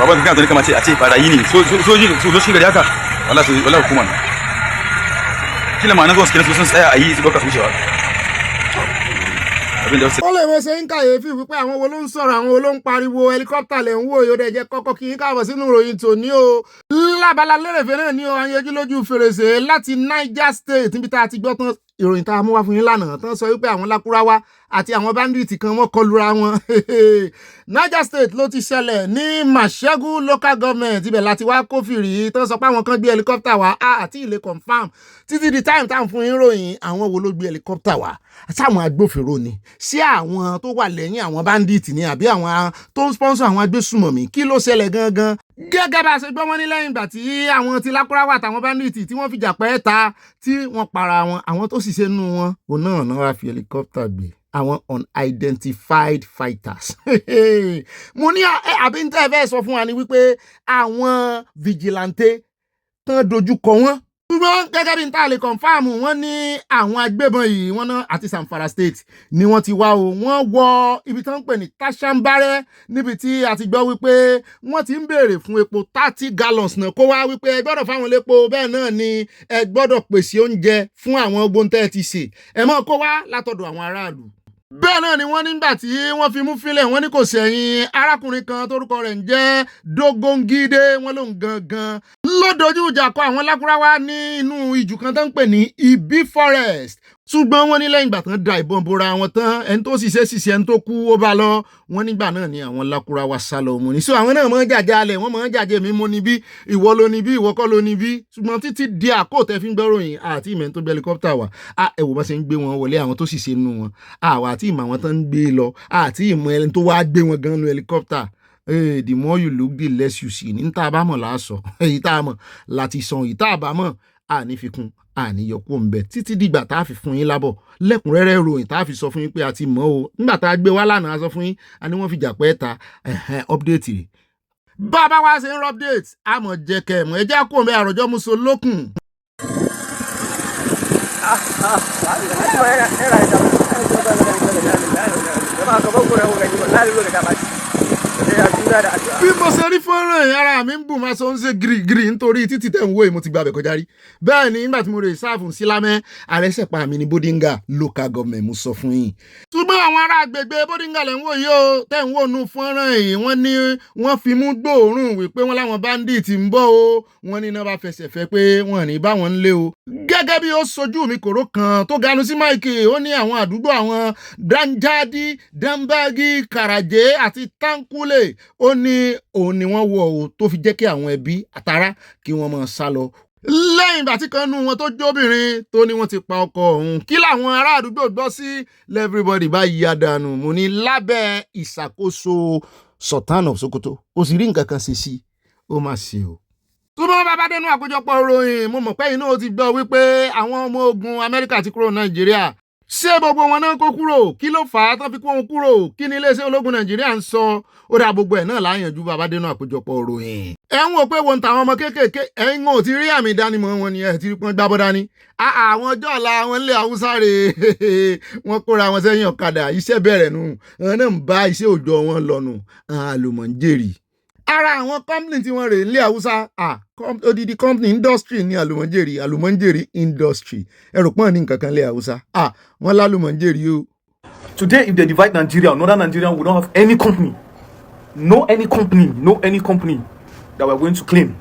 baban ka kama ce a ce barayi ne soji su zo shi gari haka wallahi hukuma ne kila ma nan zo su sun tsaya a yi su doka su cewa ó lè mọ ṣe ń kàyéfì wípé àwọn wo ló ń sọ̀rọ̀ àwọn wo ló ń pariwo helicopter lè ń wò yóò dẹ̀ jẹ́ kọ́kọ́ kí n káàbọ̀ sínú ìròyìn tòní o lábala lérèfé náà ní o àyẹjú lójú fèrèsé láti Niger State níbi tá a ti gbọ́ tán ìròyìn tá a mú wá fún yín lánàá tán sọ wípé àwọn Lakurawa àti àwọn bandits kan wọ́n kọlura wọn Niger State ló ti ṣẹlẹ̀ ní Mashegu local government ibẹ̀ láti wá kófìrí tán sọ pé àwọn kan gbé helicopter wá àti ilé confam títí di time tá à ń fún yín ròyìn àwọn wo ló gbé helicopter wá sáwọn agbófinró ni sí àwọn tó wà lẹ́yìn àwọn bandits ni àbí àwọn tó ń sponsor àwọn agbésùmọ̀mí kí ló ṣẹlẹ̀ gangan gẹ́gẹ́ bá a ṣe gbọ́ wọn ní lẹ́yìn ìgbà tí àwọn ti Lakurawa àtàwọn bandits tí wọ́n fìjà pẹ́ ta tí wọ́n para wọn àwọn tó sì ṣe nú wọn òun náà náà wá fi helicopter gbé àwọn unidentified fighters mo ní àbí ń tẹ́ ẹ fẹ́ sọ fún wa ni wípé àwọn vigilante tán dojú kọ wọ́n ṣùgbọ́n gẹ́gẹ́ bí n ta lè kọ̀nfàmù wọ́n ní àwọn agbébọn yìí wọ́n náà àti Zamfara State ni wọ́n ti wá o wọ́n wọ ibi tí wọ́n ń pè ní Tashambarẹ́ níbi tí a ti gbọ́ wípé wọ́n ti ń béèrè fún epo 30 gallons náà kó wá wípé ẹ gbọ́dọ̀ fáwọn lépo bẹ́ẹ̀ náà ni ẹ gbọ́dọ̀ pèsè oúnjẹ fún àwọn gbóǹtẹ́ ti ṣe ẹ mọ́ kó wá látọ̀dọ̀ àwọn aráàlú. Bẹ́ẹ̀ náà ni wọ́n nígbà tí wọ́n fi mú fílẹ̀ wọ́n ní kò sẹ́yìn arákùnrin kan tórúkọ rẹ̀ ń jẹ́ Dogongide wọ́n lòun gangan ló dojú ìjà kọ àwọn Lakurawa ní inú ìjù kan tó ń pè ní Ibi Forest ṣùgbọ́n wọ́n ní lẹ́yìn ìgbà tán da ìbọn bora wọn tán ẹni tó ṣiṣẹ́ ẹni tó kú ó bá lọ wọ́n nígbà náà ni àwọn Lakurawa sá lọ mú ni so àwọn náà mọ̀ ń jàjà alẹ̀ wọ́n mọ̀ ń jàjẹ́ mi mo ní bí ìwọ ló ní bí ìwọ kọ́ ló ní bí ṣùgbọ́n títí di àkóòtẹ́ fi ń gbọ́ròyìn àti ìmẹ̀ tó gbé helicopter wà ẹ̀wò bá ṣe ń gbé wọn wọlé àwọn tó ṣiṣẹ́ nù wọn àwa àti ìmọ̀ àwọn tó ń gbé lọ àti ìmọ̀ ẹni tó wá gbé wọn gan nu helicopter the more you look the less you see ní tá a bá mọ̀ láàsọ èyí tá a mọ̀ láti san èyí tá a bá mọ̀ àní fi kún àní yọkú ń bẹ títí dìgbà tá a fi fún yín lábọ̀ lẹ́kùnrẹ́rẹ́ ròyìn tá a fi sọ fún yín pé a ti mọ̀ o nígbà tá a gbé wá lánàá a sọ fún yín a ní wọ́n fi jà pẹ́ ta update rẹ̀ bàbá wa ṣe ń update a mọ̀ jẹ́ kẹ́ mọ̀ ẹ jẹ́ kó mẹ́ àròjọ́ muso lókun. Bí mo ṣe rí fọ́nrán ara mi ń bù máa sọ ń ṣe gírígírí nítorí títí tẹ̀ ń wò mo ti gba abẹ kọjá rí bẹ́ẹ̀ ni nígbà tí mo rè sáàfù sílámẹ́ àrẹsẹ̀pá mi ní Bodinga local government mo sọ fún yín. ṣùgbọ́n àwọn ará agbègbè Bodinga lẹ́ ń wò yìí o tẹ̀ ń wò nú fọ́nrán yìí wọ́n ní wọ́n fi mú gbòòrùn wípé wọ́n láwọn bandit ń bọ̀ o wọ́n ní iná bá fẹsẹ̀ fẹ́ pé wọ́n ní bá wọn lé o. gẹ́gẹ́ bí ó sojú mi kòró kan tó ganu sí máìkì ó ní àwọn àdúgbò àwọn Danjadi Dambagi Karaje àti Tankule ó ní òun ni wọ́n wọ̀ o tó fi jẹ́ kí àwọn ẹbí àtàrà kí wọ́n máa sá lọ. lẹ́yìn ìgbà tí kan nú wọn tó jóbìnrin tó ní wọ́n ti pa ọkọ òun kí làwọn ará àdúgbò gbọ́ sí everybody bá yí adànù mo ní lábẹ́ ìṣàkóso Sultan of Sokoto ó sì rí nǹkan kan ṣe sí ó má ṣe o. túbọ̀ bàbá dénú àkójọpọ̀ ìròyìn mo mọ̀ pé inú ó ti gbọ́ wípé àwọn ọmọ ogun Amẹ́ríkà ti kúrò Nàìjíríà ṣé gbogbo wọn náà kó kúrò kí ló fà á tán fi kó wọn kúrò kí ni iléeṣẹ́ ológun Nàìjíríà ń sọ ó dá gbogbo ẹ̀ náà láyànjú bàbá dénú àkójọpọ̀ ìròyìn. ẹ ń wò pé wọn tàwọn ọmọ kéékèèké ẹ ń ò ti rí àmì ìdánimọ̀ wọn ni ẹ ti rí pọ́n gbábọ́ dání. àwọn ọjọ́ ọ̀la wọn lé Haúsá rè wọn kóra wọn sẹ́yìn ọ̀kadà iṣẹ́ bẹ̀rẹ̀ nù wọn náà ń bá iṣẹ́ òòjọ́ wọn lọ́nu àlùmọ̀ǹjèrì. ara àwọn company tí wọ́n rè nílé Haúsá odidi company industry ní àlùmọ̀ǹjèrì industry ẹ̀rù pọ́n ní nǹkan kan lé Haúsá wọ́n lálùmọ̀ǹjèrì o. Today, if they divide Nigeria, northern Nigeria, we don't have any company. No any company that we're going to claim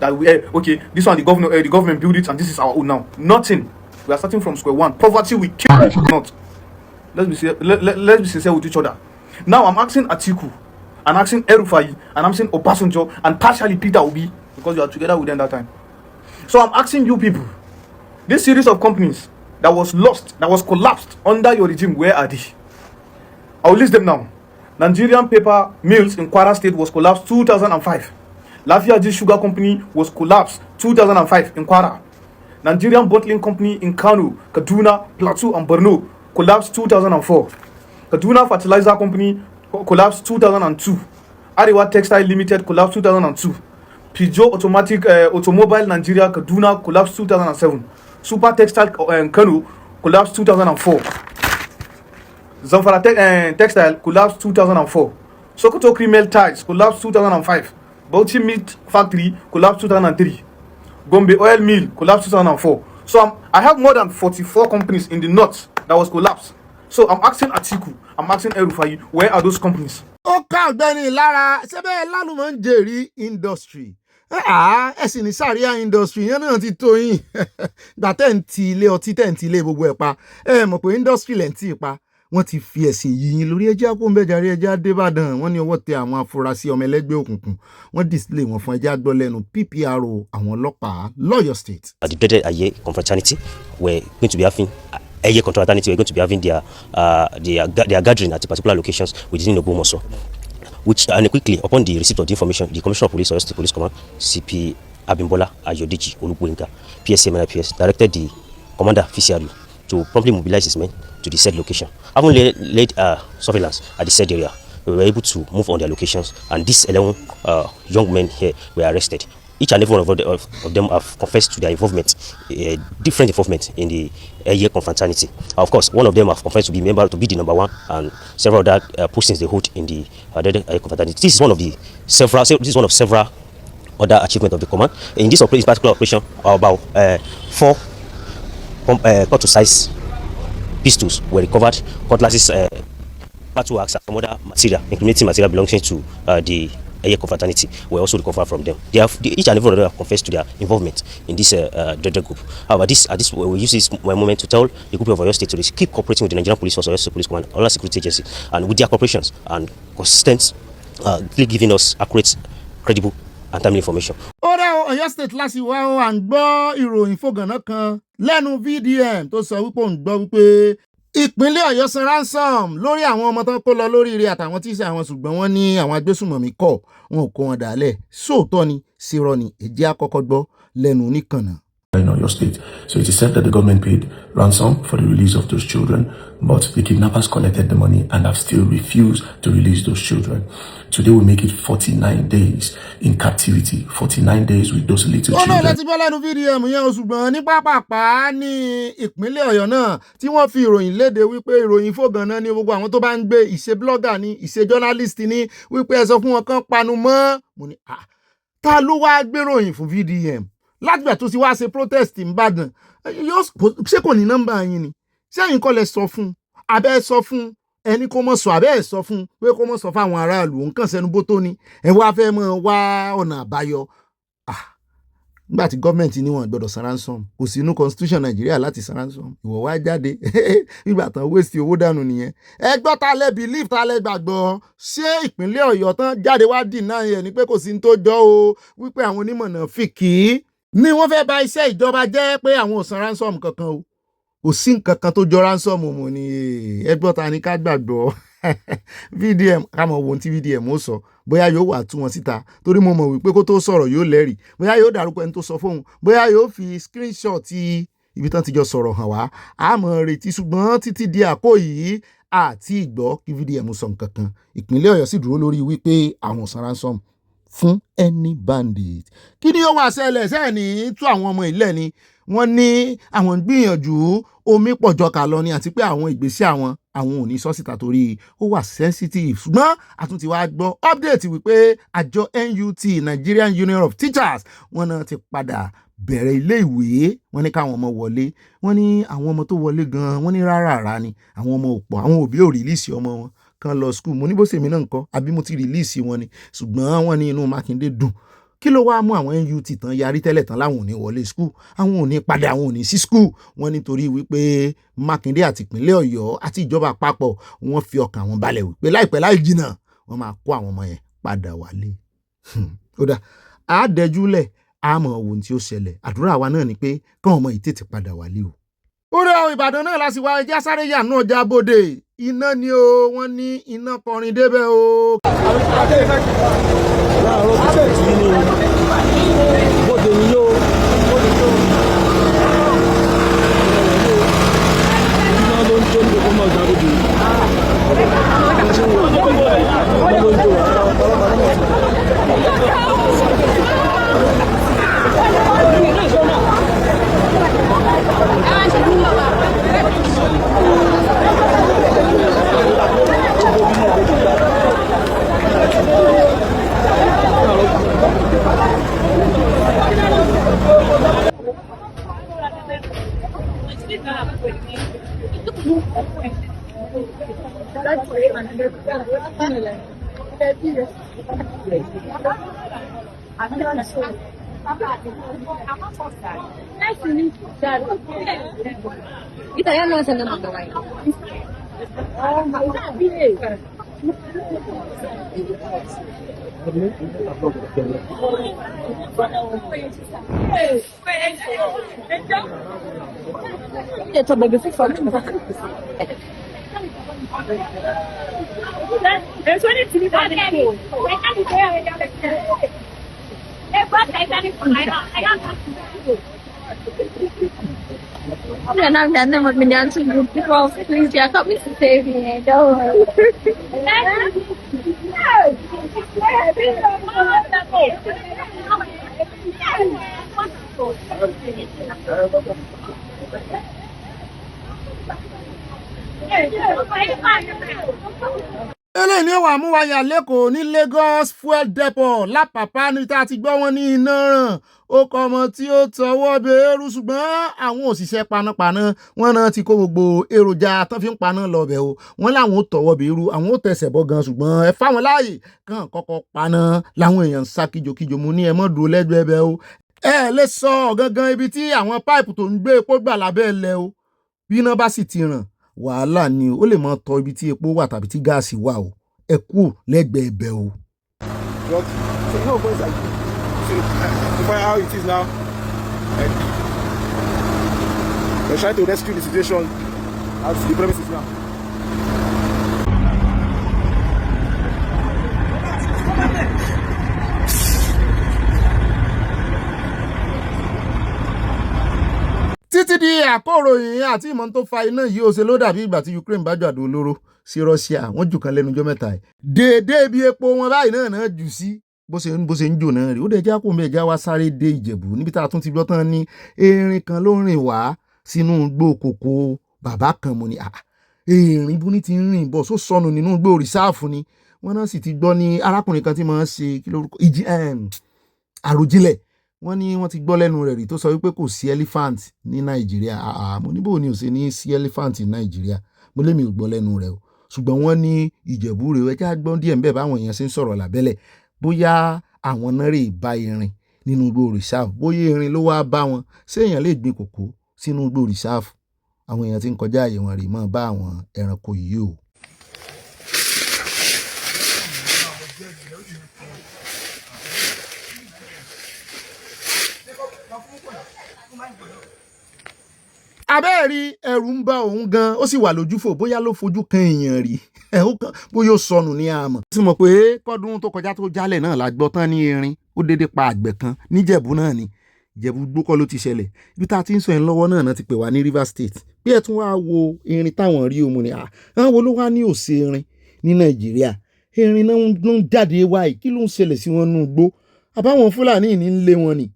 that we okay, this one the government built it and this is our own now. Nothing. We are starting from square one. Poverty will kill us not. Let's be sincere with each other. Now I'm asking Atiku, I'm asking Erufai, and I'm saying Obasanjo, and partially Peter Obi, because you are together with them that time. So I'm asking you people, this series of companies that was lost, that was collapsed under your regime, where are they? I'll list them now. Nigerian paper mills in Kwara State was collapsed 2005. Lafiaji Sugar Company was collapsed 2005 in Kwara. Nigerian Bottling Company in Kano, Kaduna, Plateau and Borno collapsed 2004. Kaduna Fertilizer Company collapsed 2002. Arewa Textile Limited collapsed 2002. Peugeot Automobile Nigeria Kaduna collapsed 2007. Super Textile Kano collapsed 2004. Zamfara Textile collapsed 2004. Sokoto Creamel Tiles collapsed 2005. Bauchi Meat Factory collapsed 2003. Gombe Oil Mill collapsed 2004. So I have more than 44 companies in the north that was collapsed. So I'm asking Atiku, I'm asking El-Rufai, where are those companies? Ó ká Ọ̀gbẹ́ni lára ṣẹ́bẹ́ lálùmọ̀ ń jèrè industry. Ẹ sì ní sàríà industry yẹn náà ti tó yín. Gbà tẹ́ ń ti ilé ọtí tẹ́ ń ti ilé gbogbo ẹ̀ pa. Ẹ mọ̀ pé industry lẹ́ ń tì pa. Wọ́n ti fi ẹ̀sìn yìnyín lórí ẹjẹ́ àkóńbẹ́jàre ẹjẹ́ Adébàdàn. Wọ́n ní ọwọ́ tẹ àwọn afurasí ọmọ ẹlẹ́gbẹ́ òkùnkùn. Wọ́n display wọn fún ẹjẹ́ àgbọ́ lẹ́nu PPRO àwọn ọlọ́pàá lọ́yọ̀ state. The dreaded Aye confraternity were going to be having Aye confraternity were going to be having their gathering at particular locations within Ogbomoso. Which and quickly upon the receipt of the information, the Commissioner of Police, Oyo State Police Command, CP Abimbola Ayodeji Olugboyinka, PSM and IPS, directed the Commander FCRU to promptly mobilize his men to the said location. Having laid surveillance at the said area, we were able to move on their locations, and these 11 young men here were arrested. Each and every one of them have confessed to their involvement, different involvement in the Aye confraternity. Of course, one of them have confessed to be the number one, and several other postings they hold in the Aye confraternity. This is one of several other achievements of the command. In this particular operation, about 4 cut-to-size pistols were recovered, cutlasses, battle axe, and some other material, incriminating material belonging to the Aye confraternity were also recovered from them. Each and every one of them have confessed to their involvement in this dreaded group. However, we use this moment to tell the group of Oyo State to keep cooperating with the Nigerian Police Force, Oyo State Police Command, other security agencies, and with their corporations and consistent, giving us accurate, credible, and timely information. Ọ̀rẹ́ Ọ̀yọ́ State láti wá ó à ń gbọ́ ìròyìn fògànà kan lẹ́nu VDM tó sọ wípé òun gbọ́ wípé ìpínlẹ̀ Ọ̀yọ́ san ransom lórí àwọn ọmọ tán kó lọ lórí ire àtàwọn tí í ṣe àwọn ṣùgbọ́n wọ́n ní àwọn agbésùmọ̀mí kọ̀ wọn ò kó wọn dàálẹ̀ sóòótọ́ ni ṣèrọ ni èjì àkọ́kọ́ gbọ́ lẹ́nu oníkànnà. In Oyo State. So it is said that the government paid ransom for the release of those children, but the kidnappers collected the money and have still refused to release those children. Today we make it 49 days in captivity, 49 days with those little children. Ọ̀nà láti bọ́ lẹ́nu VDM yẹn o, ṣùgbọ́n ní pápápá ní ìpínlẹ̀ Ọ̀yọ́ náà tí wọ́n fi ìròyìn léde wípé ìròyìn fògànà ní gbogbo àwọn tó bá ń gbé ìṣe blogger ní ìṣe journalist ní wípé ẹ sọ fún wọn kán panu mọ́. Mo ní ta ló wá gbéròyìn fún VDM? Látìgbà tó ti wá ṣe protest n'Íbàdàn ṣé kò ní nọ́mbà yín ni? Ṣé ẹ̀yin kọ́ lẹ sọ fún abẹ́ sọ fún ẹni kó mọ̀ sọ abẹ́ sọ fún pé kó mọ̀ sọ fún àwọn aráàlú nǹkan sẹ́nu bó tó ní ẹ wá fẹ́ mọ̀ wá ọ̀nà àbáyọ. Nígbà tí gọ́ọ̀mẹ̀ntì ní wọn gbọ́dọ̀ san ransom kò sí inú constitution Nàìjíríà láti san ransom ìwọ wá jáde nígbà tán waste owó dànù nìyẹn. Ẹ gbọ́ ta lẹ believe ta lẹ gbàgbọ́ ṣé ìpínlẹ̀ Ọ̀yọ́ tán jáde wá deny ẹ̀ ní pé kò sí ní tó jọ o wípé àwọn onímọ̀ náà fìkì ni wọ́n fẹ́ bà iṣẹ́ ìjọba jẹ́ pé àwọn ò san ransom kankan o kò sí nǹkan kan tó jọ ransom mo ní ẹgbọ́n ta ni ká gbàgbọ́. VDM ká mọ̀ wo ohun tí VDM ó sọ bóyá yóò wà tú wọn síta torí mo mọ̀ wípé kó tó sọ̀rọ̀ yóò lẹ́rìí bóyá yóò dárúkọ ẹni tó sọ fóun bóyá yóò fi screenshot ti ibi tán ti jọ sọ̀rọ̀ hàn wá àmọ́ retí ṣùgbọ́n títí di àkó yìí àti ìgbọ́ kí VDM sọ nǹkan kan. Ìpínlẹ̀ Ọ̀yọ́ sì dúró lórí wípé àwọn ò san ransom fún any bandit. Kí ni ó wá ṣẹlẹ̀ sẹ́ni tú àwọn ọmọ ilẹ̀ ni wọ́n ní àwọn ń gbìyànjú omi pọ̀jọ kà lọ ni àti pé àwọn ìgbésẹ̀ àwọn ò ní sọ síta torí ó wà sensitive ṣùgbọ́n àtúntì wá gbọ́ update wípé àjọ NUT Nigerian Union of Teachers wọ́n náà ti padà bẹ̀rẹ̀ ilé ìwé wọ́n ní káwọn ọmọ wọlé wọ́n ní àwọn ọmọ tó wọlé gan wọ́n ní rárá ni àwọn ọmọ ò pọ̀ àwọn òbí ò rìlíìsì ọmọ wọn kan lọ school mo ní bó ṣèmi náà ńkọ́ àbí mo ti rìlíìsì wọn ni ṣùgbọ́n wọ́n ní inú Mákindé dùn. Kí ló wá mú àwọn NUT tán yarí tẹ́lẹ̀ tán láwọn ò ní wọlé school àwọn ò ní padà àwọn ò ní sí school wọ́n nítorí wípé Mákindé àti ìpínlẹ̀ Ọ̀yọ́ àti ìjọba àpapọ̀ wọ́n fi ọkàn wọn balẹ̀ wípé láìpẹ́ láì jìnnà wọ́n máa kó àwọn ọmọ yẹn padà wálé. Ó dà á dẹjúlẹ̀ á mọ ohun tí ó ṣẹlẹ̀ àdúrà wa náà ni pé káwọn ọmọ yìí tètè padà wálé o. Ó rẹ Ìbàdàn náà láti wá ẹjẹ́ sáré yà náà já bóde iná ni o wọ́n ní iná kọrin débẹ̀ o. Italiano se non lo vai. And I've done them with me dancing group before. Please, yeah, come and save me. Don't worry. eléyìí ni ó wà mú wáyà lẹ́kọ̀ọ́ ní Lagos fuel depot lápapá ní tá a ti gbọ́ wọn ní iná ràn ó kọ ọmọ tí ó tọwọ́ bẹ̀rù ṣùgbọ́n àwọn òṣìṣẹ́ panápaná wọn náà ti kó gbogbo èròjà tán fi ń paná lọ bẹ̀ o wọn láwọn ò tọwọ́ bẹ̀rù àwọn ò tẹsẹ̀ bọ́ gan ṣùgbọ́n ẹ fáwọn láàyè kàn kọ́kọ́ paná làwọn èèyàn ń sá kíjokíjo mú ní ẹ mọ́ dúró lẹ́gbẹ̀ẹ́ bẹ̀ o ẹ lè sọ gangan ibi tí àwọn páìpù tó ń gbé epo gbà lábẹ́ ẹlẹ́ o bí iná bá sì ti ràn wàhálà ni ó lè mọ tọ ibi tí epo wà tàbí tí gáàsì wà o ẹ kú lẹ́gbẹ̀ẹ́ ibẹ̀ o. How it is now, and we're trying to rescue the situation at the premises now. títí di àkóròyìn àti ìmọ̀ tó fa iná yìí ó ṣe ló dàbí ìgbà tí Ukraine bá jàdó olóró sí Russia wọ́n jù kan lẹ́nu ọjọ́ mẹ́ta ẹ̀ déédéé bí epo wọn báyìí náà jù sí bó ṣe ń jò náà rí ó dẹ̀ já kó mi ẹ̀já wá sáré dé Ìjẹ̀bú níbi tá a tún ti gbọ́ tán ní erin kan ló rìn wá sínú igbó kòkó bàbá kan mo ní erin bú ní ti ń rìn bọ̀ só sọnù nínú igbó rìsáàfù ni wọ́n náà sì ti gbọ́ ní arákùnrin kan tí máa ń ṣe kí lórúkọ àròjinlẹ̀ wọ́n ní wọ́n ti gbọ́ lẹ́nu rẹ̀ rí tó sọ wípé kò sí elephant ní Nàìjíríà mo ní bò ní ò ṣe ní sí elephant ní Nàìjíríà mo lémi ò gbọ́ lẹ́nu rẹ̀ o ṣùgbọ́n wọ́n ní Ìjẹ̀bú rẹ̀ ẹjẹ́ àgbọ́n díẹ̀ ń bẹ̀ báwọn èèyàn ṣe ń sọ̀rọ̀ lábẹ́lẹ̀ bóyá àwọn náà rè bá erin nínú igbó rìsáàfù bóyá erin ló wáá bá wọn ṣé èèyàn lè gbin kòkó sínú igbó rìsáàfù àwọn èèyàn ti ń kọjá àyè wọn rè mọ́ bá àwọn ẹranko yìí o. abẹ́ẹ̀rí ẹ̀rù ń bá òun gan ó sì wà lójúfò bóyá ló fojú kan èèyàn rí bóyá ó sọnù ní àmọ́. sì mọ̀ pé kọ́dún tó kọjá tó jálẹ̀ náà la gbọ́ tán ní erin ó dédé pa àgbẹ̀ kan níjẹ̀bú náà ni Ìjẹ̀bú gbókọ́ ló ti ṣẹlẹ̀ ibi tá a ti ń sọ ẹ̀ lọ́wọ́ náà ti pè wá ní Rivers State bí ẹ̀ tún wá wo erin táwọn rí omo ni àwọn wo ló wá ní òsè erin ní Nàìjíríà erin náà ló ń jáde wáyé kí ló ń ṣẹlẹ̀ sí wọn nú igbó àbáwọn Fúlàní ní ń lé wọn ni.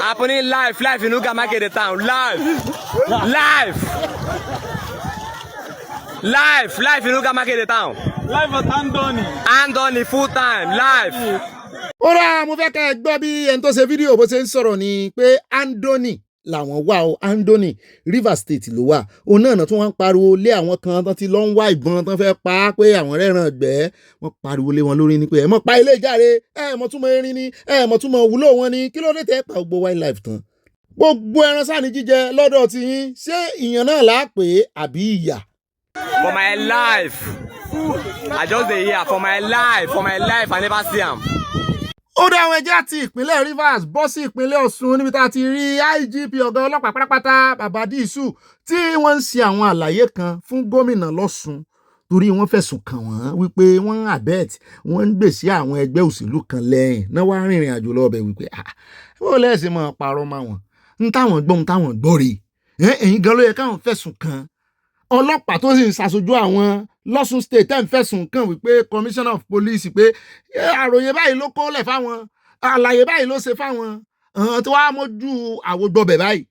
Happening live in Uga Market town, live in Uga Market town. Live at Andoni full time, live. Ó rà mo fẹ́ kẹ́ ẹ gbọ́ bí ẹni tó ṣe fídíò bó ṣe ń sọ̀rọ̀ ni pé Andoni làwọn wà o Andoni Rivers State ló wà òun náà tún wọ́n ń pariwo lé àwọn kan tán ti lọ ń wá ìbọn tán fẹ́ pa á pé àwọn rẹ́ràn gbẹ́ wọ́n pariwo lé wọn lórí ni pé ẹ mọ̀ pa ilé ìjáre ẹ mọ̀ túmọ̀ erin ni ẹ mọ̀ túmọ̀ wúlò wọn ni kí ló dé tẹ́ pa gbogbo wildlife tán gbogbo ẹran sáà ní jíjẹ lọ́dọ̀ tí yín ṣé ìyàn náà là á pè é àbí ìyà. For my life I just dey here for my life I never see am. Ó dá àwọn ẹjẹ́ àti ìpínlẹ̀ Rivers bọ́ sí ìpínlẹ̀ Ọ̀ṣun níbi tá a ti rí IGP ọ̀gá ọlọ́pàá pátápátá bàbá Dísù tí wọ́n ń ṣe àwọn àlàyé kan fún gómìnà lọ́ṣun torí wọ́n fẹ̀sùn kàn wọ́n wípé wọ́n abet wọ́n ń gbèsè àwọn ẹgbẹ́ òṣèlú kan lẹ́yìn náà wá rìnrìn àjò lọ́bẹ̀ wípé wọ́n lẹ́sìn máa parọ́ máa wọ̀n ń táwọn gbọ́ rè ẹ̀yìn gan ló yẹ káwọn fẹ̀sùn kàn ọlọ́pàá tó sì ń ṣàṣojú àwọn lọ́ṣun state ten fẹ̀sùn kàn wípé commissioner of police pé àròyé báyìí ló kọ́lẹ̀ fáwọn àlàyé báyìí ló ṣe fáwọn tí wàá mójú àwògbọ̀bẹ̀ báyìí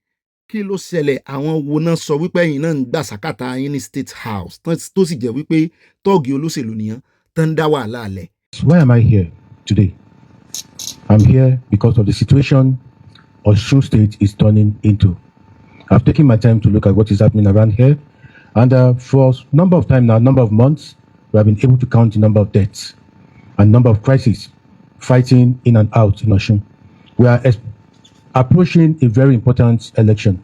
kí ló ṣẹlẹ̀ àwọn wo náà sọ wípé ẹ̀yin náà ń gbà sàkátà yín ní state house tó sì jẹ́ wípé tọ́ọ̀gì olóṣèlú nìyẹn tó ń dá wàhálà lẹ̀. Why am I here today? I'm here because of the situation Osun State is turning into. I've taken my time to look at what is happening around here, and for a number of time now, number of months, we have been able to count the number of deaths and number of crises fighting in and out in Osun. We are approaching a very important election,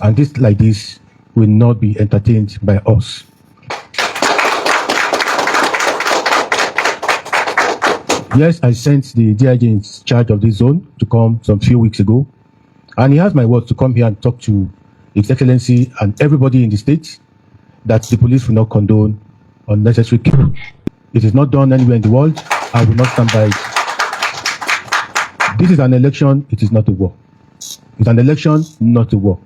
and this like this will not be entertained by us. Yes, I sent the DIG in charge of this zone to come some few weeks ago, and he has my word to come here and talk to His Excellency and everybody in the state that the police will not condone unnecessary killing. It is not done anywhere in the world. I will not stand by it. This is an election, it is not a war. It's an election, not a war.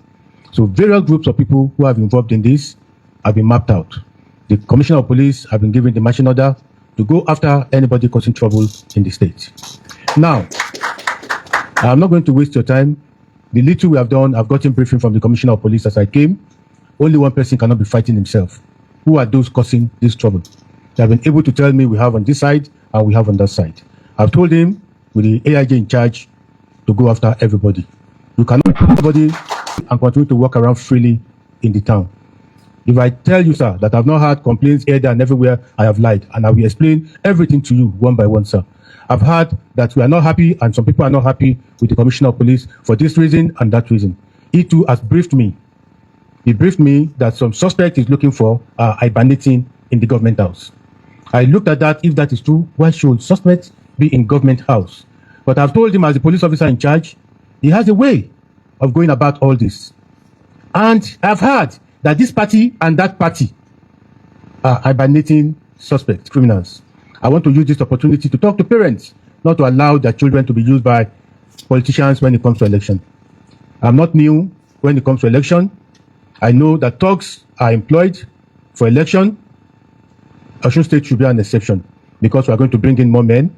So various groups of people who have been involved in this have been mapped out. The Commissioner of Police have been given the marching order to go after anybody causing trouble in the state. Now, I'm not going to waste your time. The little we have done, I've gotten briefing from the Commissioner of Police as I came. Only one person cannot be fighting himself. Who are those causing this trouble? They have been able to tell me we have on this side and we have on that side. I've told him with the AIG in charge to go after everybody. You cannot put everybody and continue to walk around freely in the town. If I tell you, sir, that I've not had complaints here, there, and everywhere, I have lied. And I will explain everything to you one by one, sir. I've heard that we are not happy and some people are not happy with the Commissioner of Police for this reason and that reason. He too has briefed me. He briefed me that some suspect is looking for hibernating in the government house. I looked at that. If that is true, why should suspects be in government house? But I've told him as the police officer in charge, he has a way of going about all this. And I've heard that this party and that party are hibernating suspects, criminals. I want to use this opportunity to talk to parents, not to allow their children to be used by politicians when it comes to election. I'm not new when it comes to election. I know that thugs are employed for election. Osun State should be an exception because we are going to bring in more men.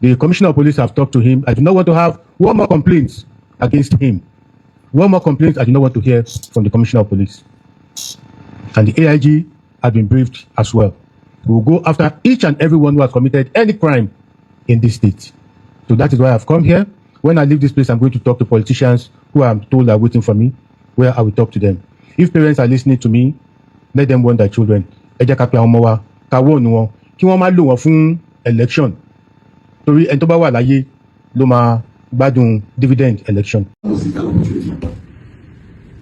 The Commissioner of Police have talked to him. I do not want to have one more complaint against him. One more complaint I do not want to hear from the Commissioner of Police. And the AIG have been briefed as well. We will go after each and everyone who has committed any crime in this state. So that is why I've come here. When I leave this place, I'm going to talk to politicians who I'm told are waiting for me, where I will talk to them. If parents are listening to me, let them warn their children. Ẹ jẹ́ ká pe àwọn ọmọ wa, ká warn wọn, kí wọ́n má lò wọ́n fún election. Torí ẹni tó bá wà láyé ló máa gbádùn dividend election.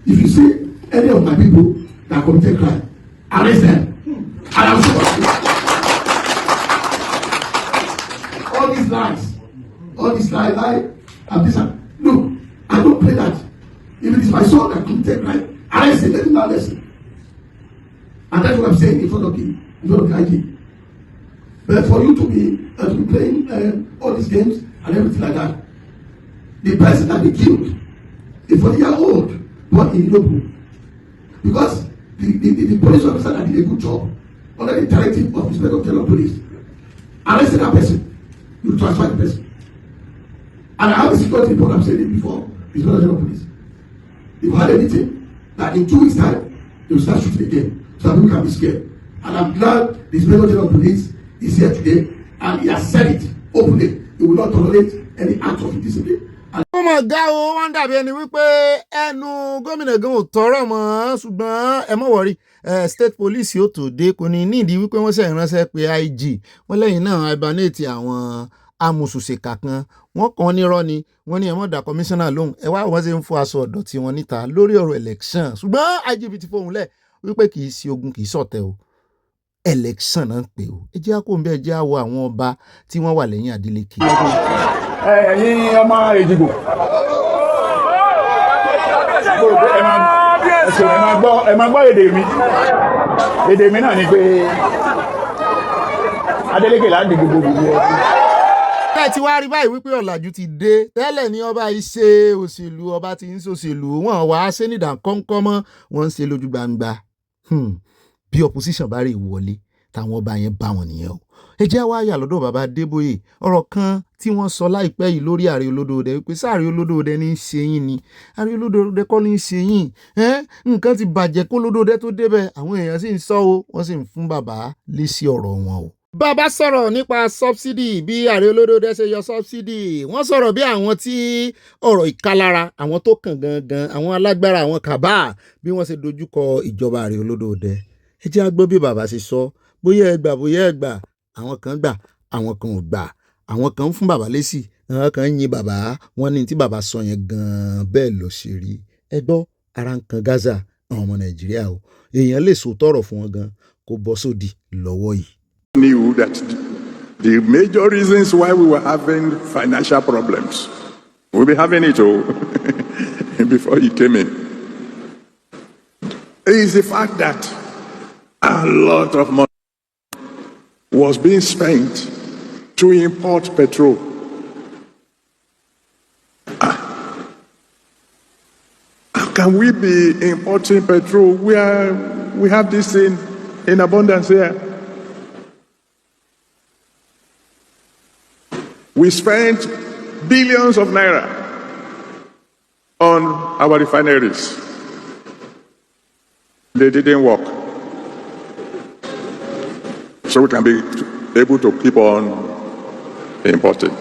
If you see any of my people that committed crime, arrest them. I am sure. All these lies, and this. Look, I don't play that. If it is my son that committed crime, arrest him, let him not listen. And that's what I'm saying in front of the IG. But for you to be playing all these games and everything like that, the person that they killed, a 40-year-old born in Tinubu, because the police officer that did a good job under the directive of Inspector General Police, arrested that person, you transfer the person. And I have a security report, I'm saying it before, Inspector General Police. If you had anything, that in 2 weeks' time, they will start shooting again, so that people can be scared. And I'm glad the Inspector General Police is here today, and he has said it openly. He will not tolerate any act of indiscipline. ó mọ̀ gá o wọ́n dàbí ẹni wípé ẹnu gómìnà gan ò tọrọ mọ́ ṣùgbọ́n ẹ mọ̀ wọ̀rí state police yóò tó dé kò ní nídìí wípé wọ́n ṣe ìránṣẹ́ pé IG wọ́n lẹ́yìn náà hibernate àwọn amùsùsèkà kan wọ́n kàn nírọ́ ni wọ́n ní ẹ mọ̀ dá commissioner lóhùn ẹ wá wọ́n ṣe ń fọ aṣọ ọ̀dọ̀ tí wọ́n níta lórí ọ̀rọ̀ election ṣùgbọ́n IGP ti fohùn lẹ̀ wípé kì í ṣe ogun kì í ṣọ̀tẹ̀ o election náà ń pè o ẹ jẹ́ àkó ń bẹ́ẹ̀ jẹ́ àwọ àwọn ọba tí wọ́n wà lẹ́yìn Adeleke. ẹ̀yin ọmọ Èjìgbò ẹ máa gbọ́ èdè mi náà ni pé Adeleke láti gbogbo gbogbo tẹ́ ti wá rí báyìí wípé ọ̀làjú ti dé tẹ́lẹ̀ ní ọba iṣẹ́ òṣèlú ọba ti ń ṣòṣèlú wọn wá ṣe nídà kọ́ńkọ́ mọ́ wọn ń ṣe lójú gbangba bí opposition bá rí ìwọlé táwọn ọba yẹn bá wọn nìyẹn o ẹ jẹ́ wá yà lọ́dọ̀ bàbá Adébóyè ọ̀rọ̀ kan tí wọ́n sọ láìpẹ́ yìí lórí Ààrẹ Olódòdẹ wípé sáàrẹ Olódòdẹ ní í ṣe yín ni Ààrẹ Olódòdẹ kọ́ ní í ṣe yín nǹkan ti bàjẹ́ kó Olódòdẹ tó débẹ̀ àwọn èèyàn sì ń sọ o wọ́n sì ń fún bàbá lésì ọ̀rọ̀ wọn o. bàbá sọ̀rọ̀ nípa subsidy bí ààrẹ olódòdó ṣe yọ subsidy wọ́n sọ̀rọ̀ bí àwọn tí ọ̀rọ̀ ìkalára àwọn tó kàn gangan àwọn alágbára àwọn kàbá bí wọ́n ṣe dojúkọ ìjọba ààrẹ olódòdó ẹ jẹ́ á gbọ́ bí bàbá ṣe sọ bóyá ẹ gbà àwọn kan gbà àwọn kan ò gbà àwọn kan ń fún bàbá lésì àwọn kan ń yin bàbá wọ́n ní tí bàbá sọ yẹn gan-an bẹ́ẹ̀ ló ṣe rí ẹ gbọ́ ara ń kan Gaza àwọn ọmọ Nàìjíríà o èèyàn lè sọ tọrọ fún wọn gan kó bọ́ sódì lọ́wọ́ yìí. Knew that the major reasons why we were having financial problems, we'll be having it all before he came in, is the fact that a lot of money was being spent to import petrol. How can we be importing petrol where we have this in abundance here? We spent billions of naira on our refineries. They didn't work. So we can be able to keep on importing.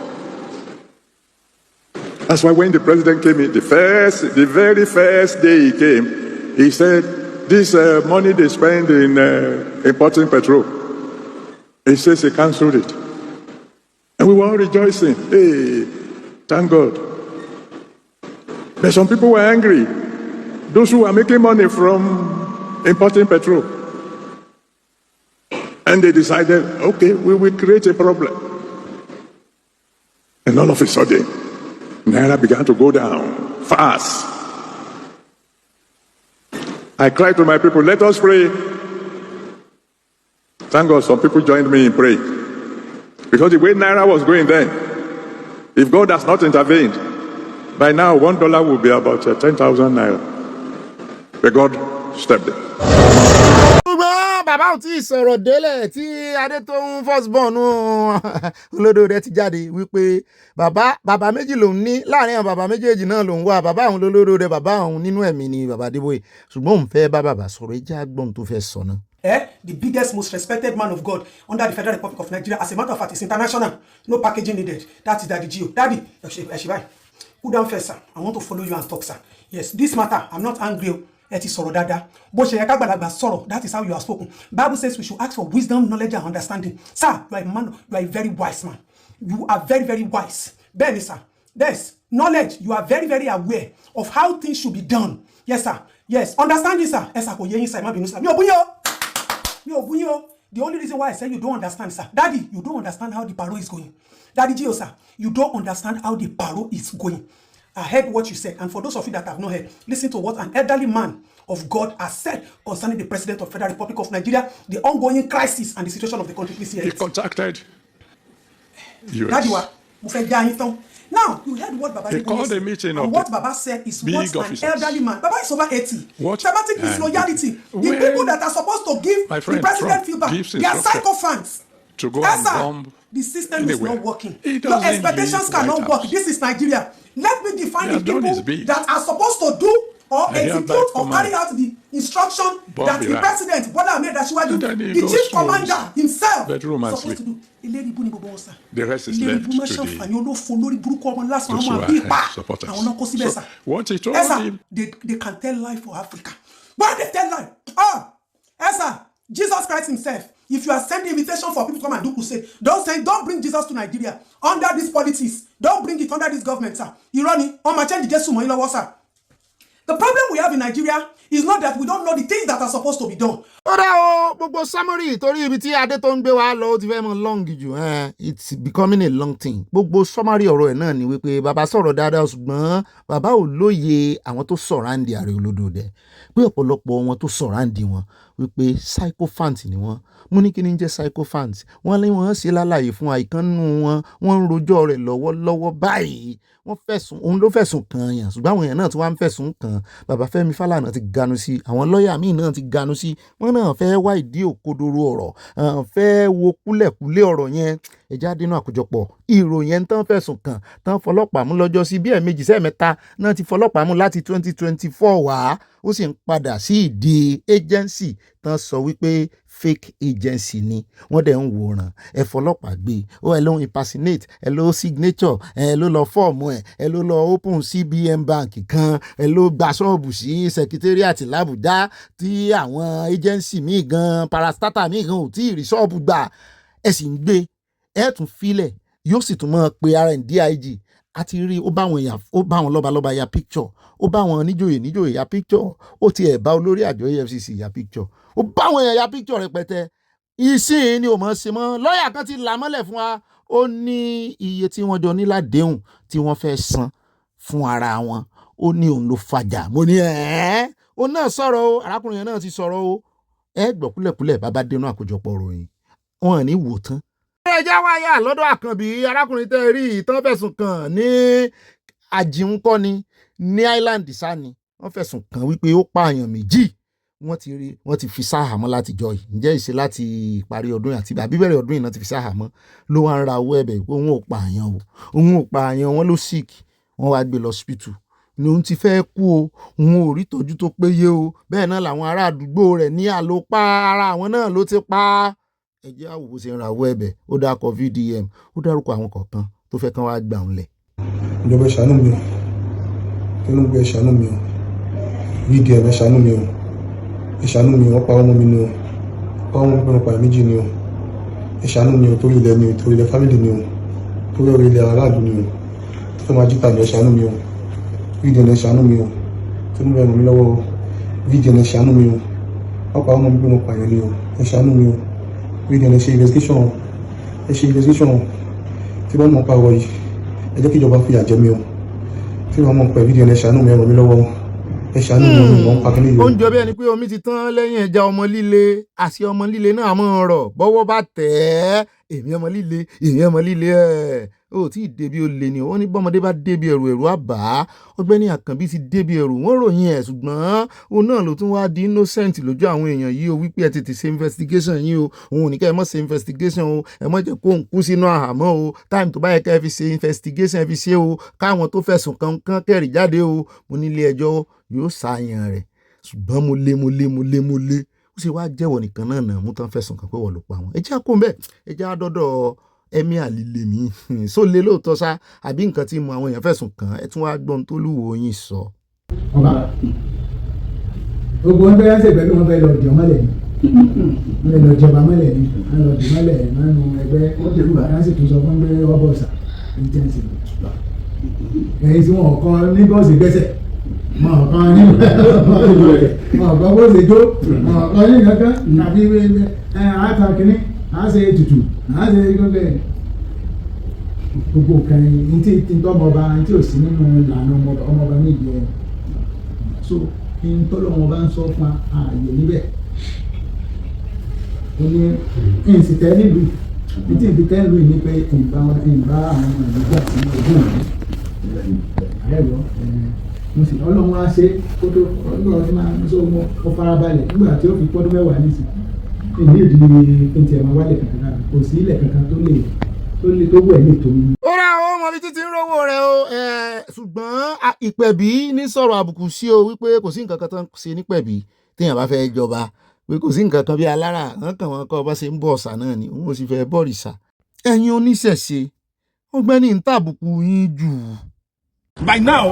That's why when the president came in, the very first day he came, he said, this money they spend in importing petrol, he says he cancelled it. And we were all rejoicing. Hey, thank God. But some people were angry. Those who were making money from importing petrol. And they decided, okay, we will create a problem. And all of a sudden, Naira began to go down fast. I cried to my people, let us pray. Thank God some people joined me in praying. Because the way Naira was going then, if God has not intervened, by now $1 will be about 10,000 Naira. But God stepped in. Bàbá ò tí ì sọ̀rọ̀ délẹ̀ tí Adétóun firstborn olódòdó ti jáde wípé bàbá méjì lòun ní láàrin àwọn bàbá méjèèjì náà lòun wà bàbá àwọn olódòdó bàbá àwọn nínú ẹ̀mí ni bàbá Adébóyè ṣùgbọ́n òun fẹ́ bá bàbá sọ̀rọ̀ ẹjẹ́ àgbọ̀n tó fẹ́ sọ náà. The biggest, most respected man of God under the Federal Republic of Nigeria. As a matter of fact, it's international. No packaging needed. That is Daddy Gio. Daddy, Eshibai, put down first, sir. I want to follow you and talk, sir. Yes, this matter, I'm not angry. Eti sọ̀rọ̀ dáadáa. Bó ṣe yẹ ká gbàlagbà sọ̀rọ̀, that is how you are spoken. Bible says we should ask for wisdom, knowledge, and understanding. Sir, you are a man, you are a very wise man. You are very, very wise. Bẹ́ẹ̀ni, sir. There's knowledge. You are very, very aware of how things should be done. Yes, sir. Yes. Understanding, sir. Yes, sir. Kò yé yín, sir. Má bínú, sir. The only reason why I say you don't understand, sir. Daddy, you don't understand how the parole is going. Daddy Gio, sir, you don't understand how the parole is going. I heard what you said, and for those of you that have not heard, listen to what an elderly man of God has said concerning the President of the Federal Republic of Nigeria, the ongoing crisis and the situation of the country. Please hear it. He contacted US. Daddy, now, you heard what Baba said. They called a meeting and what Baba said is what an elderly man. Baba is over 80. Thematic disloyalty. The people that are supposed to give the president feedback, they are psychophants. To go and bomb the system is not working. Your expectations cannot work. This is Nigeria. Let me define the people that are supposed to do or execute or carry out the instruction that the president, Bola Ahmed Asiwaju, the chief commander himself, supposed to do. The rest is left to the supporters. So what he told him, they can tell lie for Africa. Why they tell lie? Jesus Christ himself, if you are sending invitation for people to come and do crusade, don't bring Jesus to Nigeria under this politics. Don't bring it under this government, sir. Iroyin Akojopo, sir. The problem we have in Nigeria is not that we don't know the things that are supposed to be done. Gbogbo summary torí ibi tí Adétóun gbé wa lọ ó ti fẹ́ mọ long jù. It's becoming a long thing. Gbogbo summary ọ̀rọ̀ ẹ̀ náà ni wípé bàbá sọ̀rọ̀ dáadáa ṣùgbọ́n bàbá ò lóye àwọn tó surround Ààrẹ Olódòdó pé ọ̀pọ̀lọpọ̀ wọn tó surround wọn wípé psychophant ni wọ́n. Mo ní kí ni jẹ́ psychophant? Wọ́n lé wọn ṣe lálàyé fún àìkánnú wọ́n ń rojọ́ rẹ̀ lọ́wọ́lọ́wọ́ báyìí. Òun ló fẹ̀sùn kàn yàn ṣùgbọ́n àwọn èèyàn náà tí wọ́n ń fẹ̀sùn kàn bàbá Fẹ́mi Fálànà ti ganu sí àwọn lọ́ọ̀yà míì náà ti ganu sí wọ́n náà fẹ́ wá ìdí òkodoro ọ̀rọ̀ fẹ́ wo kúlẹ̀kúlẹ̀ ọ̀rọ̀ yẹn ẹja dínú àkójọpọ̀ ìròyìn tán fẹ̀sùn kàn tán fọlọ́pàá mú lọ́jọ́ sí bí ẹ̀ẹ̀mejì sẹ́ẹ̀mẹ́ta náà ti fọlọ́pàá mú láti 2024 wá ó sì ń padà sí ìdí agency tán sọ wípé fake agency ni wọ́n dẹ̀ ń wòran ẹ fọlọ́pàá gbé ẹ ló ń impersonate ẹ ló signature ẹ ló lọ fọ́ọ̀mù ẹ ló lọ open CBN bank kan ẹ ló gba ṣọ́ọ̀bù sí secretariat l'Abuja tí àwọn agency míì gan parastatal míì gan ò tí ì rí ṣọ́ọ̀bù gbà ẹ sì ń gbé ẹ tún filẹ̀ yóò sì tún mọ́ pe ara ẹ̀ DIG àti rí ó bá wọn lọ́balọ́ba ya picture ó bá wọn níjòyè ya picture ó tiẹ̀ bá olórí àjọ EFCC ya picture ó bá wọn èèyàn ya picture rẹpẹtẹ ìsìn ni ò mọ̀ ṣe mọ́ lọ́ọ̀yà kan ti là mọ́lẹ̀ fún wa ó ní iye tí wọ́n jọ ní ládéhùn tí wọ́n fẹ́ san fún ara wọn ó ní òun ló fàjà mo ní òun náà sọ̀rọ̀ o arákùnrin yẹn náà ti sọ̀rọ̀ o ẹ gbọ́ kúlẹ̀kúlẹ̀ bàbá dénú àkójọpọ̀ ròyìn wọn ní wò tán. ẹjẹ́ wáyà lọ́dọ̀ àkànbí arákùnrin tẹ́ rí ìtàn fẹ̀sùn kàn ní àjìǹkọ́ni ní island sani wọ́n fẹ̀sùn kàn wípé ó pààyàn méjì wọ́n ti fi sáhàmọ́ látijọ́ yìí ǹjẹ́ ìṣe láti ìparí ọdún yìí àti àbíbẹ̀rẹ̀ ọdún yìí náà ti fi sáhàmọ́ ló wá ń ra owó ẹ̀bẹ̀ pé òun ò pààyàn wọn ló sick wọ́n wá gbé lọ hospital ni òun ti fẹ́ kú o òun ò rí ìtọ́jú tó péye o bẹ́ẹ̀ náà làwọn ará àdúgbò rẹ̀ ní àlòpá ara àwọn náà ló ti pa á ẹjẹ́ àwòbó ṣe ń ra owó ẹ̀bẹ̀ ó dákọ̀ VDM ó dárúkọ àwọn kọ̀ọ̀kan tó fẹ́ kán wá gbà ń lẹ̀. ìjọba ìṣàánú mi o Tinubu ìṣàánú mi o VDM ìṣàánú mi o ìṣàánú mi wọ́n pa ọmọ mi ni o pa ọmọ mi pa méjì ni o ìṣàánú mi o torí ilẹ̀ mi o torí ilẹ̀ fámìlì mi o torí orí ilẹ̀ aráàlú mi o tó fẹ́ máa jíta mi ìṣàánú mi o VDM ìṣàánú mi o Tinubu ràn mí lọ́wọ́ o VDM ìṣàánú mi o wọ́n pa ọmọ mi pé mo pààyàn ni o ìṣàánú mi o VDM ṣe investigation tí wọ́n mọ̀ pa ọ̀rọ̀ yìí ẹ jẹ́ kí ìjọba fi àjẹ mi o tí wọ́n mọ̀ pẹ̀ VDM ìṣàánú mi ràn mí lọ́wọ́ ẹ ṣàánú mi ò ń pa kíní yìí. ó ń jọ bí ẹni pé omi ti tán lẹ́yìn ẹja ọmọ líle àṣì ọmọ líle náà mọ̀ ń rọ̀ bọ́wọ́ bá tẹ̀ ẹ́ èmi ọmọ líle ẹ̀ ó tí ì débi ó lé ni wọ́n ní bọ́mọdé bá débi ẹ̀rù àbá Ọ̀gbẹ́ni Àkànbí ti débi ẹ̀rù wọ́n ròyìn ẹ̀ ṣùgbọ́n òun náà ló tún wá di innocent lójú àwọn èèyàn yìí o wípé ẹ tètè ṣe investigation yìí o òun ò ní kẹ́ ẹ mọ̀ ṣe investigation o ẹ mọ̀ jẹ́ kó ń kú sínú àhámọ́ o time tó bá yẹ kẹ́ ẹ fi ṣe investigation ẹ fi ṣe o káwọn tó fẹ̀sùn kankan kẹ́rì jáde o mo nílé ẹjọ́ yóò ṣàyàn rẹ̀ ṣùgbọ́n mo lé ó sì wá jẹ́wọ́ nìkan náà mú tán fẹ̀sùn kan pé wọ́n ló pa wọn ẹ jẹ́ àkó mbẹ́ ẹ jẹ́ àdọ́dọ̀ ẹ̀mí àlìlè mi só lé lóòótọ́ sá àbí nǹkan tí mo àwọn èèyàn fẹ̀sùn kàn ẹ tún wá gbọ́n tó lúwo yín sọ. ọba gbogbo wọn bẹ́ẹ̀ ṣe pẹ̀lú wọn bẹ́ẹ̀ lọ jọ mọ́lẹ̀ ni wọn lọ jọba mọ́lẹ̀ ni wọn lọ jọ mọ́lẹ̀ nínú ẹgbẹ́ wọn sì tún sọ fún pé wọ́n bọ̀ sà ní tẹ́ǹsì ẹ̀yìn tí wọn kọ́ ní bọ́ọ̀sì gbẹ́sẹ̀ wọn kọ́ ní ọ̀kọ́ bó ṣe jó ọ̀kọ́ ní kankan tàbí àtàkìní àṣẹ ètùtù àṣẹ gbogbo kan ní tí tọ́mọba tí ò sí nínú ìlànà ọmọba níbi ẹ̀ so ní tọ́lọ́mọba ń sọ fún ààyè níbẹ̀ ó ní ìsìtẹ́ nílùú ní tí ìsìtẹ́ nílùú ní pé ìbá àwọn ọmọ ìlú gbà sí ojú òní ààrẹ mo sì ọlọ́run á ṣe kó tó ọlọ́run tí máa ń sọ mo farabalẹ̀ nígbà tí ó fi pọ́dún mẹ́wàá nísìn ìní ìdílé ẹntì ẹ̀ máa wálẹ̀ kankan náà kò sí ilẹ̀ kankan tó wù ẹ́ lè tó mi. ó rà ó mọ bí títí ń rówó rẹ o ṣùgbọ́n ìpẹ̀bí ní sọ̀rọ̀ àbùkù sí o wípé kò sí nǹkan kan tó ń ṣe nípẹ̀bí téèyàn bá fẹ́ jọba pé kò sí nǹkan kan bí alára kàn wọ́n kọ́ bá ṣe ń bọ̀ ọ̀sà náà ni òun ò sì fẹ́ bọ̀rìṣà ẹ̀yin oníṣẹ̀ṣe Ọ̀gbẹ́ni ń tàbùkù yín jù. By now,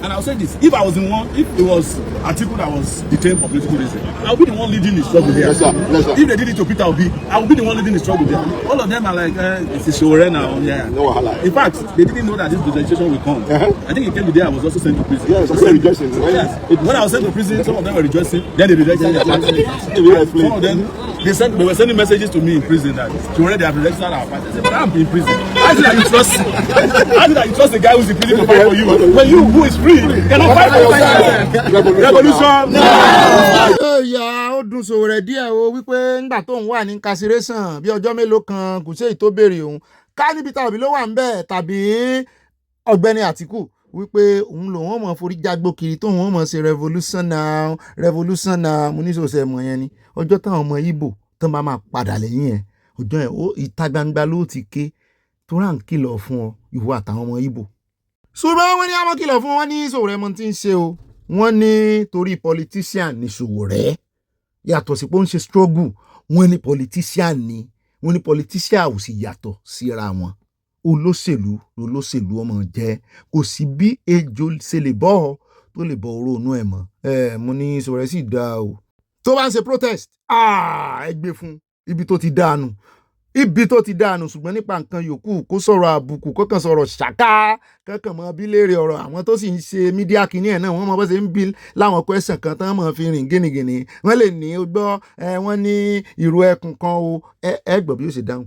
and I'll say this, if it was Atiku that was detained for political reasons, I'll be the one leading the struggle there. Yes, sir. If they did it to Peter Obi, I will be the one leading the struggle there. All of them are like, it's a show now. Yeah. No, in fact, they didn't know that this legislation will come. I think it came the day I was also sent to prison. Yes, I'm rejoicing. Yes. When I was sent to prison, some of them were rejoicing. Then they rejected their party. Some of them, they were sending messages to me in prison that already have rejected our party. I said, but I'm in prison. How is it that you trust the guy who's in prison to fight for you? When you, who is free, cannot fight for yourself. Revolution. Ẹ̀yà ó dùn sòwò rẹ̀ díẹ̀ o wípé ńgbà tó ń wà ní incarceration bí ọjọ́ mélòó kan kò sí èyí tó béèrè òun ká níbi tàbí ló wà ń bẹ̀ tàbí Ọ̀gbẹ́ni Àtíkù wípé òun lòun ò mọ̀ forí jágbó kiri tóun ò mọ̀ ṣe revolution now mo ní sòsẹ̀ mọ̀ yẹn ni ọjọ́ táwọn ọmọ Ìgbò tó bá máa padà lẹ́yìn ẹ̀ ọjọ́ ẹ̀ ó ìta gbangba ló ti ké tó rà ń kìlọ̀ fún ọ ìwọ àtàwọn ọmọ Ìgbò ṣùgbọ́n wọ́n ní àmọ́ kìlọ̀ fún wọn ní Sowore mọ́ tí ń ṣe o wọ́n ní torí politician ní Sowore yàtọ̀ sí pé ó ń ṣe struggle, wọ́n ní politician ni, wọ́n ní politician ò sì yàtọ̀ síra wọn. Olóṣèlú ọmọ jẹ́, kò sí bí ejò ṣe lè bọ́ tó lè bọ́ oró inú ẹ̀ mọ́. Mo ní Sowore sì dáa o. Tó bá ń ṣe protest, ẹ gbé fún ibi tó ti dànù. Ṣùgbọ́n nípa nǹkan yòókù kó sọ̀rọ̀ àbùkù, kó kàn sọ̀rọ̀ ṣàká, kankan mọ bí léèrè ọ̀rọ̀ àwọn tó sì ń ṣe mídíà kìíní ẹ̀ náà wọ́n mọ bó ṣe ń bí láwọn question kan tán mọ̀ fi rìn gínigìní. Wọ́n lè ní ó gbọ́ wọ́n ní ìró ẹkùn kan o, ẹ gbọ́ bí ó ṣe dáhùn.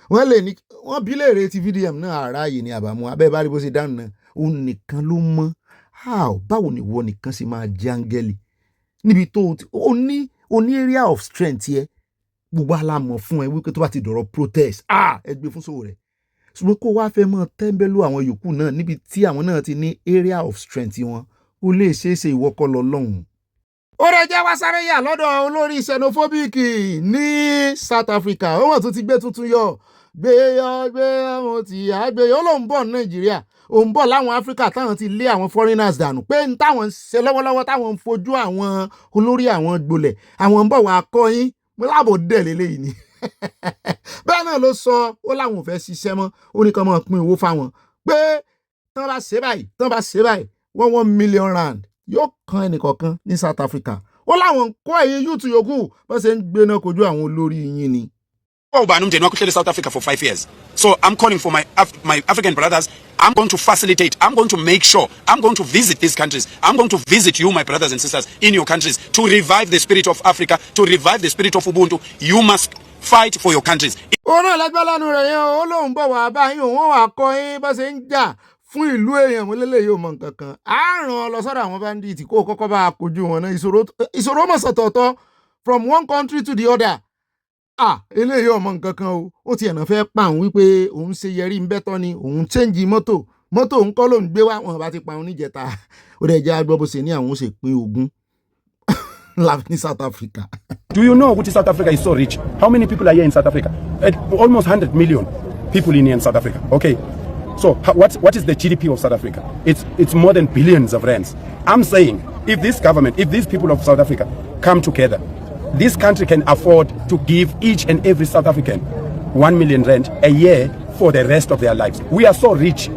Wọ́n lè ní wọ́n bí léèrè ti VDM náà àráyè ní àbámu abẹ́ bá rí bó ṣe dáhùn náà. Òun nìkan ló mọ̀. Báwo ni ìwọ nìkan ṣe máa jẹ́ áńgẹ́lì níbi tó o ní area of strength yẹ gbogbo alámọ̀ fún ẹ wípé tó bá ti dọ̀rọ̀ protest ẹ gbé fún Sowore. Ṣùgbọ́n kó wá fẹ́ mọ́ tẹ́ńbẹ́lú àwọn yòókù náà níbi tí àwọn náà ti ní area of strength wọn, ó lè ṣeéṣe ìwọ kọ́ lọ lọ́hùn. Ó rẹ̀ jẹ́ wá sáré yà lọ́dọ̀ olórí xenophobic ní South Africa. Ó wọ́n tún ti gbé tuntun yọ gbé ọmọ tí àgbéyọ ló ń bọ̀ ní Nàìjíríà, ó ń bọ̀ láwọn Áfíríkà táwọn ti lé àwọn foreigners dànù pé ní táwọn ń ṣe lọ́wọ́lọ́wọ́ táwọn ń fojú àwọn olórí àwọn gbolẹ̀, àwọn ń bọ̀ wá kọ́ yín mo láàbò dẹ̀ lélẹ́yìí ni. Bẹ́ẹ̀ náà ló sọ ó láwọn ò fẹ́ ṣiṣẹ́ mọ́, ó ní kán máa pín owó fáwọn pé tán bá ṣe báyìí 1 million rand yóò kan ẹnìkọ̀ọ̀kan ní South Africa. Ó láwọn ń kọ́ ẹ̀yin yúùtù yòókù bó ṣe ń gbéná kojú àwọn olórí yín ni. South Africa for 5 years. So I'm calling for my African brothers. I'm going to facilitate. I'm going to make sure. I'm going to visit these countries. I'm going to visit you, my brothers and sisters, in your countries to revive the spirit of Africa, to revive the spirit of Ubuntu. You must fight for your countries. Ó náà lẹ́gbẹ́ lánàá rẹ̀ yẹn ó lóun bọ̀ wá báyìí òun wà kọ́ yín bá ṣe ń jà fún ìlú èèyàn mọ́lẹ́lẹ́ yóò mọ nǹkan kan. Á ràn lọ sọ́dọ̀ àwọn bandits kó kọ́kọ́ bá a kojú wọn náà ìṣòro mọ̀ sọ̀tọ̀ọ̀tọ̀ from one country to the other. Eléyìí ọmọ nǹkan kan o, ó ti ẹ̀nà fẹ́ pa òun wípé òun ṣe yẹrí ń bẹ́tọ́ ni òun change mọ́tò òun kọ́ ló ń gbé wá wọn bá ti pa òun níjẹta. Ó dẹ̀ jẹ́ agbọ́ bó ṣe ní àwọn ó ṣe pín ogún ní South Africa. Do you know which South Africa is so rich? How many people are here in South Africa? Almost 100 million people in South Africa. Okay. So what is the GDP of South Africa? It's more than billions of rands. I'm saying if this government, if these people of South Africa come together, this country can afford to give each and every South African 1 million rand a year for the rest of their lives. We are so rich.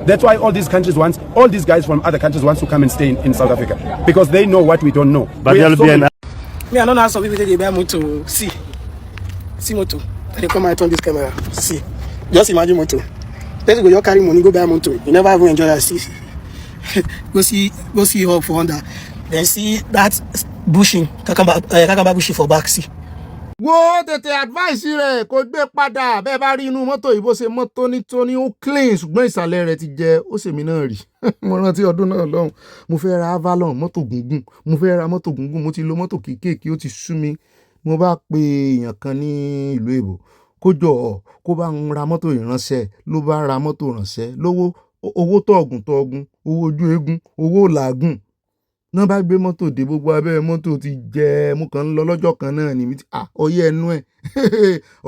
That's why all these guys from other countries want to come and stay in South Africa, because they know what we don't know. But me, I don't know how some people they buy motor. See motor. They come and turn this camera. See, just imagine motor. Let's go. You carry money, go buy motor. You never even enjoy that. See, go see her for Honda. Then see that bushing, kakamba bushing for back. See. Wo tètè advice rẹ̀ kó gbé padà bẹ́ẹ̀ bá rí inú mọ́tò yìí bó ṣe mọ́ tónítóní ó clean ṣùgbọ́n ìsàlẹ̀ rẹ̀ ti jẹ ó ṣèmi náà rí. Mo rántí ọdún náà lọ́hùn mo fẹ́ ra Avalon mọ́tò gúngún mo ti lo mọ́tò kéékèèké ó ti sú mi. Mo bá pe èèyàn kan ní ìlú èbó kó jọ kó bá ń ra mọ́tò ìránṣẹ́ ló bá ra mọ́tò ránṣẹ́ lówó owó tọ̀gùn owó ojú eégún owó làágùn náà bá gbé mọ́tò dé gbogbo abẹ́ mọ́tò ti jẹ mo kàn ń lọ lọ́jọ́ kan náà ni ọyẹ́ ẹnu ẹ̀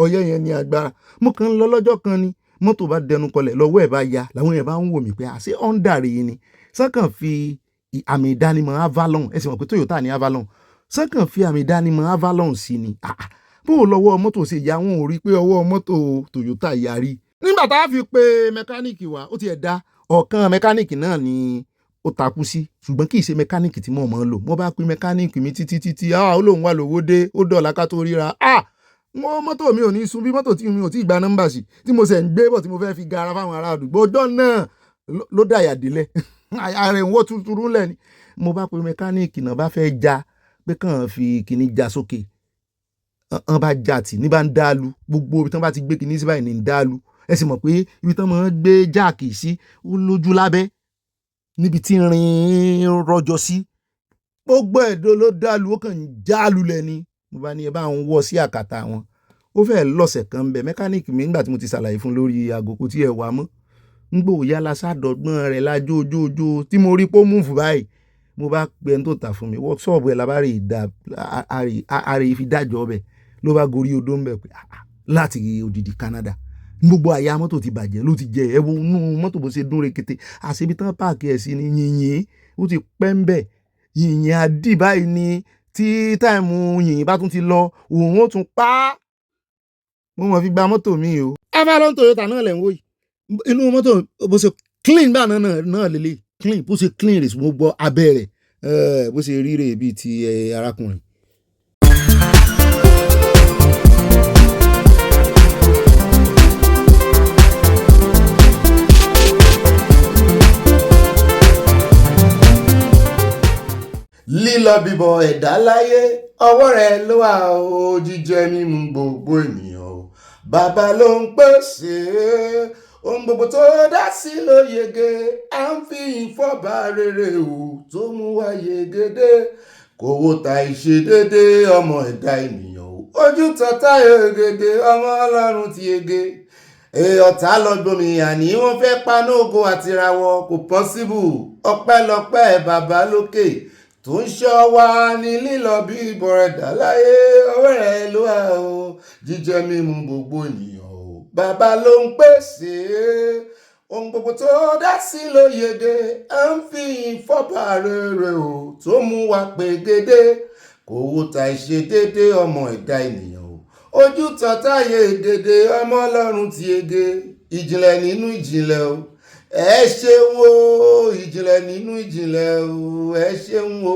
ọyẹ́ yẹn ní agbára mo kàn ń lọ lọ́jọ́ kan ni mọ́tò bá dẹnu kọlẹ̀ lọ́wọ́ ẹ̀ bá ya làwọn yẹn bá ń wò mí pé àṣé Honda rèé ni sọ́kàn fi àmì ìdánimọ̀ Avalon ẹ sì mọ̀ pé Toyota ní Avalon sọ́kàn fi àmì ìdánimọ̀ Avalon sí ni bó o lọ́wọ́ mọ́tò ṣe ya wọn ò rí pé ọwọ́ mọ́tò Toyota yarí. Nígbà tá a fi pe mẹkáníìkì wa ó tiẹ̀ dá ọ̀kan mẹkáníìkì náà ni ó takú sí ṣùgbọ́n kì í ṣe mẹkáníìkì tí mo máa ń lò mo bá pín mẹkáníìkì mi títí ó lóun wà lówó dé ó dọ̀la ká tó ríra mọ́tò mi ò ní sun bí mọ́tò tí mi ò tí ì gba nọ́mbà sí tí mo ṣẹ̀ ń gbé bọ̀ tí mo fẹ́ fi gara fáwọn ará àdúgbò ọjọ́ náà ló dàyà délẹ̀ ààrẹ ń wọ́ tuntun lẹ̀ ni mo bá pín mẹkáníìkì náà bá fẹ́ já pé kàn fi kíní já sókè wọ́n bá já tì ní bá ń dálu gbogbo ibi tí wọ́n bá ti gbé kíní sí báyìí ní ń dálu ẹ sì mọ̀ pé ibi tí wọ́n máa ń gbé jáàkì sí ó lójú lábẹ́ níbi tí rin rọjò sí gbogbo ẹ̀dọ́ ló dálu ó kàn ń jálu lẹ́ni mo bá ní ẹ bá ń wọ́ sí àkàtà wọn ó fẹ́ lọ́sẹ̀ kan bẹ̀ mẹkáníìkì mi nígbà tí mo ti ṣàlàyé fún lórí àgòkò tí ẹ wà mọ́ ń gbò yálà sádọ́gbọ́n rẹ̀ lájó ojú tí mo rí pé ó múùfù báyìí mo bá pe ẹni tó tà fún mi wọ́ọ̀ṣọ́ọ̀bù ẹ̀ lábárí àrè ìfidájọ́ ọbẹ̀ ló bá gorí odó ń bẹ̀ pé láti odidi Canada gbogbo àyà mọ́tò ti bàjẹ́ ló ti jẹ ẹ̀wọ̀n inú mọ́tò bó ṣe dún rekete àṣebi tán páàkì ẹ̀ sí ni yìnyín ó ti pẹ́ ń bẹ̀ yìnyín àdì báyìí ni tí táìmù yìnyín bá tún ti lọ òun ó tún pa á. Mo mọ̀ fi gba mọ́tò mi o. Avalon Toyota náà lẹ̀ ń wò yìí. Inú mọ́tò bó ṣe clean bá náà lélẹ̀ clean bó ṣe clean rè mo gbọ́ abẹ́ rẹ̀ bó ṣe rí rè bíi ti arákùnrin. Lílọ bíbọ̀ ẹ̀dá láyé ọwọ́ rẹ̀ ló wà ó, jíjẹ mímu gbogbo ènìyàn o bàbá ló ń pèsè ohun gbogbo tó dá sí ló yege, à ń fi ìfọ́bà rere o tó mú wá yegede, kòwò ta ìṣedédé ọmọ ẹ̀dá ènìyàn o, ojú tọ́ta yegede ọmọ ọlọ́run ti yege. Ọ̀tá lọ́gbọ̀mí àní wọ́n fẹ́ paná ogun àtirawọ̀ kò pọ́síbù, ọpẹ́lọpẹ́ bàbá lókè tó ń ṣọ́ wa ní lílọ bí ìbọ̀rẹ̀dà láyé, ọwọ́ rẹ̀ ló wà o, jíjẹ mímu gbogbo ènìyàn o bàbá ló ń pèsè ohun gbogbo tó dá sí ló yege, à ń fi ìfọ́bà rere o tó mú wa pegedé, kòwò ta ìṣedédé ọmọ ẹ̀dá ènìyàn o, ojú tọ́ta yegede ọmọ ọlọ́run ti yege. Ìjìnlẹ̀ nínú ìjìnlẹ̀ o, ẹ ṣeun o, ìjìnlẹ̀ nínú ìjìnlẹ̀ o, ẹ ṣeun o,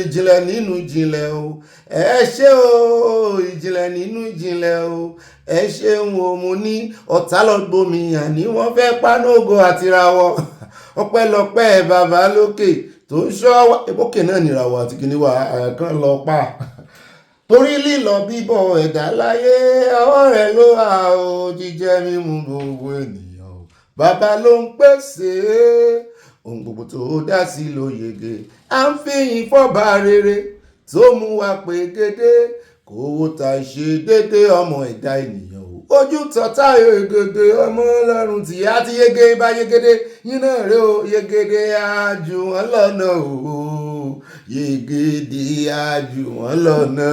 ìjìnlẹ̀ nínú ìjìnlẹ̀ o, ẹ ṣe o, ìjìnlẹ̀ nínú ìjìnlẹ̀ o, ẹ ṣeun o. Mo ní ọ̀tá lọ́gbọ̀mí àní wọ́n fẹ́ pánógo àtirawọ̀, ọpẹ́lọpẹ́ bàbá lókè tó ń ṣọ́ wa. Ebókè náà nìràwọ̀ àti kìnìwà kan lọ pa torí lílọ bíbọ̀ ẹ̀dá láyé ọwọ́ rẹ̀ ló wà o, jíjẹ mímu gbogbo ènìyàn o bàbá ló ń pèsè ohun gbogbo tó dá sí ló yege, à ń fi ìfọ́bà rere tó mú wa pegedé, kòwò ta ìṣedédé ọmọ ẹ̀dá ènìyàn o, ojú tọ́ta yegede ọmọ ọlọ́run tí a ti yege bá yegede yín náà rè o, yegede àjù wọn lọ́nà o, yegede àjù wọn lọ́nà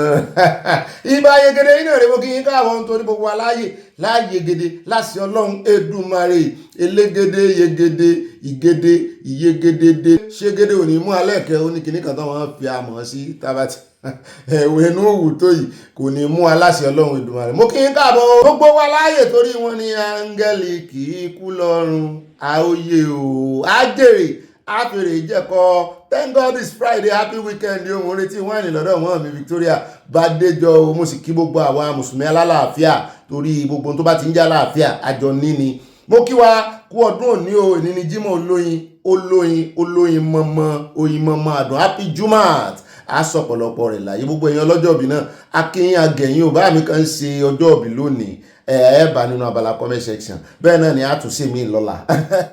ibà yegede yín náà rè mo kí yín káàbọ̀ nítorí gbogbo aláyè láyegede láti ọlọ́run Èdùmàrè elégede yegede ìgede ìyegedede ṣégede òní mú alẹ́kẹ́ oníkìní kan tó wọ́n fi àmọ́ sí tábàtì ẹ̀wẹ̀ inú òwú tó yìí kò ní mú aláṣẹ ọlọ́run Èdùmàrè. Mo kí n káàbọ̀ gbogbo wa láàyè torí wọn ni áńgẹ́lì kì í kú lọ́run àóyè o àjèrè àfèrè ìjẹ́kọ̀. Thank God it's Friday, happy weekend yóò mo retí wáìnì lọ́dọ̀ wọn mi Victoria Bàdéjọ. Mo sì kí gbogbo àwa mùsùlùmí alálàáfíà torí gbogbo tó bá ti ń jẹ́ àlàáfíà àjọ níní. Mo kí wa kú ọdún òní o, ìní ni Jímọ̀ olóyin mọ́mọ́ oyin mọ́mọ́ àdùn happy Jumat a sọ pọ̀lọpọ̀ rẹ̀ láyé gbogbo èèyàn ọlọ́jọ́ òbí náà akínyìn agẹ̀yìn ò bá mi kàn ṣe ọjọ́ òbí lónìí bá nínú abala comment section bẹ́ẹ̀ náà ni a tún ṣe mí lọ́la.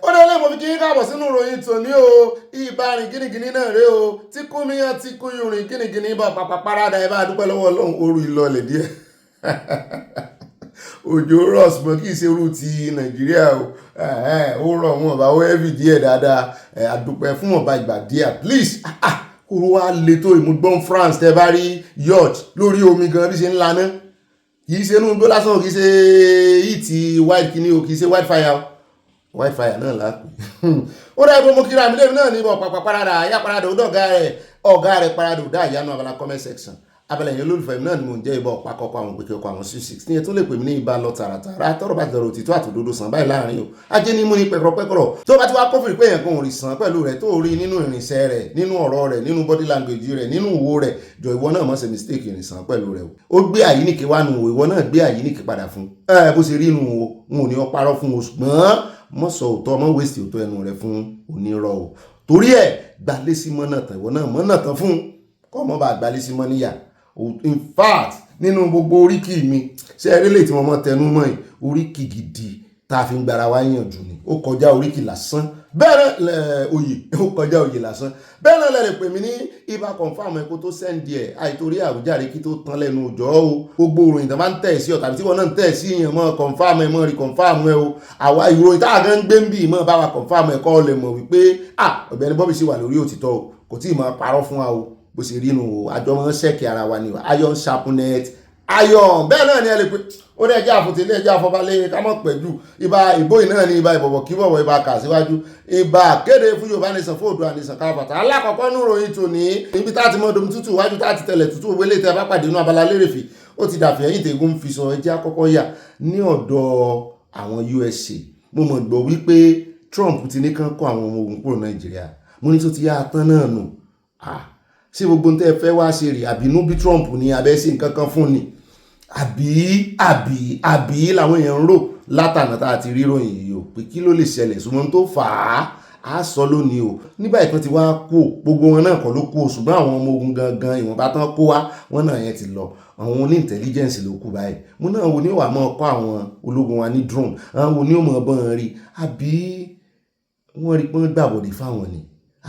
Ó délé mo fi kí n káàbọ̀ sínú ìròyìn tòní o, ìbárin gínigíní náà rèé o, tí kú mi yàn tí kú yurin gínigíní bá pàpà parada ẹ bá dúpẹ́ lọ́wọ́ Ọlọ́run oru ìlọlẹ̀ díẹ̀. Òjò rọ̀ ṣùgbọ́n kì í ṣe irú ti Nàìjíríà o, ó rọ̀ wọn ọba ó heavy díẹ̀ dáadáa, àdúpẹ́ fún ọba ìgbà díẹ̀ please. Kúrò wá lè tó ìmúgbọ́n France tẹ bá rí yacht lórí omi gan bí ṣe ń laná, kìí ṣe inú igbó lásán, kìí ṣe ìtì white kìíní o, kìí ṣe white fire náà lápè. Ó dá ibo mo kíra mi lèmi náà ní ibọ̀ pàpà parada àyà parada ó dọ̀gá rẹ̀ parada ó dá ìyanu abala comment section abẹ́lẹ̀ yẹn olólùfẹ́ mi náà ni mò ń jẹ́ ìbọn pakọ́kọ́ àwọn òpèkè ọkọ̀ àwọn 66 ní ẹ̀ tó lè pè mí ní ibà lọ tààràtàrà tọ́rọ̀ bá ti lọ́rọ̀ òtítọ́ àtòdodo sàn báyìí láàrin o ajé ní mú ní pẹ̀kọ̀rọ̀ tó bá ti wá kófìrí pé èèyàn kan ò rí sàn pẹ̀lú rẹ̀ tó rí nínú ìrìnsẹ̀ rẹ̀ nínú ọ̀rọ̀ rẹ̀ nínú body language rẹ̀ nínú ìwo rẹ̀ jọ ìwọ náà má ṣe mistake ìrìnsàn pẹ̀lú rẹ̀ o ó gbé àyíníkè wá nu ìwọ náà gbé àyíníkè padà fún bó ṣe rí inú o n ò ní ọ parọ́ fún o ṣùgbọ́n mọ́ sọ òótọ́ mọ́ waste òótọ́ ẹnu rẹ̀ fún onírọ́ o torí ẹ̀ gbalẹ́sí mọ́ náà tán ìwọ náà mọ́ náà tán fún kọ́ mọ́ bá gbalẹ́sí mọ́ níyà. In fact nínú gbogbo oríkì mi ṣe eré lè tí mo mọ́ tẹnu mọ́ yìí oríkì gidi tá a fi ń gbára wá yànjú ni ó kọjá oríkì lásán bẹ́ẹ̀ oyè ó kọjá oyè lásán bẹ́ẹ̀ náà lẹ́rẹ̀ pè mí ní ibà confam ẹ̀kọ́ tó sẹ́ndì ẹ̀ àìtorí àwùjáre kí tó tán lẹ́nu òjò o gbogbo ìròyìn tó bá ń tẹ̀ sí ọ tàbí tí wọ́n náà ń tẹ̀ sí èèyàn mọ́ confam ẹ̀ mọ́ rí confam ẹ̀ o àwa ìròyìn tá a gan gbé ń bì mọ́ bá wa confam ẹ̀ kọ́ lè mọ̀ wípé Ọ̀gbẹ́ni Bobby sì wà lórí òtítọ́ o kò tí ì máa parọ́ fún wa o bó ṣe rí nu o àjọ mọ́ ṣẹ́ẹ̀kì ara wa ni o iron sharpnet ayọ̀ bẹ́ẹ̀ náà ni ẹ lè pe ó dẹ̀ jẹ́ àfòtí ilé ẹjọ́ àfọbalẹ̀ ká mọ̀ pẹ̀jù ìbà ìbò iná ní ìbà ìbọ̀bọ̀ kí bọ̀bọ̀ ìbà kà síwájú ìbà kéde fún Yorùbá nìsan fún Oòduà nìsan káfàtà alákọ̀ọ́kọ́ ní ìròyìn tòní níbi tá ti mọ́ domi tútù wájú tá ti tẹ̀lẹ̀ tútù òwe lè tẹ́ bá pàdé inú abala lérèfé ó ti dàfẹ́ yìí tẹ̀gún fi sọ ẹjẹ́ àkọ́kọ́ yà ní ọ̀dọ̀ àwọn USA mo mọ̀ gbọ́ wípé Trump ti ní kán kó àwọn ọmọ ogun kúrò Nàìjíríà mo ní tó ti yá tán náà nù ṣé gbogbo ń tẹ́ fẹ́ wá ṣe rè àbínú bí Trump ní abẹ́ sí nǹkan kan fún ni àbí làwọn èèyàn ń rò látànà tá a ti rí ròyìn yìí o pé kí ló lè ṣẹlẹ̀ ṣùgbọ́n tó fà á sọ lónìí o nígbà ìtàn ti wá kú gbogbo wọn náà kọ́ ló kú o ṣùgbọ́n àwọn ọmọ ogun gangan ìwọ̀nba tán kó wá wọn náà yẹn ti lọ àwọn oní intelligence ló kú báyìí mo náà wo ní wàá mọ́ kọ́ àwọn ológun wa ní drone àwọn wo ní ó mọ̀ bọ́n rí àbí wọ́n rí pọ́n gbàbọ̀dé fáwọn ni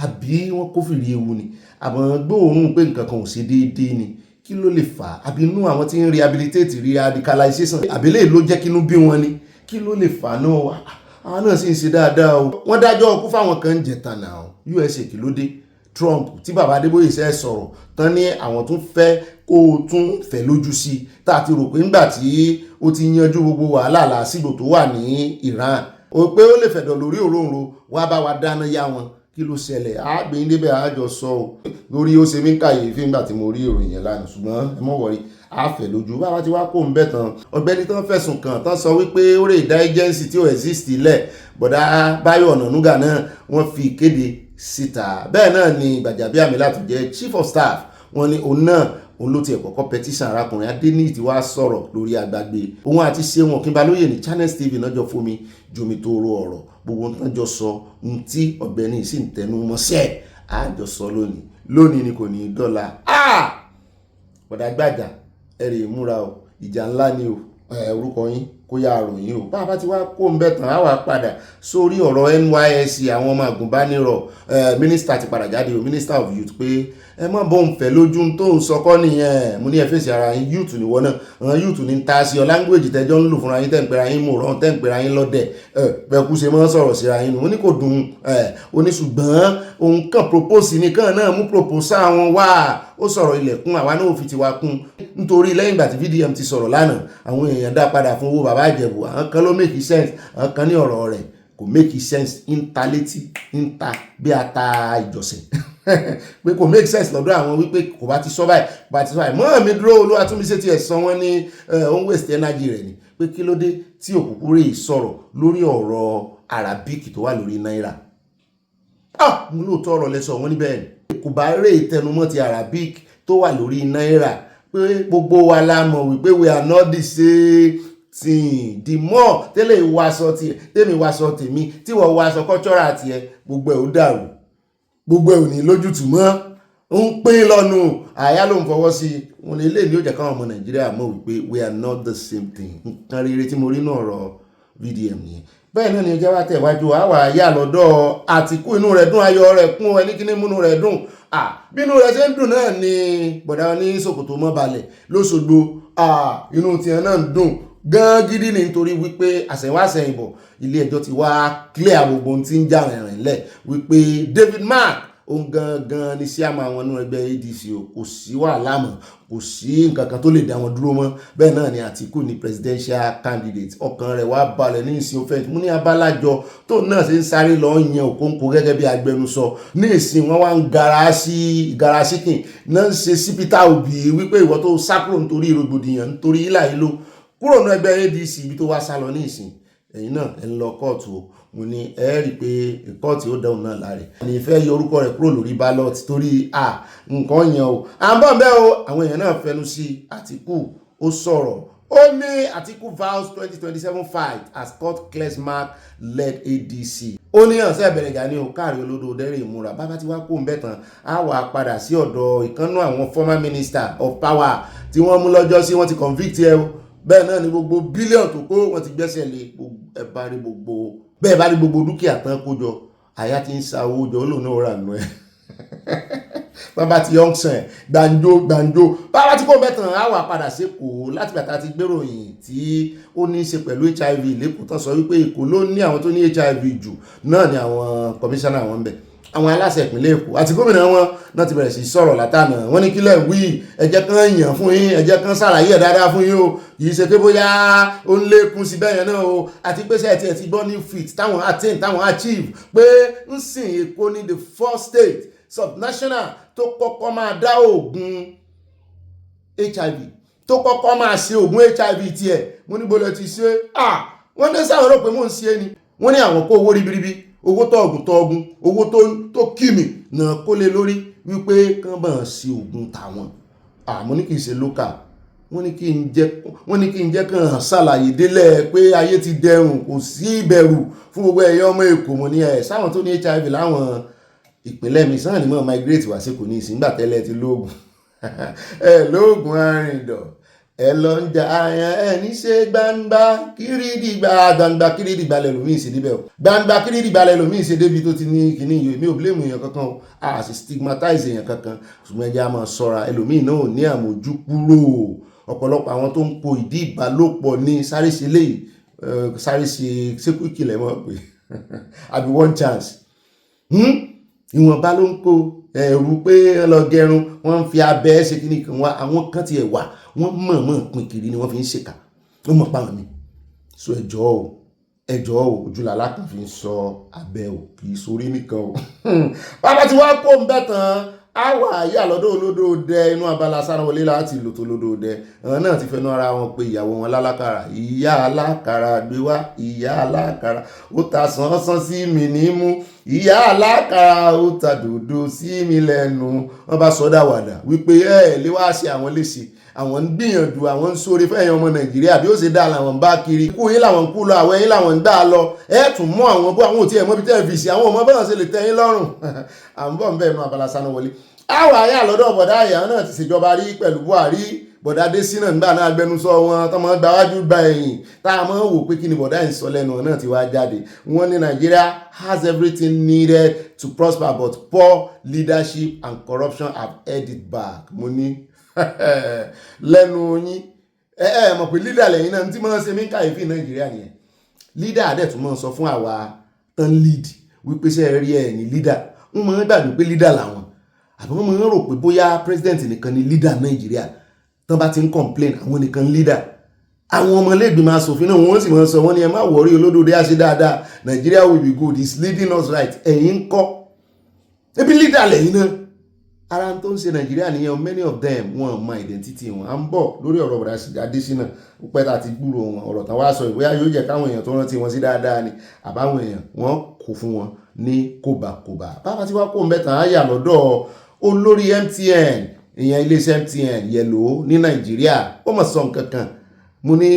àbí wọ́n kófìrí ewu ni àbọ̀n gbóòórùn pé nǹkan kan ò ṣe déédéé ni kí ló lè fà á àbí inú àwọn tí ń rehabilitate radicalization àbílẹ̀ ló jẹ́ kínú bí wọn ni kí ló lè fà á náà wá àwọn náà sì ń ṣe dáadáa o wọ́n dájọ́ ọkú fáwọn kan ń jẹ̀tàn náà USA kí ló dé Trump tí bàbá Adébóyè ṣe sọ̀rọ̀ tán ní àwọn tún fẹ́ kó o tún fẹ́ lójú sí i tá a ti rò pé ńgbà tí ó ti yanjú gbogbo wàhálà làásìgbò tó wà ní Iran o pé ó lè fẹ̀dọ̀ lórí òróǹro wá bá wa dáná yá wọn kí ló ṣẹlẹ̀ àgbẹ̀yìn débẹ̀ àjọ sọ ọ́ lórí ó ṣe mí kàyéfì nígbà tí mo rí ìròyìn yẹn lánàá ṣùgbọ́n ẹ mọ̀ wọ̀rí àfẹ́ lójú bá wa ti wá kó ń bẹ̀ tán Ọ̀gbẹ́ni tán fẹ̀sùn kàn tán sọ wípé ó rè dá agency tí ó exist lẹ̀ bọ̀dá Báyọ̀ Ọ̀nànúgà náà wọ́n fi ìkéde síta bẹ́ẹ̀ náà ni Gbajabiamila tó jẹ́ chief of staff wọ́n ní òun ló ti ẹ̀kọ́kọ́ petition arákùnrin Adéníyì tí wàá sọ̀rọ̀ lórí agbágbé òun àti Ṣeun Ọ̀kínbalóyè ní Channels TV náà jọ fomi jomi tó ro ọ̀rọ̀ gbogbo nǹkan jọ sọ ohun tí Ọ̀gbẹ́ni sì ń tẹnu mọ́ṣẹ́ àjọ sọ lónìí ni kò ní í dọ́là bọ̀dá Gbàjà ẹ̀rì ìmúra o ìjà ńlá ni o orúkọ yín kó yá àròyìn o bàbá tí wàá kó ń bẹ̀ tán á wà padà sórí ọ̀rọ̀ NYSC àwọn ọmọ àgùnbánirọ̀ mínísítà ti padà jáde o minister of youth pé ẹ má bọ́ ń fẹ́ lójú tó ń sọkọ́ nìyẹn mo ní ẹ fèsì ara yín youth níwọ náà àwọn youth ní ń ta sí ọ language tẹjọ́ ń lò fúnra yín tẹ́ ń pera yín mòrán tẹ́ ń pera yín lọ́dẹ̀ bẹ́ẹ̀kú ṣe máa ń sọ̀rọ̀ síra yín ó ní kò dùn ó ní ṣùgbọ́n òun kàn propose nìkan náà mú proposal wọn wá ó sọ̀rọ̀ ilẹ̀kùn àwa náà ò fi tiwa kún nítorí lẹ́yìn ìgbà tí VDM ti sọ̀rọ̀ lánàá àwọn èèyàn dá padà fún owó bàbá Ìjẹ̀bú àwọn kan ló make sense àwọn kan ní ọ̀rọ̀ rẹ̀ kò make sense ń ta létí ń ta bí ata ìjọsìn pé kò make sense lọ́dọ̀ àwọn wípé kò bá ti sọ báyìí mọ́ mi dúró olúwa tún mi ṣe ti ẹ̀sán wọn ní òun waste energy rẹ̀ ni pé kí ló dé tí òkùnkùn rè sọ̀rọ̀ lórí ọ̀rọ̀ Arabic tó wà lórí náírà mo lóòótọ́ ọ̀rọ̀ lẹ́sọ̀ wọn níbẹ̀ ni kò bá rè tẹnumọ́ ti Arabic tó wà lórí náírà pé gbogbo wa la mọ̀ wípé we are not the same thing the more tẹ́lẹ̀ ìwàsọ tiẹ̀ tẹ́mi ìwàsọ tèmi tí wọ́n wàsọ cultural tiẹ̀ gbogbo ẹ̀ ó dàrú gbogbo ẹ̀ ò ní lójútùú mọ́ ń pín lọ́nu àyà ló ń fọwọ́ sí wọn lè lè ní òjò káwọn ọmọ Nàìjíríà mọ̀ wípé we are not the same thing nǹkan rere tí mo rí náà rọ VDM nìyẹn bẹ́ẹ̀ náà ni ọjọ́ wa tẹ̀wájú àwà àyà lọ́dọ̀ Àtìkú inú rẹ̀ dùn ayọ̀ rẹ̀ kún ẹni kíní múnú rẹ̀ dùn bínú rẹ̀ ṣe ń dùn náà ni bọ̀dá ní Sòkòtò mọ́ balẹ̀ lóṣogbo inú tiẹ̀ náà ń dùn gan gidi ni nítorí wípé àṣẹ̀wáṣẹ̀yìnbọ̀ ilé ẹjọ́ ti wá clear gbogbo ohun tí ń jà rìnrìn lẹ̀ wípé David Mark òun gangan ni sí àmọ́ àwọn inú ẹgbẹ́ ADC o kò sí wàhálà mọ́ kò sí nǹkan kan tó lè dá wọn dúró mọ́ bẹ́ẹ̀ náà ni Àtìkú ni presidential candidate ọkàn rẹ̀ wá balẹ̀ ní ìsìn òfin mú ní abálájọ tó náà ṣe ń sáré lọ yan Òkóǹkó gẹ́gẹ́ bí agbẹnusọ ní ìsìn wọn wá ń gara síkìn náà ń ṣe sí Peter Obi wípé ìwọ tó sákúrò nítorí rògbòdìyàn nítorí ìlà ìlò kúrò ní ẹgbẹ́ ADC ibi tó wá sá lọ ní ìsìn ẹ̀yin náà ẹ̀ ń lọ kóòtù o mo ní ẹ rí i pé kóòtù ó dáhùn náà láre ní ìfẹ́ yọ orúkọ rẹ̀ kúrò lórí ballot torí nǹkan yẹn o à ń bọ̀ bẹ́ẹ̀ o àwọn èèyàn náà fẹnu sí Àtìkú ó sọ̀rọ̀ ó ní Àtìkú vows 2027 fight as court clears Mark led ADC ó ní ọ̀sẹ̀ ìbẹ̀rẹ̀ ìjà ní òkàrí olódò dẹ́rẹ̀ ìmúra bàbá tí wá kó ń bẹ̀ tán á wà padà sí ọ̀dọ̀ ìkànnú àwọn former minister of power tí wọ́n mú lọ́jọ́ sí wọ́n ti convict ẹ o bẹ́ẹ̀ náà ni gbogbo bílíọ̀nù tó kó wọ́n ti gbẹ́sẹ̀ lé bẹ́ẹ̀ bá rí gbogbo dúkìá tán kó jọ àyà ti ń sa owó jọ ó lòun náà rà nù ẹ̀ bàbá ti yọ̀ǹsàn gbàǹjo bàbá tí kò mẹ́tàn á wà padà sékòó láti bàtà ti gbéròyìn tí ó ní í ṣe pẹ̀lú HIV lẹ́kọ̀ọ́ tán sọ wípé Èkó ló ní àwọn tó ní HIV jù náà ni àwọn kọmíṣánná wọn bẹ̀ àwọn aláṣẹ ìpínlẹ̀ Èkó àti gómìnà wọn náà ti bẹ̀rẹ̀ sí sọ̀rọ̀ látànà wọ́n ní kílẹ̀ wí ẹ jẹ́ kán yàn fún yín ẹ jẹ́ kán ṣàlàyé ẹ̀ dáadáa fún yín o kì í ṣe pé bóyá ó ń lékún sí bẹ́yẹn náà o àti pé sẹ́ẹ̀tì ẹ̀ ti gbọ́ ní fit táwọn attain táwọn achieve pé ń sìn Èkó ní the first state subnational tó kọ́kọ́ máa dá oògùn HIV tó kọ́kọ́ máa ṣe oògùn HIV tiẹ̀ mo ní bọ́lẹ̀ ti ṣe wọ́n ní sáwọn rò pé mò ń ṣe ni wọ́n ní àwọn kó owó ribiribi owó tọ́ọ̀gùn owó tó kìmì náà kó lé lórí wípé kán bá ń ṣe oògùn tàwọn àmọ́ ní kì í ṣe local wọ́n ní kí n jẹ́ kàn ṣàlàyé délẹ̀ pé ayé ti dẹrùn kò sí ìbẹ̀rù fún gbogbo ẹ̀yọ́ ọmọ Èkó mo ní sáwọn tó ní HIV láwọn ìpínlẹ̀ mi sáà ní mọ̀ migrate wá sí kò ní ìsìn gbà tẹ́lẹ̀ ti lóògùn lóògùn arìndọ̀ lọ ń jà àyàn ní ṣe gbangba kírídìgbà lẹ́lòmíì ṣe débẹ̀ o gbangba kírídìgbà lẹ́lòmíì ṣe débi tó ti ní kíní yìí mi ò blame èèyàn kankan o a sì stigmatize èèyàn kankan ṣùgbọ́n ẹjẹ́ a máa ṣọ́ra ẹlòmíì náà ò ní àmójú kúrò ọ̀pọ̀lọpọ̀ àwọn tó ń po ìdí ìbálòpọ̀ ní sáré ṣe léyìí sáré ṣe sékú ìkìlẹ̀ mọ́ pé àbí one chance ìwọ̀nba ló ń kó ẹ̀rù pé lọ gẹrun wọ́n ń fi abẹ́ ṣe kíní kan wá àwọn kan ti ẹ̀ wà wọ́n mọ̀ọ́mọ̀ pin kiri ni wọ́n fi ń ṣèkà wọ́n mọ̀ páwọn ni so ẹjọ́ o ojúlàlá kan fi ń sọ abẹ́ o kì í sórí nìkan o bàbá tí wọ́n kó ń bẹ̀ tán á wà ayé àlọ́dọ̀ olódòdẹ inú Abala Sanawole láti lò tó olódòdẹ àwọn náà ti fẹnu ara wọn pé ìyàwó wọn lálákàrà Ìyá Alakara gbé wá Ìyá Alakara ó ta sánsan sí mi nímú Ìyá Alakara ó ta dòdò sí mi lẹ́nu wọ́n bá sọ́dà wàdà wípé lè wá ṣe àwọn léṣe àwọn ń gbìyànjú àwọn ń sórí fẹ́yìn ọmọ Nàìjíríà bí ó ṣe dá làwọn bá kiri kú yín làwọn kú lọ àwọn yín làwọn ń dá lọ tún mú àwọn bó àwọn òtí ẹ̀ mọ́ bí tẹ́ fi sí àwọn ọmọ bẹ́ẹ̀ ṣe lè tẹ́ yín lọ́rùn à ń bọ̀ ń bẹ́ẹ̀ nú Abala Sanawole àwọn àyà lọ́dọ̀ bọ̀dá àyà náà ti ṣèjọba rí pẹ̀lú Buhari bọ̀dá Adésínà nígbà náà agbẹnusọ wọn tó máa gbáwájú gba ẹ̀yìn tá a máa wò pé kí ni bọ̀dá ìsọ lẹ́nu náà ti wá jáde wọ́n ní Nigeria has everything needed to prosper but poor leadership and corruption have held it back mo ní lẹ́nu yín mọ̀ pé leader lẹ́yìn náà tí máa ń ṣe mí káyìfì Nàìjíríà nìyẹn leader adẹ̀ tún máa ń sọ fún àwa tán lead wípé ṣe rí ẹ̀ ní leader wọ́n máa ń gbàgbé pé leader làwọn àbí wọ́n máa ń rò pé bóyá president nìkan ni leader Nàìjíríà tán bá ti ń complain àwọn nìkan leader àwọn ọmọlẹ́gbìmọ̀ asòfin náà wọ́n sì máa ń sọ wọ́n ní ẹ má wọrí olódòdó á ṣe dáadáa Nigeria will be good is leading us right ẹ̀yin ń kọ́ ebi leader lẹ́yìn náà ara tó ń ṣe Nàìjíríà nìyẹn many of them wọn mọ identity wọn à ń bọ̀ lórí ọ̀rọ̀ bọ̀dá Adésínà pẹ́ tá ti gbúrò wọn ọ̀rọ̀ tán wá sọ ìwé yóò jẹ́ káwọn èèyàn tó rántí wọn sí dáadáa ni àbáwọn èèyàn wọn kò fún wọn ní kòbàkòbà bàbá tí wọ́n kó mẹ́tàn á yà lọ́dọ̀ olórí MTN ìyẹn iléeṣẹ́ MTN yẹ̀lò ní Nàìjíríà ó mọ̀ sọ nǹkan kan mo ní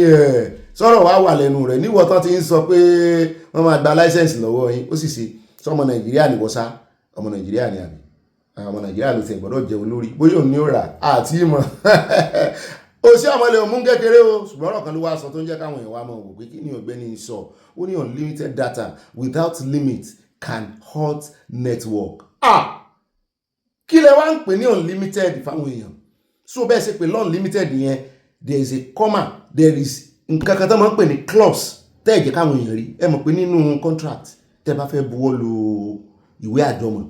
sọ̀rọ̀ wá wà lẹ́nu rẹ̀ níwọ̀ tán ti ń sọ pé wọ́n máa gba láísẹ̀nsì lọ́wọ́ yín ó sì ṣe sọmọ Nàìjíríà ní wọ́sá ọmọ Nàìjíríà ní àbí ọmọ Nàìjíríà ló ti gbọ́dọ̀ jẹ́ olórí bóyá òun ní ó rà àti ìmọ̀ ó sí ọmọlẹ̀ òmú kékeré o ṣùgbọ́n ọ̀rọ̀ kan ló wá sọ tó ń jẹ́ káwọn èèyàn wá mọ̀ wò pé kí ni Ọ̀gbẹ́ni sọ ó ní unlimited data without limit can hurt network kí lẹ wá ń pè ní unlimited fáwọn èèyàn so bẹ́ẹ̀ ṣe pé unlimited yẹn there is a comma there is nǹkan kan tó máa ń pè ní clause tẹ́ẹ̀jẹ̀ káwọn èèyàn rí ẹ mọ̀ pé nínú contract tẹ́ bá fẹ́ buwọ́ lu ìwé àjọmọ̀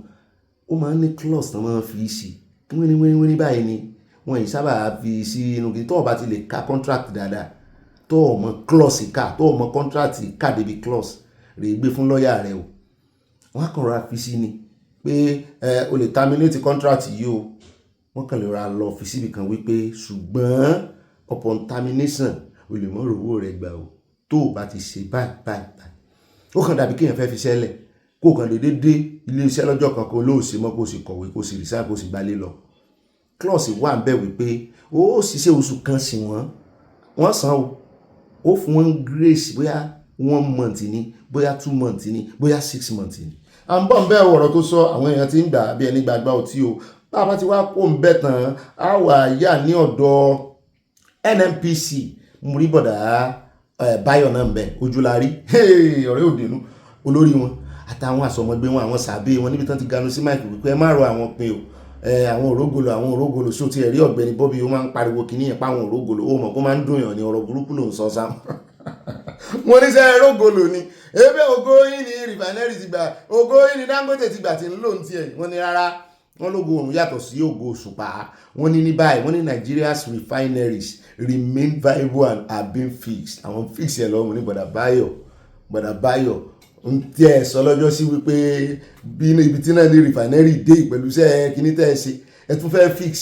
ó máa ń ní clause tó máa ń fi sí wíní báyìí ni wọ́n yìí sábà fi sí inú kí tó o bá ti lè ka contract dáadáa tó o mọ clause ká tó o mọ contract ká débi clause rè gbé fún lọ́ọ̀yà rẹ o wọ́n á kàn ra fi sí ni pé o lè terminate contract yìí o wọ́n kàn lè ra lọ fi síbi kan wípé ṣùgbọ́n upon termination o lè mọ owó rẹ̀ gbà o tó o bá ti ṣe báyìí ó kàn dàbí kéèyàn fẹ́ fi ṣẹlẹ̀ kó kàn lè dédé ilé iṣẹ́ lọ́jọ́ kan kó lóòsì mọ́ kó sì kọ̀wé kó sì resign kó sì gbalé lọ clause wà ń bẹ̀ wípé ó ṣiṣẹ́ oṣù kan sí wọ́n san ó fún wọn grace bóyá 1 month ni bóyá 2 months ni bóyá 6 months ni à ń bọ̀ ń bẹ́ ọ̀rọ̀ tó sọ àwọn èèyàn ti ń gbà bí ẹni gbàgbà ọtí o bàbá ti wá kó ń bẹ́ tán á wà yà ní ọ̀dọ̀ NNPC múrí bọ̀dá báyọ̀ náà ń bẹ ojúlarí ọ̀rẹ́ òdenu olórí wọn àtàwọn àsọmọgbé wọn àwọn sàbẹ wọn níbi tán ti ganu sí máìkì wípé ẹ má rọ àwọn pin o àwọn òrógolo só ti ẹ̀rí ọ̀gbẹ́ni Bobby ó máa ń pariwo kìíní yẹn pa àwọn òrógolo ó mọ̀ kó máa ń dùn yàn ní ọ̀rọ̀ burúkú ló ń sọ sáà wọ́n ní sẹ́ rógolo ni ebe ògo yín ni refinery ti gbà ògo yín ni Dangote ti gbà tí ń lò ń tiẹ̀ wọ́n ní rárá wọ́n lógo òrùn yàtọ̀ sí ògo òṣùpá wọ́n ní báyìí wọ́n ní Nigeria's refineries remain viable and are being fixed àwọn fix ẹ̀ lọ́wọ́ ní Gbajabiamila ń tẹ́ ẹ̀ sọ lọ́jọ́ sí wípé bí ibi tí náà ní refinery dé pẹ̀lú iṣẹ́ kíní tẹ́ ẹ ṣe ẹ tún fẹ́ fix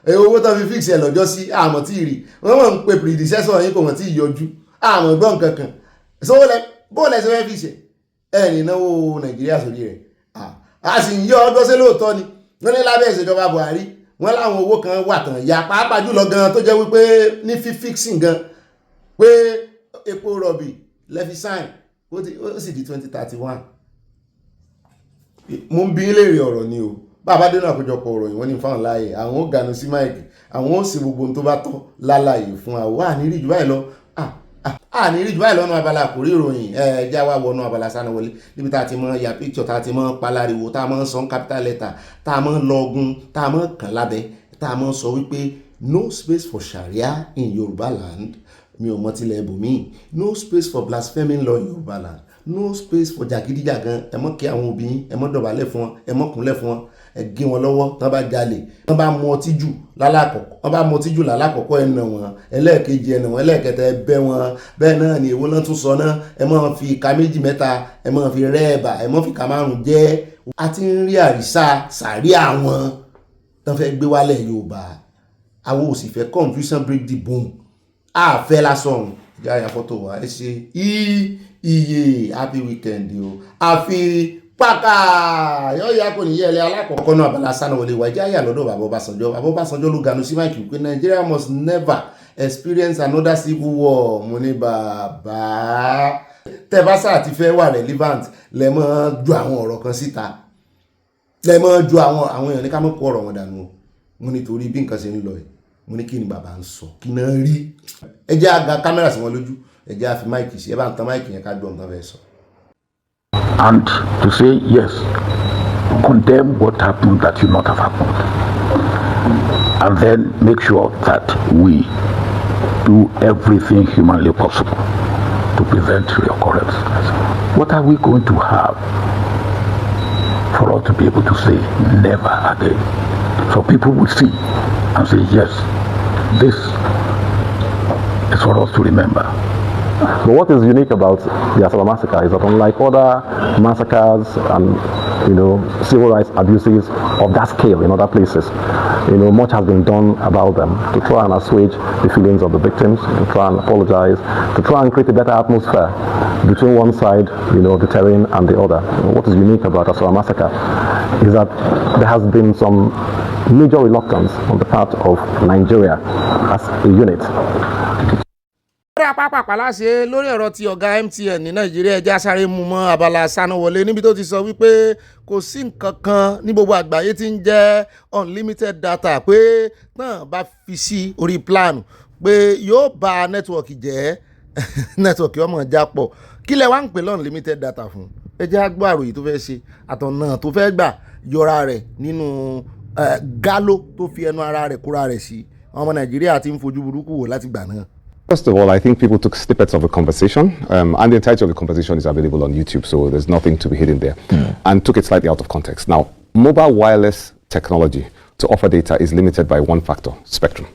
ẹ̀ owó tó fi fix ẹ̀ lọ́jọ́ sí àmọ́ tí ì rí wọ́n mọ̀ ń pe predecessor yín kò wọ́n tí ì yọjú àmọ́ gbọ́n kankan so bó lẹ́sẹ̀ fẹ́ fix ẹ̀ ní náwó Nàìjíríà sórí rẹ̀ a sì ń yọ ọdún sí lóòótọ́ ni wọ́n ní lábẹ́ ìṣèjọba Buhari wọ́n láwọn owó kan wà tán ya pàápàá jùlọ gan tó jẹ́ wípé ní fixing gan pé epo rọ̀bì lẹ́fi sign ó sì di 2031 mo ń bí léèrè ọ̀rọ̀ ni o bàbá dénú àkójọpọ̀ ọ̀rọ̀ yìí wọ́n ní fáwọn láàyè àwọn ó ganu sí máìkì àwọn ó sì gbogbo ohun tó bá tọ́ lálàyé fún àwọn àníríì jù báyìí lọ àníríì jù báyìí lọ́nà abala àkórí ìròyìn ẹ̀ẹ́dá wa wọnú Abala Sanawole níbi tá a ti mọ ya picture tá a ti mọ palariwo tá a mọ sọ capital letter tá a mọ lọgun tá a mọ kàn lábẹ́ tá a mọ sọ wípé no space for Sharia in Yoruba land mi ò mọ tilẹ̀ ibòmíì no space for blaspheming law in Yoruba land no space for jàgídíjàgan ẹ mọ́ kí àwọn obìnrin ẹ mọ́ dọ̀bálẹ̀ fún wọn ẹ mọ́ kúnlẹ̀ fún wọn ẹ gé wọn lọ́wọ́ tán bá jalè tán bá mu ọtí jù lálákọ̀ọ́kọ́ ẹ nà wọn ẹlẹ́ẹ̀kejì ẹ nà wọn ẹlẹ́ẹ̀kẹta ẹ bẹ́ wọn bẹ́ẹ̀ náà ni èwo náà tún sọ náà ẹ mọ́ fi ìka méjì mẹ́ta ẹ mọ́ fi rẹ́ẹ̀bà ẹ mọ́ fi ìka márùn jẹ́ a ti ń rí àrísà sàrí àwọn tán fẹ́ gbé wálẹ̀ Yorùbá àwọn ò sì fẹ́ confusion break the bone àfẹ́ lásán ìjà ìyàfọ́tò wa ẹ ṣe iye happy weekend o àfi pàkà yọ́ọ̀yà kò ní yẹ́lẹ̀ alákọ̀ọ́kọ́ náà Abala Sanawole wà jáyà lọ́dọ̀ bàbá Ọbásanjọ́ ló ganu sí máìkì pé Nigeria must never experience another civil war mo ní bàbá tẹ́básà àti fẹ́ wà relevant lẹ́mọ́ ju àwọn ọ̀rọ̀ kan síta lẹ́mọ́ ju àwọn èèyàn ní ká mọ́ kó ọ̀rọ̀ wọn dànù mo nítorí bí nǹkan ṣe ń lọ ẹ̀ mo ní kí ni bàbá ń sọ kí náà rí ẹ jẹ́ àga kámẹ́rà sí wọn lójú ẹ jẹ́ àfi máìkì sí ẹ bá ń tan máìkì yẹn ká gbọ́ nǹkan fẹ́ sọ. And to say yes, condemn what happened that should not have happened, and then make sure that we do everything humanly possible to prevent reoccurrence. What are we going to have for us to be able to say never again? So people will see and say, yes, this is for us to remember. But what is unique about the Asaba massacre is that unlike other massacres and civil rights abuses of that scale in other places, much has been done about them to try and assuage the feelings of the victims, to try and apologize, to try and create a better atmosphere between one side, the terrain, and the other. What is unique about Asaba massacre is that there has been some major reluctance on the part of Nigeria as a unit. Pápápá láṣẹ lórí ọ̀rọ̀ tí ọ̀gá MTN ní Nàìjíríà ẹja sáré mú mọ́ Abala Sanawole níbi tó ti sọ wípé kò sí nǹkan kan ní gbogbo àgbáyé tí ń jẹ́ unlimited data pé náà bá fi sí orí plan pé yóò bà nẹ́tíwọ̀kì jẹ́ nẹ́tíwọ̀kì ọmọ jápọ̀ kí lẹ wá ń pè lọ unlimited data fún ẹjẹ́ àgbà àròyìn tó fẹ́ ṣe àtọ̀nà tó fẹ́ gbà yọra rẹ̀ nínú gálò tó fi ẹnu ara rẹ̀ kóra rẹ̀ sí ọmọ Nàìjíríà ti ń fojú burúkú wò láti gbà náà. First of all, I think people took snippets of a conversation, and the entirety of the conversation is available on YouTube, so there's nothing to be hidden there, and took it slightly out of context. Now, mobile wireless technology to offer data is limited by one factor, spectrum.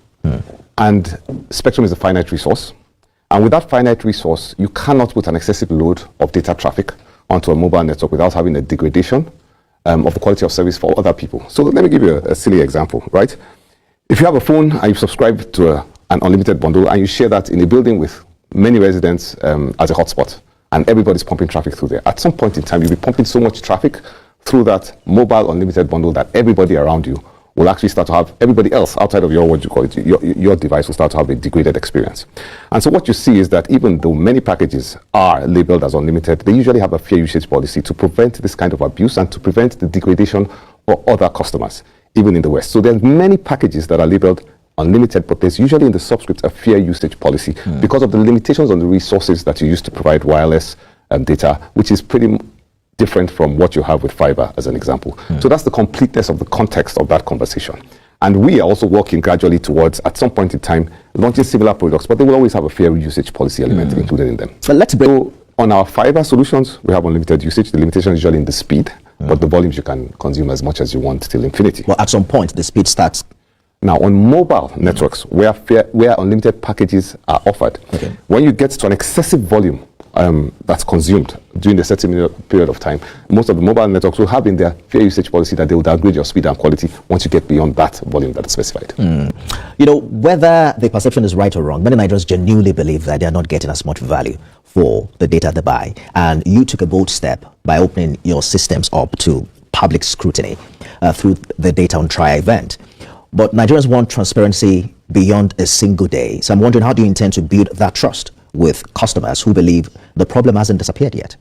And spectrum is a finite resource, and with that finite resource, you cannot put an excessive load of data traffic onto a mobile network without having a degradation of the quality of service for other people. So let me give you a silly example, right? If you have a phone and you subscribe to an unlimited bundle and you share that in a building with many residents as a hotspot, and everybody's pumping traffic through there, at some point in time you'll be pumping so much traffic through that mobile unlimited bundle that everybody around you will actually start to have, everybody else outside of your, what you call it, your device will start to have a degraded experience. And so what you see is that even though many packages are labeled as unlimited, they usually have a fair usage policy to prevent this kind of abuse and to prevent the degradation of other customers, even in the West. So there's many packages that are labeled unlimited, but there's usually in the subscript a fair usage policy because of the limitations on the resources that you use to provide wireless data, which is pretty different from what you have with fiber, as an example. So that's the completeness of the context of that conversation. And we are also working gradually towards, at some point in time, launching similar products, but they will always have a fair usage policy element included in them. So let's break. On our fiber solutions, we have unlimited usage. The limitation is usually in the speed, but the volumes you can consume as much as you want till infinity. Well, at some point, the speed starts. Now, on mobile networks, where unlimited packages are offered, when you get to an excessive volume that's consumed during the certain period of time, most of the mobile networks will have in their fair usage policy that they will downgrade your speed and quality once you get beyond that volume that is specified. You know, whether the perception is right or wrong, many Nigerians genuinely believe that they are not getting as much value for the data they buy. And you took a bold step by opening your systems up to public scrutiny through the Data on Trial event. But Nigerians want transparency beyond a single day. So I'm wondering, how do you intend to build that trust with customers who believe the problem hasn't disappeared yet?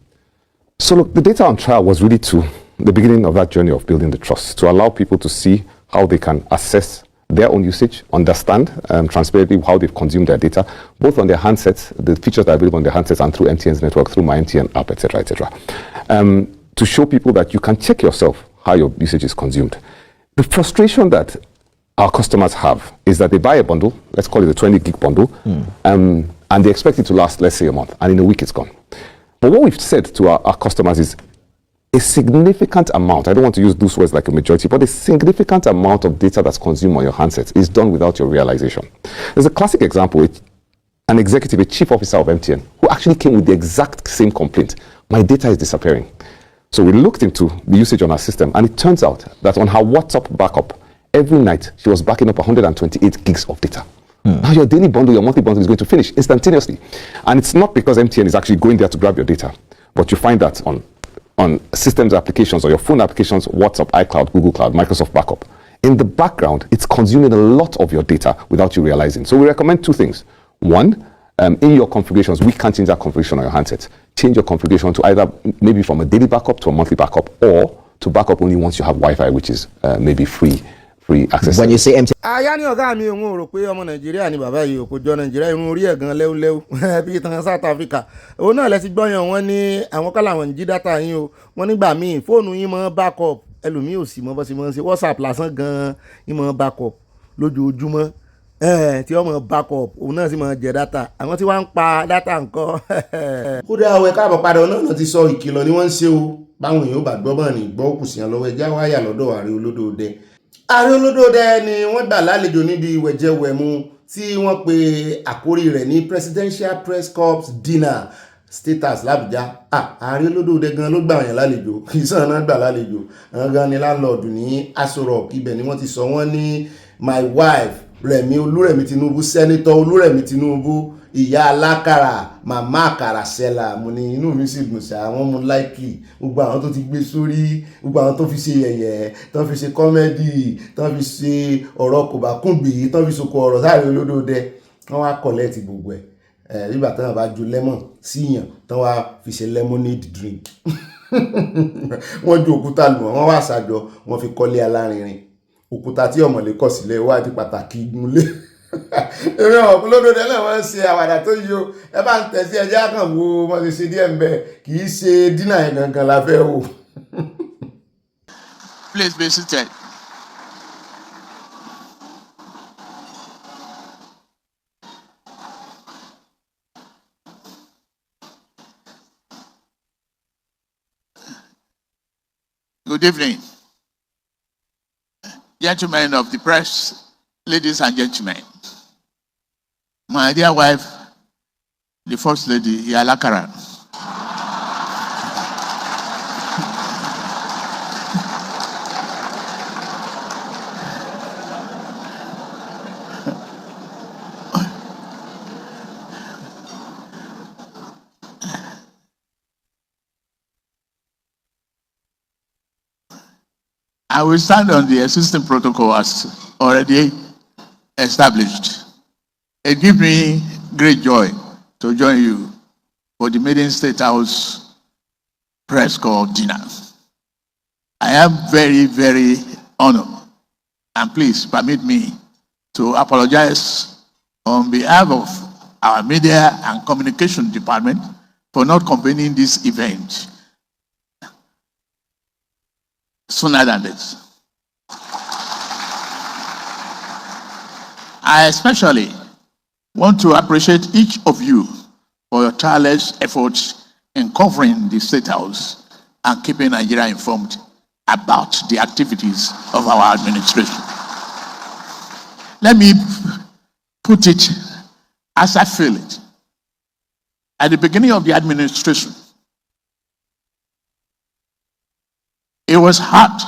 So look, the Data on Trial was really to the beginning of that journey of building the trust, to allow people to see how they can assess their own usage, understand transparently how they've consumed their data, both on their handsets, the features that are available on their handsets, and through MTN's network, through my MTN app, etc., etc. To show people that you can check yourself how your usage is consumed. The frustration that our customers have is that they buy a bundle, let's call it a 20 gig bundle, and they expect it to last, let's say, a month, and in a week it's gone. But what we've said to our customers is a significant amount, I don't want to use those words like a majority, but a significant amount of data that's consumed on your handsets is done without your realization. There's a classic example, an executive, a chief officer of MTN, who actually came with the exact same complaint. My data is disappearing. So we looked into the usage on our system, and it turns out that on her WhatsApp backup, every night she was backing up 128 gigs of data. Now your daily bundle, your monthly bundle is going to finish instantaneously. And it's not because MTN is actually going there to grab your data, but you find that on systems applications or your phone applications, WhatsApp, iCloud, Google Cloud, Microsoft Backup. In the background, it's consuming a lot of your data without you realizing. So we recommend two things. One, in your configurations, we can't change that configuration on your handset. Change your configuration to either maybe from a daily backup to a monthly backup, or to backup only once you have Wi-Fi, which is maybe free access. When you say MTN, aya ní ọ̀gá mi òun rò pé ọmọ nàìjíríà ni bàbá yìí kò jọ nàìjíríà, irun orí ẹ̀ gan lẹ́wúlẹ́wú bí ìtàn South Africa. Òun náà lẹ ti gbọ́yàn wọn ní àwọn kọ́lá àwọn jí dátà yín o, wọ́n nígbà míì fóònù yín mọ́ backup, ẹlòmíì ò sì mọ́ bọ́ sí mọ́ sí WhatsApp lásán gan yín mọ́ backup lójoojúmọ́ tí wọ́n mọ́ backup òun náà sì mọ́ jẹ dátà, àwọn tí wọ́n ń pa dátà ńkọ́. Kódà ọ̀wẹ́ káàbọ̀ padà ọ̀nà ti sọ ìkìlọ̀ ni wọ́n ń ṣe o, báwọn èèyàn bá gbọ́ bọ̀ ní gbọ́ òkùsìyàn lọ́wọ́ ẹjá wáyà lọ́dọ̀ Ààrẹ Olódòdẹ. Ààrẹ Olódòdẹ ni wọ́n gbà lálejò níbi wẹ̀jẹwẹ̀mu tí wọ́n pe àkórí rẹ̀ ní Presidential Press Corps Dinner Status l'Abuja. Ààrẹ Olódòdẹ gan ló gbà yàn lálejò, ìsàn náà gbà lálejò. Àwọn gan ni láńlọ́ọ̀dù ní Aso Rock, ibẹ̀ ni wọ́n ti sọ wọ́n ní my wife Rẹ̀mí Olúrẹ̀mí Tinubu, Senator Olúrẹ̀mí Tinubu, Iya Alakara, Mama Akara Sela. Mo ní inú mi sì dùn sí àwọn mú láìkì, gbogbo àwọn tó ti gbé sórí, gbogbo àwọn tó fi ṣe yẹ̀yẹ́, tó fi ṣe kọ́mẹ́dì, tó fi ṣe ọ̀rọ̀ kòbákùngbé, tó fi sọkò ọ̀rọ̀ sáré Olódòdẹ, wọ́n wá kọ̀lẹ́ẹ̀tì gbogbo ẹ̀ nígbà tí wọ́n bá ju lemon síyàn, tó wá fi ṣe lemonade drink. Wọ́n ju òkúta lù wọ́n wá ṣàjọ, wọ́n fi kọ́lé alárinrin. Òkúta tí ọmọlé kọ̀ sílẹ̀ wá di pàtàkì ìgúnlé. Èrè ọ̀pọ̀ Olódòdẹ náà wọ́n ń ṣe àwàdà tó yí o, ẹ bá ń tẹ̀sí ẹjẹ́ kan wo wọ́n ṣe díẹ̀ ń bẹ̀, kì í ṣe dínà ẹ̀ gangan la fẹ́ o. Please be seated. Good evening, gentlemen of the press, ladies and gentlemen. My dear wife, the First Lady, Iya Alakara. I will stand on the existing protocol as already established. It gives me great joy to join you for the maiden State House press corps dinner. I am very, very honored, and please permit me to apologize on behalf of our media and communication department for not convening this event sooner than this. I especially want to appreciate each of you for your tireless efforts in covering the State House and keeping Nigeria informed about the activities of our administration. Let me put it as I feel it. At the beginning of the administration, it was hard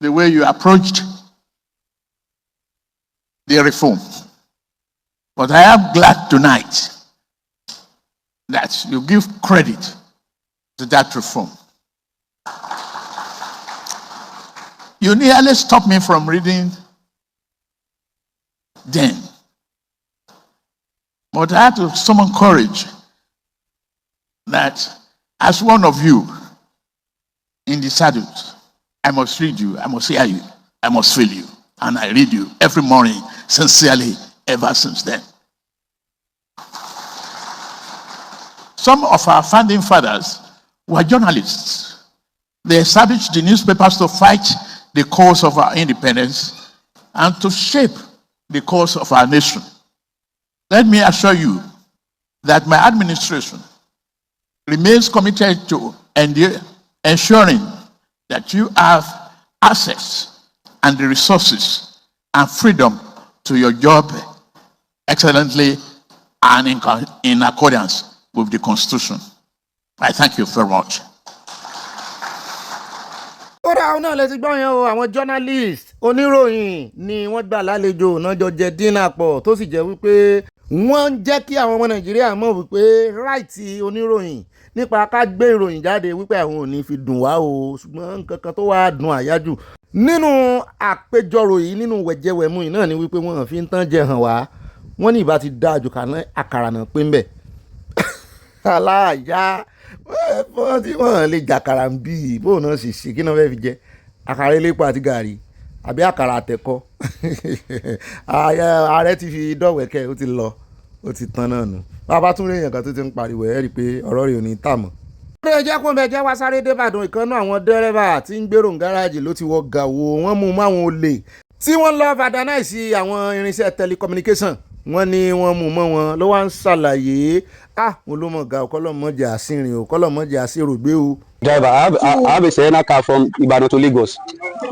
the way you approached the reform. But I am glad tonight that you give credit to that reform. You nearly stopped me from reading then. But I had to summon courage that as one of you in the saddles, I must read you, I must hear you, I must feel you. And I read you every morning sincerely ever since then. Some of our founding fathers were journalists. They established the newspapers to fight the cause of our independence and to shape the course of our nation. Let me assure you that my administration remains committed to ensuring that you have access and the resources and freedom to your job excellently and in accordance with the Constitution. I thank you very much. ó dá àwọn náà lè ti gbọ́ yẹn o, àwọn journalist oníròyìn ni wọ́n gbà lálejò náà jọ jẹ dínà pọ̀ tó sì jẹ́ wípé wọ́n ń jẹ́ kí àwọn ọmọ Nàìjíríà mọ̀ wípé right oníròyìn nípa ká gbé ìròyìn jáde wípé àwọn ò ní fi dùn wá o, ṣùgbọ́n nǹkan kan tó wá dùn àyájù nínú àpéjọrò yìí nínú wẹ̀jẹwẹ̀mú yìí náà ni wípé wọ́n fi ń tán jẹ hàn wá, wọ́n ní ìbá ti dá àjò àkàrà náà pé ń bẹ̀. aláàjá wọ́n tí wọ́n lè jàkàrà ń bí bóun náà sì ṣe kí náà fẹ́ fi jẹ àkàrà elépo àti gàrí àbí àkàrà àtẹ̀kọ́. ààrẹ ti fi dọ̀wẹ́kẹ́ ó ti lọ ó ti tán náà nù. bàbá tún rí èèyàn kan tó ti ń pariwo ẹ̀ rí i pé ọ̀rọ̀ rẹ̀ ò ní tà mọ́. ó jẹ́ kó mẹ́jẹ́ wá sáré débàdàn ìkànnú àwọn dẹ́rẹ́bà tí ń gbèrò gáràjì ló ti wọ gàwó wọ́n mú máwọn olè tí wọ́n lọ fàdánáìsì àwọn irinṣẹ́ telecommunication wọ́n ní wọ́n mú mọ́ wọn ló wá ń ṣàlàyé wọn ló mọ̀ ga ọ̀kọ́lọ́mọ̀jẹ̀ àsìnrìn o ọ̀kọ́lọ́mọ̀jẹ̀ àsìrògbé o. Driver, I have a Serena car from Ibadan to Lagos.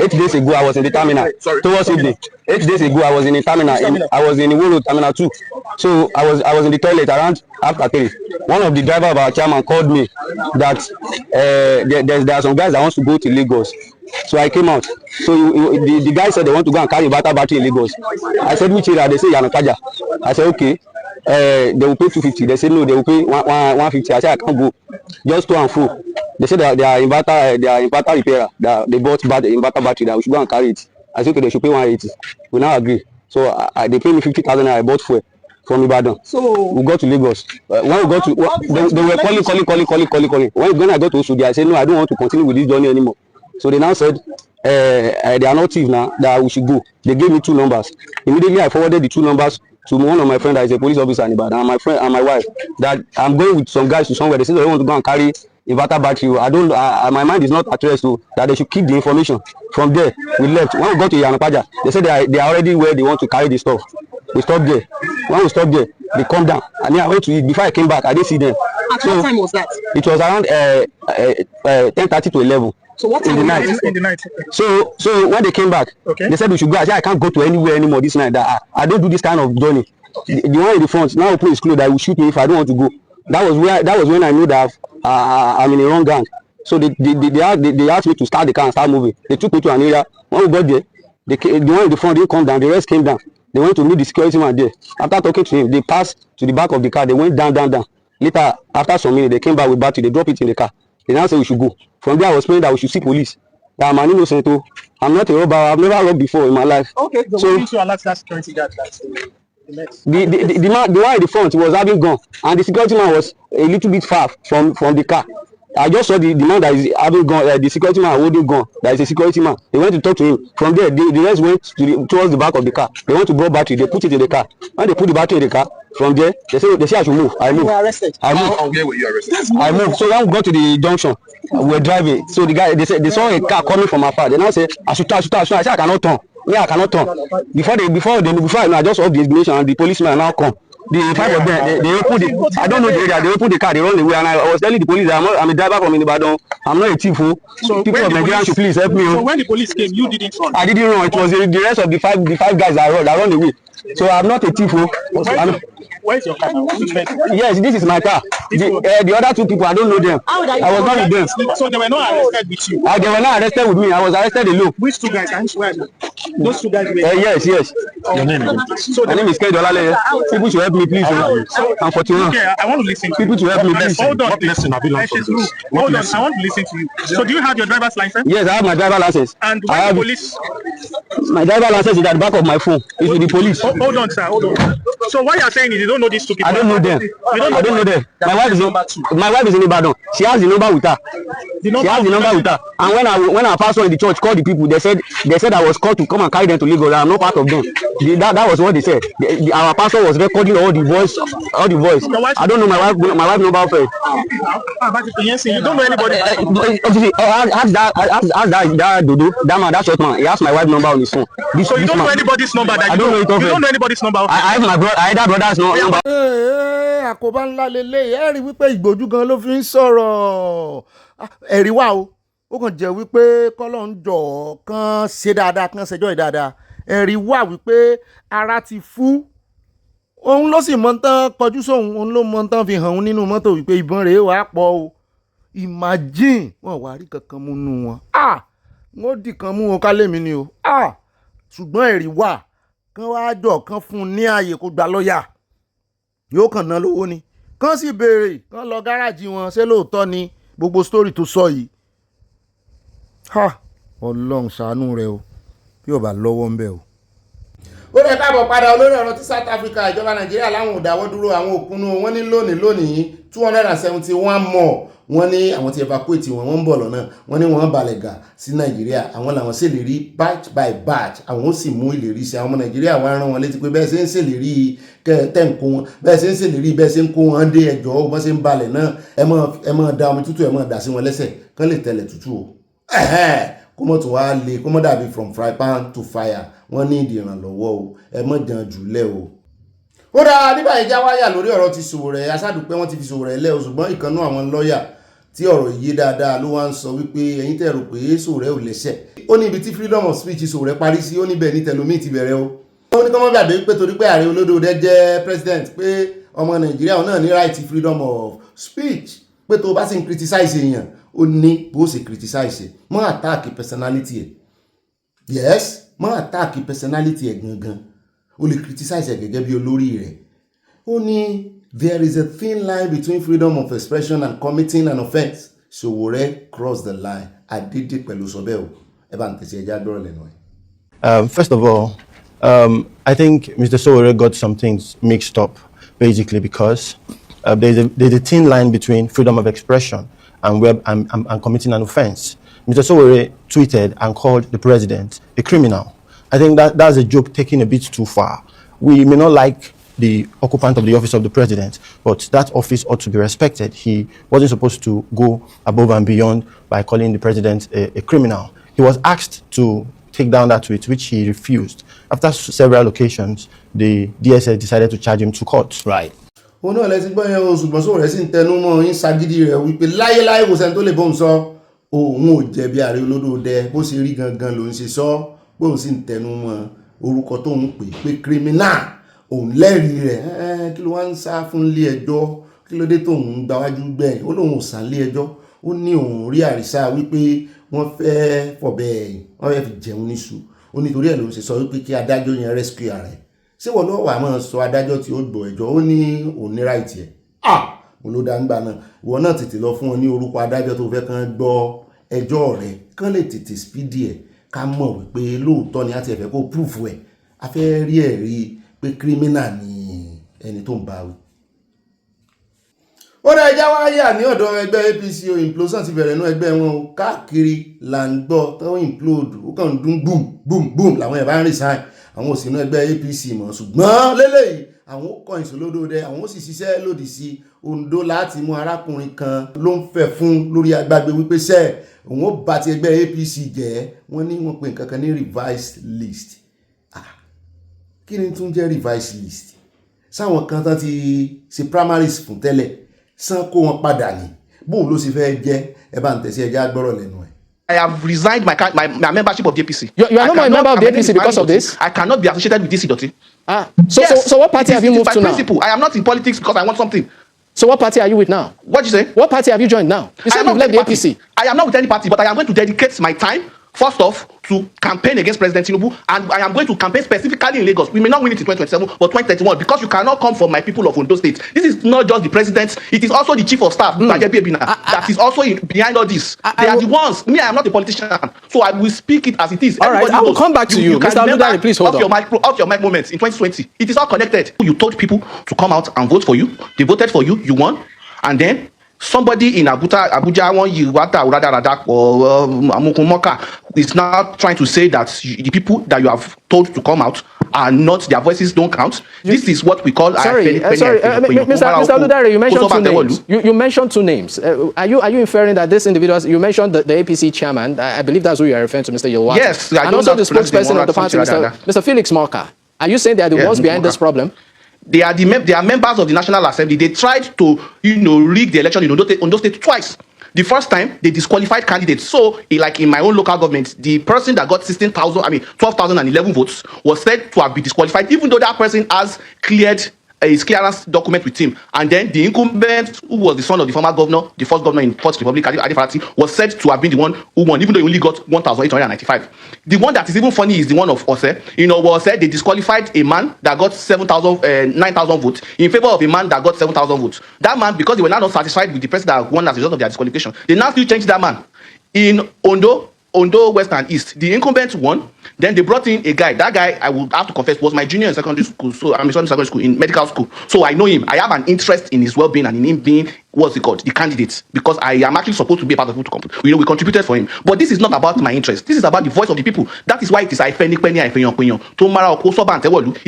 8 days ago, I was in the terminal. Towards evening. 8 days ago, I was in the terminal. I was in the Wolo Terminal 2. So I was in the toilet around after 3. One of the driver of our chairman called me that there are some guys that wants to go to Lagos. So I came out. So the guy said they want to go and carry Bata battery in Lagos. I said, which area? They say Yanakaja. I said, okay. They will pay 250. They said no, they will pay 150. I said I can't go. Just to and fro. They said they are inverter repairer. They bought inverter battery that we should go and carry it. I said okay, they should pay 180. We now agree. So they paid me 50,000. I bought fuel from Ibadan. So we got to Lagos. When we got to, they were calling. When I got to Osudi, I said no, I don't want to continue with this journey anymore. So they now said they are not thief now, that we should go. They gave me 2 numbers. Immediately I forwarded the 2 numbers to one of my friends that is a police officer in Ibadan, and my friend and my wife, that I'm going with some guys to somewhere. They say they want to go and carry inverter battery. My mind is not at rest, so that they should keep the information. From there, we left. When we got to Yanakaja, they said they are already where they want to carry the stuff. We stopped there. When we stopped there, they come down. And then I went to eat. Before I came back, I didn't see them. At what time was that? It was around 10:30 to 11. So what time in the night? So when they came back, they said we should go. I said I can't go to anywhere anymore this night. That I don't do this kind of journey. The one in the front now open his clothes that will shoot me if I don't want to go. That was when I knew that I'm in the wrong gang. So they asked me to start the car and start moving. They took me to an area. When we got there, the one in the front didn't come down. The rest came down. They went to meet the security man there. After talking to him, they passed to the back of the car. They went down. Later, after some minutes, they came back with battery. They dropped it in the car. They now said we should go. From there, I was praying that we should see police. That I'm an innocent. I'm not a robber. I've never robbed before in my life. Okay, so we need to alert that security guard. The one in the front was having gun, and the security man was a little bit far from the car. I just saw the man that is having gun, the security man holding gun. That is a security man. They went to talk to him. From there, the rest went towards the back of the car. They want to blow battery. They put it in the car. When they put the battery in the car, from there, they say I should move. I move. You were arrested. I move. How, where were you arrested? I moved. So when we got to the junction, we were driving. So the guy, they saw a car coming from afar. They now say, I should turn. I said, I cannot turn. Yeah, I cannot turn. Before I know, I just off the ignition and the policeman now come. The five of them, they opened it. I don't know the area. They opened the car. They run away, and I was telling the police that I'm a driver from Ibadan. I'm not a thief. So people of Nigeria should please help me. So when the police came, you didn't run. I didn't run. It was the rest of the five guys that run away. So I'm not a thief. Where's your car now? Which vehicle? Yes, this is my car. The other two people, I don't know them. I was not with them. So they were not arrested with you? They were not arrested with me. I was arrested alone. Which two guys? Those two guys were... Yes. Your name? My name is Kedolale. People should help me, please. I'm 41. Okay, I want to listen to you. People should help me, please. Hold on. Hold on, I want to listen to you. So do you have your driver's license? Yes, I have my driver's license. And when the police... My driver's license is at the back of my phone. It's with the police. Hold on, sir. Hold on. So what you're saying is you don't know these two people? I don't know them. I don't know them. My wife is in Ibadan. She has the number with her. She has the number with her. And when our pastor in the church called the people, they said I was called to come and carry them to Lagos. I'm not part of them. That was what they said. Our pastor was recording all the voice. I don't know my wife number of it. You don't know anybody. Ask that Dodo, that man, that short man. He has my wife number on his phone. So you don't know anybody's number? I don't know it. You don't know anybody's number? I have my brother. I have brother's number. Àkóbá ńlá lélẹ́yìí ẹ rí wípé ìgbójú gan ló fi ń sọ̀rọ̀ ẹ̀rí wà o ó kàn jẹ́ wípé kọ́lọ́n jọ̀ kan ṣe dáadáa kan ṣẹjọ́ ìdáadáa ẹ̀rí wà wípé ara ti fú òun ló sì mọ̀ tán kọjú sóhun òun ló mọ̀ tán fi hàn òun nínú mọ́tò wípé ìbọn rèé wàá pọ̀ o imagine wọn wà rí kankan mú nú wọn wọn dì kan mú wọn kálẹ̀ mi ni o ṣùgbọ́n ẹ̀rí wà kán wá jọ kán fún un ní ààyè kó gba lọ́ọ̀yà yóò kàn ná lówó ni kán sì béèrè kán lọ gáràjì wọn ṣé lóòótọ́ ni gbogbo sítórì tó sọ yìí Ọlọ́run ṣàánú rẹ o bí ò bá lọ́wọ́ ń bẹ̀ o. ó rẹ̀ káàbọ̀ padà olórí ọ̀rọ̀ tí South Africa ìjọba Nàìjíríà láwọn ò dáwọ́ dúró àwọn òkúnnú wọn ní lónìí 271 more wọ́n ní àwọn tí evacuate wọn ń bọ̀ lọ́nà wọ́n ní wọ́n balẹ̀ gà sí Nàìjíríà àwọn làwọn ṣèlérí batch by batch àwọn ó sì mú ìlérí sí àwọn ọmọ Nàìjíríà wọ́n rán wọn létí pé bẹ́ẹ̀ ṣe ń ṣèlérí tẹ̀ǹkó wọn bẹ́ẹ̀ ṣe ń ṣèlérí bẹ́ẹ̀ ṣe ń kó wọn dé ẹjọ́ wọ́n ṣe ń balẹ̀ náà ẹ mọ̀ da omi tútù ẹ mọ̀ dà sí wọn lẹ́sẹ̀ kán lè tẹ̀lẹ̀ tútù o kó mọ̀ tó wá le kó mọ̀ dàbí from fry pan to fire wọ́n ní ìdí ìrànlọ́wọ́ o ẹ mọ̀ jàn jùlẹ̀ o. ó dáa nígbà ìjà wáyà lórí ọ̀rọ̀ ti Sowore aṣáàdùpẹ́ wọ́n ti fi Sowore lẹ́ o ṣùgbọ́n ìkànnú àwọn lọ́ọ̀yà tí ọ̀rọ̀ yìí dáadáa ló wá ń sọ wípé ẹ̀yin tẹ́ rò pé Sowore ò lẹ́sẹ̀ ó ní ibi tí freedom of speech Sowore parí sí ó níbẹ̀ ní tẹlomi ti bẹ̀rẹ̀ o. ó ní kọ́mọ́ gbàgbé pé torí pé ààrẹ olódòdó jẹ́ president pé ọmọ Nàìjíríà náà ní right freedom of speech pé tó bá sì ń criticize èèyàn ó ní bó ṣe criticize mọ́ attack personality ẹ̀ yes mọ́ attack personality ẹ̀ gangan ó lè criticize ẹ̀ gẹ́gẹ́ bí olórí rẹ̀ ó ní there is a thin line between freedom of expression and committing an offence. Sowore crossed the line. Adede pẹ̀lú sọ bẹ́ẹ̀ o. Ẹ bá ń tẹ̀sí ẹja dọ́rọ̀ lẹ́nu ẹ̀. First of all, I think Mr. Sowore got some things mixed up, basically because there's a thin line between freedom of expression and committing an offence. Mr. Sowore tweeted and called the president a criminal. I think that's a joke taken a bit too far. We may not like the occupant of the office of the president, but that office ought to be respected. He wasn't supposed to go above and beyond by calling the president a criminal. He was asked to take down that tweet, which he refused. After several occasions, the DSS decided to charge him to court. Right. ó náà lẹ́sìn gbọ́ yẹn oṣù gbọ́n Sowore sì ń tẹnu mọ́ ń ṣagídí rẹ̀ wípé láyéláyé kò sẹ́ni tó lè bóun sọ òun ò jẹ̀bi ààrẹ olódòdó bó ṣe rí gangan ló ń ṣe sọ bóun sì ń tẹnu mọ́ orúkọ tó ń pè criminal òun lẹ́rìí rẹ̀ kí ló wá ń sá fún ilé ẹjọ́ kí ló dé tóun gbáwájú gbẹ̀yìn ó lóun ò sá ilé ẹjọ́ ó ní òun rí àrísá wípé wọ́n fẹ́ fọ̀bẹ ẹ̀yìn wọ́n fẹ́ fi jẹun níṣu ó nítorí ẹ̀ ló ń ṣe sọ wípé kí adájọ́ yẹn rescue rẹ̀ ṣé wọ́n lọ́wọ́ àmọ́ sọ adájọ́ tí ó gbọ́ ẹjọ́ ó ní òun ní right ẹ̀ mo ló dá ń gbà náà ìwọ náà tètè lọ fún wọn ní orúkọ adájọ́ tó fẹ́ kàn gbọ́ ẹjọ́ rẹ̀ kán lè tètè speedy ẹ̀ ká mọ̀ wípé lóòótọ́ ni a ti ẹ̀fẹ́ kó proof ẹ̀ a fẹ́ rí ẹ̀rí pé criminal ni ẹni tó ń bá wí. ó dá ẹjá wáyà ní ọ̀dọ̀ ẹgbẹ́ APC o implosion ti bẹ̀rẹ̀ nú ẹgbẹ́ wọn o káàkiri là ń gbọ́ tó implode ó kàn ń dún boom boom boom làwọn ẹ̀ bá ń resign àwọn òsínú ẹgbẹ́ APC mọ̀ ṣùgbọ́n lélẹ́yìí àwọn ó kọ̀yìn sólódódé àwọn ó sì ṣiṣẹ́ lòdì sí Ondo láti mú arákùnrin kan ló ń fẹ́ fún lórí agbágbé wípé sẹ́ẹ̀ òun ó bá ti ẹgbẹ́ APC jẹ́ wọ́n ní wọ́n pe nǹkan kan ní revised list. Kí ni tún jẹ́ revised list? Sáwọn kan tán ti ṣe primaries fún tẹ́lẹ̀ sán kó wọn padà ní bóun ló sì fẹ́ jẹ́ ẹ bá ń tẹ̀sí ẹja gbọ́rọ̀ lẹ́nu ẹ̀. I have resigned my membership of the APC. You are not a member of the APC because of this? I cannot be associated with this idoti. So what party have you moved to now? Principle. I am not in politics because I want something. So what party are you with now? What did you say? What party have you joined now? You said you've left the APC. I am not with any party, but I am going to dedicate my time, first off, to campaign against President Tinubu, and I am going to campaign specifically in Lagos. We may not win it in 2027, but 2031, because you cannot come for my people of Ondo State. This is not just the president, it is also the chief of staff, Gbajabiamila, that is also behind all this. They are the ones. Me, I am not a politician, so I will speak it as it is. All right, I will come back to you. Mr. Aludari, please hold on. Off your mic moments in 2020. It is all connected. You told people to come out and vote for you. They voted for you. You won, and then somebody in Abuja, or Amukumoka is now trying to say that the people that you have told to come out are not, their voices don't count. This is what we call. Sorry, Mr. Aludari, you mentioned two names. You mentioned two names. Are you inferring that this individuals? You mentioned the APC chairman. I believe that's who you are referring to, Mr. Yilwata. Yes, and also the spokesperson of the party, Mr. Felix Morka. Are you saying they are the ones behind this problem? They are members of the National Assembly. They tried to, rig the election in Ondo State twice. The first time, they disqualified candidates. So, like in my own local government, the person that got 12,011 votes was said to have been disqualified, even though that person has cleared his clearance document with him. And then the incumbent, who was the son of the former governor, the first governor in Fourth Republic, Adifarati, was said to have been the one who won, even though he only got 1,895. The one that is even funny is the one of Ose. Ose, they disqualified a man that got 9,000 votes in favor of a man that got 7,000 votes. That man, because they were not satisfied with the person that won as a result of their disqualification, they now still changed that man. In Ondo West and East, the incumbent won. Then they brought in a guy. That guy, I would have to confess, was my junior in secondary school. So I'm in secondary school, in medical school. So I know him. I have an interest in his well-being and in him being, the candidate. Because I am actually supposed to be a part of it. We contributed for him. But this is not about my interest. This is about the voice of the people. That is why it is it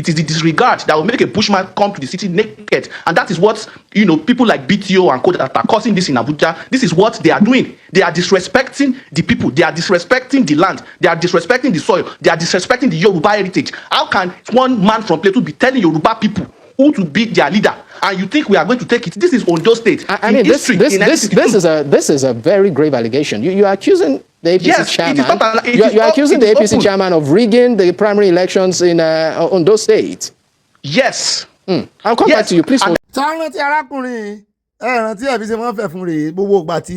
is the disregard that will make a bushman come to the city naked. And that is what, people like BTO and Co that are causing this in Abuja. This is what they are doing. They are disrespecting the people. They are disrespecting the land. They are disrespecting the soil. They are disrespecting the Yoruba heritage. How can one man from Plateau be telling Yoruba people who to be their leader? And you think we are going to take it? This is Ondo State. I mean, this is a very grave allegation. You are accusing the APC chairman. You are accusing the APC chairman of rigging the primary elections in Ondo State. Yes. I'll come back to you, please. Rántí ẹ̀bí ṣe wọ́n fẹ́ fún rèé gbogbo ìgbà tí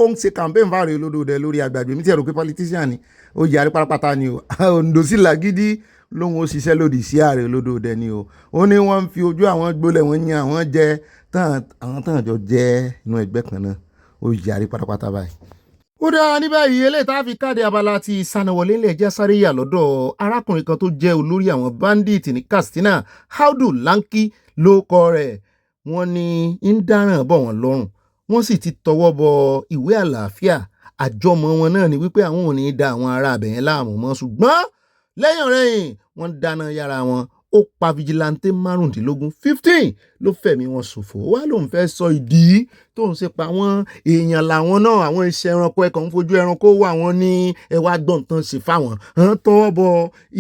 ó ń ṣe campaign fáre olódòdè lórí àgbàgbé mi tí ẹ̀rọ pé politician ni ó yàrí pátápátá ni o Ondo sí làgídí lóhun ó ṣiṣẹ́ lòdì sí ààrẹ olódòdè ni o ó ní wọ́n ń fi ojú àwọn gbólẹ̀ wọ́n yan àwọn jẹ àwọn tán àjọ jẹ́ inú ẹgbẹ́ kan náà ó yàrí pátápátá báyìí. Ó dáa ní báyìí eléyìí tá a fi káàdì abala ti Sanawole ilé ẹjẹ́ sáré yà lọ́dọ̀ arákùnrin kan tó jẹ́ olórí àwọn bandit ní Katsina Audu Lanki ló kọ rẹ̀. Wọ́n ní ń dáràn bọ̀ wọ́n lọ́rùn wọ́n sì ti tọwọ́ bọ ìwé àlàáfíà àjọmọ́ wọn náà ni wípé àwọn ò ní da àwọn ará abẹ̀yẹn láàmú mọ́ ṣùgbọ́n lẹ́yìn ọ̀rẹ́yìn wọ́n dáná yára wọn ó pa fìjìláńtẹ́ 15 ló fẹ̀mí wọn ṣòfò wá lòun fẹ́ sọ ìdí tóun ṣe pa wọ́n èèyàn làwọn náà àwọn iṣẹ́ ẹranko ẹ̀kan ń fojú ẹranko wà wọ́n ní ẹwà gbọ̀ntàn ṣe fáwọn tọwọ́ bọ